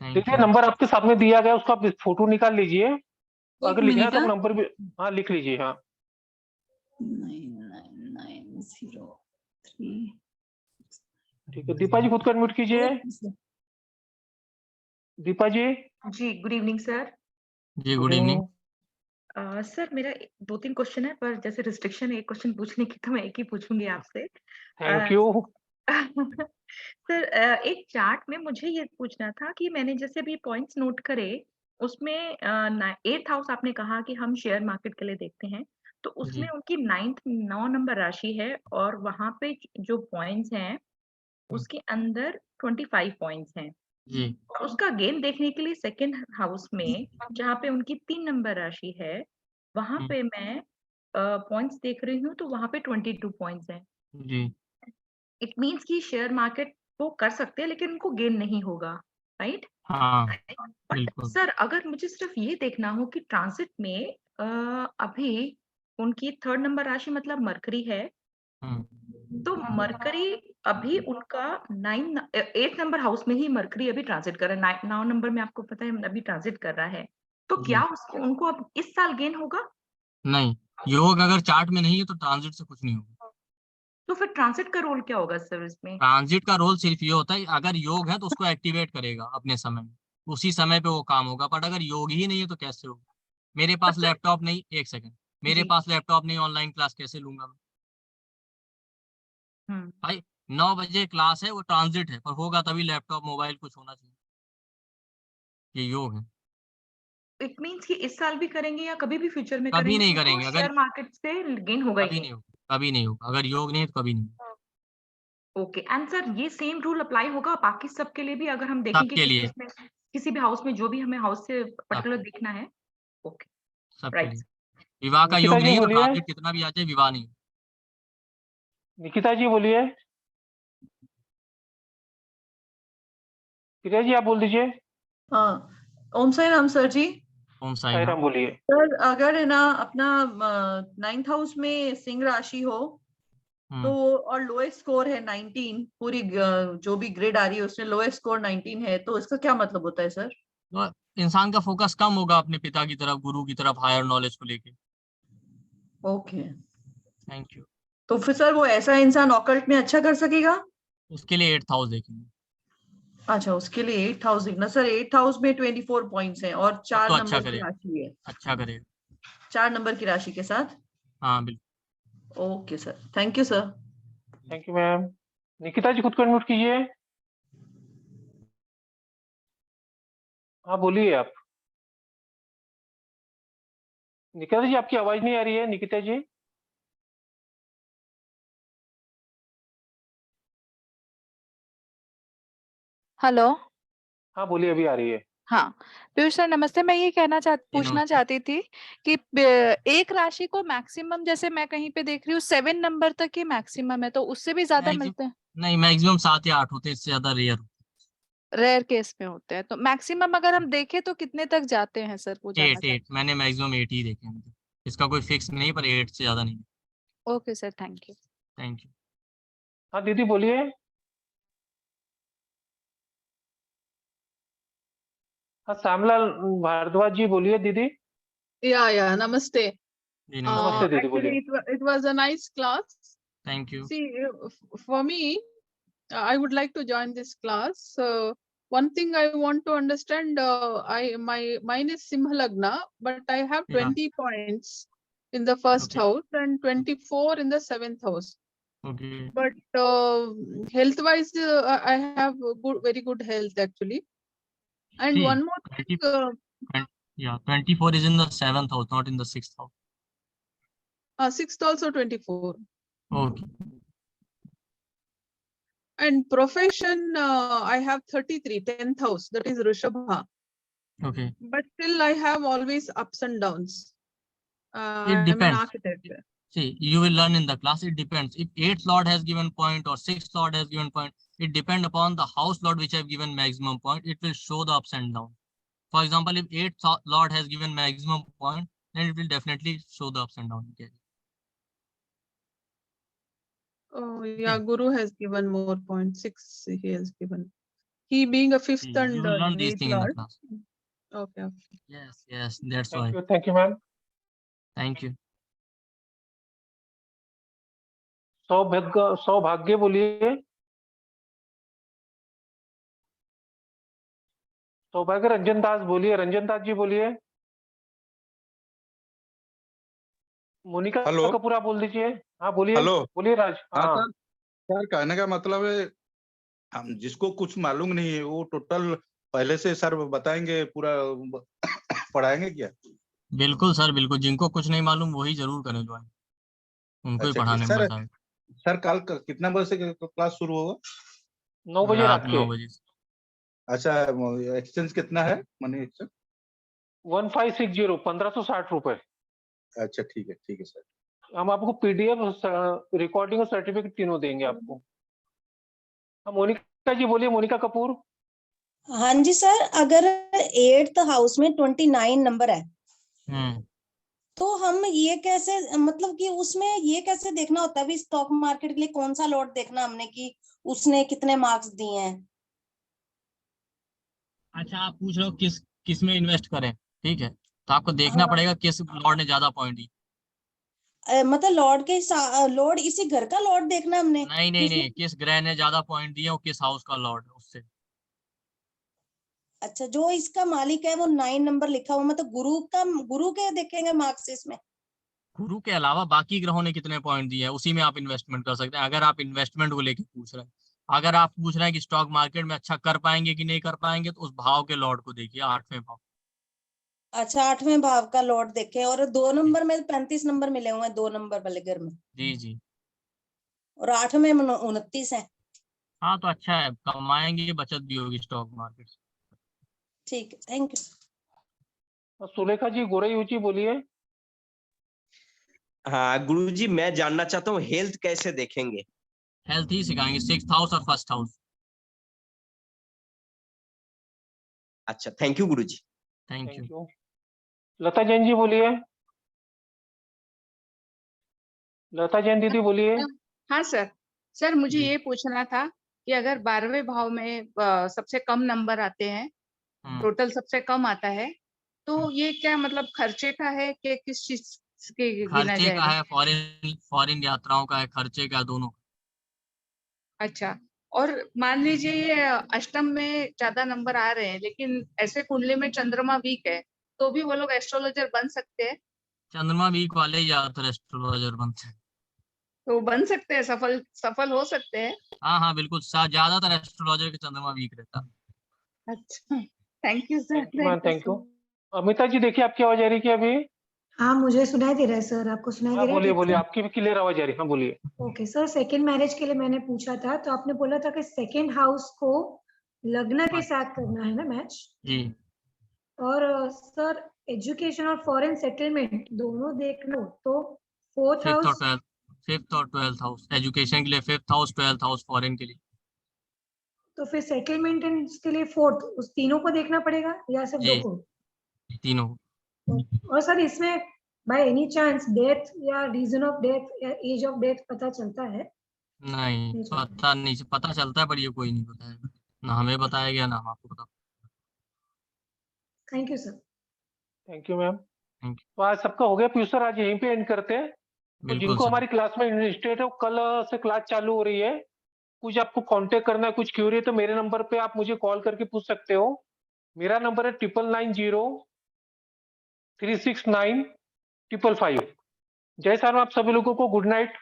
देखिए नंबर आपके सामने दिया गया, उसका फोटो निकाल लीजिए। अगर लिखना है तो मिनट, नंबर भी हाँ लिख लीजिए। हाँ 99903। ठीक है। दीपा जी खुद को अनम्यूट कीजिए। दीपा जी। जी, गुड इवनिंग सर। जी गुड इवनिंग। सर मेरा 2-3 क्वेश्चन है, पर जैसे रिस्ट्रिक्शन है एक क्वेश्चन पूछने की, तो मैं एक ही पूछूंगी आपसे। Thank you. सर एक चार्ट में मुझे ये पूछना था कि मैंने जैसे अभी पॉइंट्स नोट करे, उसमें 8th हाउस आपने कहा कि हम शेयर मार्केट के लिए देखते हैं, तो उसमें उनकी 9 नंबर राशि है, और वहां पे जो पॉइंट्स हैं उसके अंदर 25 पॉइंट्स हैं। जी। उसका गेन देखने के लिए 2nd हाउस में जहाँ पे उनकी 3 नंबर राशि है, वहां पे मैं पॉइंट्स देख रही हूँ, तो वहां पे 22 पॉइंट्स हैं। जी। इट मीन्स कि शेयर मार्केट वो कर सकते हैं लेकिन उनको गेन नहीं होगा, राइट? हाँ बट बिल्कुल। सर अगर मुझे सिर्फ ये देखना हो कि ट्रांसिट में अभी उनकी 3rd नंबर राशि मतलब मरकरी है, तो मरकरी अभी उनका 8th नंबर हाउस में ही मरकरी अभी ट्रांजिट कर रहा है, 9 नंबर में आपको पता है अभी ट्रांजिट कर रहा है, तो क्या उनको अब इस साल गेन होगा? नहीं, योग अगर चार्ट में नहीं है तो ट्रांजिट से कुछ नहीं होगा। तो फिर ट्रांजिट का रोल क्या होगा सर इसमें? ट्रांजिट का रोल सिर्फ ये होता है, अगर योग है तो उसको एक्टिवेट करेगा अपने समय में, उसी समय पे वो काम होगा, बट अगर योग ही नहीं है तो कैसे होगा? मेरे पास लैपटॉप नहीं, एक सेकंड, मेरे पास लैपटॉप नहीं, ऑनलाइन क्लास कैसे लूंगा मैं? भाई 9 बजे क्लास है, वो ट्रांजिट है, पर होगा तभी लैपटॉप मोबाइल कुछ होना चाहिए। ये योग है। इट मींस कि इस साल भी करेंगे या कभी भी फ्यूचर में कभी करेंगे, नहीं तो करेंगे, अगर शेयर मार्केट से गेन होगा ही कभी नहीं। नहीं होगा, कभी नहीं होगा, अगर योग नहीं है तो कभी नहीं होगा। ओके, एंड सर ये सेम रूल अप्लाई होगा बाकी सबके लिए भी, अगर हम देखें कि सबके लिए, किसी भी हाउस में जो भी हमें हाउस से पर्टिकुलर देखना है? ओके, सबके राइट। लिए। विवाह का निकिता योग जी नहीं है तो बोलिए। ट्रांजिट कितना भी आ जाए, विवाह नहीं। निकिता जी बोलिए। निकिता जी आप बोल दीजिए। ओम साई राम सर जी। ओम साई राम। बोलिए। सर अगर है ना अपना 9th हाउस में सिंह राशि हो, तो और लोएस्ट स्कोर है 19, पूरी जो भी ग्रिड आ रही है उसमें लोएस्ट स्कोर 19 है, तो इसका क्या मतलब होता है सर? तो इंसान का फोकस कम होगा अपने पिता की तरफ, गुरु की तरफ, हायर नॉलेज को लेके। Okay, thank you. तो फिर सर वो ऐसा इंसान ऑकल्ट में अच्छा कर सकेगा? उसके लिए 8th हाउस देखेंगे। अच्छा, उसके लिए 8th हाउस देखना। सर 8th हाउस में 24 पॉइंट्स हैं और 4 तो अच्छा नंबर की करेगा, राशि है, अच्छा करेगा। 4 नंबर की राशि के साथ। हाँ बिल्कुल। Okay sir, thank you sir. Thank you ma'am. Nikita ji खुद को अनम्यूट कीजिए। हाँ बोलिए आप। निकिता जी आपकी आवाज नहीं आ रही है निकिता जी। हेलो। हाँ बोलिए, अभी आ रही है। हाँ पीयूष सर नमस्ते। मैं ये पूछना नमस्ते। चाहती थी कि एक राशि को मैक्सिमम, जैसे मैं कहीं पे देख रही हूँ 7 नंबर तक ही मैक्सिमम है, तो उससे भी ज्यादा मिलते हैं? नहीं, मैक्सिमम 7 या 8 होते हैं, इससे ज्यादा रेयर। रेयर केस में होते हैं। तो मैक्सिमम अगर हम देखें तो कितने तक जाते हैं सर, वो जानना 8 मैंने मैक्सिमम 8 ही देखे हैं। इसका कोई फिक्स नहीं, पर 8 से ज्यादा नहीं। Okay sir, thank you. Thank you. हाँ दीदी बोलिए। हाँ श्यामलाल भारद्वाज जी बोलिए दीदी। Yeah, namaste. नमस्ते दीदी Actually, बोलिए। it was a nice class. Thank you. See, for me, I would like to join this class. One thing I want to understand, mine is Simha Lagna, but I have 20 points in the first house and 24 in the 7th house. Okay. But health-wise, I have very good health actually. And See, one more thing. 24 is in the 7th house, not in the 6th house. 6th also 24. Okay. And profession, I have 33, 10th house, that is Rishabha. Okay. But still I have always ups and downs. It I'm an depends. architect. See, you will learn in the class. It depends. If 8th lord has given point or 6th lord has given point, it depends upon the house lord which have given maximum point. It will show the ups and downs. For example, if 8th lord has given maximum point, then it will definitely show the ups and downs. Okay. Oh yeah, Guru has given more points. 6 he has given. He being a 5th and You will learn these 8th things in the lord. class. Okay. Yes, that's why. Thank you ma'am. Thank you. सौभाग्य बोलिए। सौभाग्य रंजन दास बोलिए, रंजन दास जी बोलिए। मोनिका कपूर आप बोल दीजिए। हाँ बोलिए। हेलो। बोलिए राज। हाँ सर कहने का मतलब है हम जिसको कुछ मालूम नहीं है वो टोटल पहले से सर बताएंगे, पूरा पढ़ाएंगे क्या? बिल्कुल सर, बिल्कुल। जिनको कुछ नहीं मालूम वही जरूर करें ज्वाइन, उनको ही पढ़ाने में मजा आए। सर कल कितना बजे से क्लास शुरू होगा? 9 बजे रात के। 9 बजे। अच्छा, एक्सचेंज कितना है? मनी एक्सचेंज 1560, 1560 रुपए। अच्छा ठीक है सर। हम आपको PDF, रिकॉर्डिंग और सर्टिफिकेट तीनों देंगे आपको। मोनिका जी बोलिए, मोनिका कपूर। हाँ जी सर, अगर 8th हाउस में 29 नंबर है तो हम ये कैसे, मतलब कि उसमें ये कैसे देखना होता है भी स्टॉक मार्केट के लिए कौन सा लॉट देखना हमने कि उसने कितने मार्क्स दिए हैं? अच्छा, आप पूछ रहे हो किस में इन्वेस्ट करें, ठीक है? तो आपको देखना पड़ेगा किस लॉर्ड ने ज्यादा पॉइंट दी। मतलब लॉर्ड इसी घर का लॉर्ड देखना हमने? नहीं, किस ग्रह ने ज्यादा पॉइंट दिए और किस हाउस का लॉर्ड है उससे। अच्छा, जो इसका मालिक है वो 9 नंबर लिखा हुआ, मतलब गुरु के देखेंगे मार्क्स इसमें? गुरु के अलावा बाकी ग्रहों ने कितने पॉइंट दिए हैं उसी में आप इन्वेस्टमेंट कर सकते हैं, अगर आप इन्वेस्टमेंट को लेकर पूछ रहे हैं। अगर आप पूछ रहे हैं कि स्टॉक मार्केट में अच्छा कर पाएंगे कि नहीं कर पाएंगे, तो उस भाव के लॉर्ड को देखिए, 8वें भाव। अच्छा, 8वें भाव का लॉर्ड देखे। और 2 नंबर में 35 नंबर मिले हुए हैं 2 नंबर वाले घर में। जी। और 8 में 29 है। हाँ तो अच्छा है, कमाएंगे, बचत भी होगी स्टॉक मार्केट से। ठीक है, थैंक यू। सुलेखा जी गोरई जी बोलिए। हाँ गुरुजी, मैं जानना चाहता हूँ हेल्थ कैसे देखेंगे? हेल्थ ही सिखाएंगे, 6th हाउस और 1st हाउस। अच्छा, थैंक यू गुरुजी। Thank you. लता जैन जी बोलिए। लता जैन दीदी बोलिए। हाँ सर मुझे ये पूछना था कि अगर 12वें भाव में सबसे कम नंबर आते हैं टोटल सबसे कम आता है, तो ये क्या मतलब खर्चे का है कि किस चीज के गिना खर्चे का जाएगा? है, फॉरेन यात्राओं का है, खर्चे का है, दोनों। अच्छा, और मान लीजिए ये अष्टम में ज्यादा नंबर आ रहे हैं लेकिन ऐसे कुंडली में चंद्रमा वीक है, तो भी वो लोग एस्ट्रोलॉजर बन सकते हैं? चंद्रमा वीक वाले ही ज्यादातर एस्ट्रोलॉजर बनते हैं। तो बन सकते हैं, सफल हो सकते हैं? हाँ हाँ बिल्कुल, ज्यादातर एस्ट्रोलॉजर के चंद्रमा वीक रहता है। अच्छा, thank you sir. Thank you. Amita ji देखिए आपकी आवाज आ रही है क्या अभी? हाँ, मुझे सुनाई दे रहा है सर, आपको सुनाई हाँ दे रहा है? बोलिए ठीक बोलिए, से? आपकी भी क्लियर आवाज आ रही है। हाँ बोलिए। ओके सर, सेकंड मैरिज के लिए मैंने पूछा था, तो आपने बोला था कि सेकंड हाउस को लग्न के साथ करना है ना मैच? जी। और सर एजुकेशन और फॉरेन सेटलमेंट दोनों देख लो तो फोर्थ फिफ्थ और ट्वेल्थ हाउस एजुकेशन के लिए, fifth house, twelfth house foreign के लिए। तो फिर सेटलमेंट के लिए फोर्थ, उस तीनों को देखना पड़ेगा या सिर्फ दो जी, को? तीनों। और सर इसमें बाय एनी चांस डेथ या रीजन ऑफ डेथ या एज ऑफ डेथ पता चलता है? नहीं पता चलता है, पर ये कोई नहीं बताएगा, ना हमें बताया गया ना हम आपको बता। Thank you sir. Thank you ma'am. तो आज सबका हो गया पीयूष सर, आज यहीं पे एंड करते हैं। तो बिल्कुल जिनको सर। हमारी क्लास में इंटरेस्टेड है वो कल से क्लास चालू हो रही है। कुछ आपको कांटेक्ट करना है, कुछ क्यूरी है तो मेरे नंबर पे आप मुझे कॉल करके पूछ सकते हो। मेरा नंबर है 9903695555। जय साहब, आप सभी लोगों को गुड नाइट।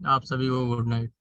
आप सभी को गुड नाइट।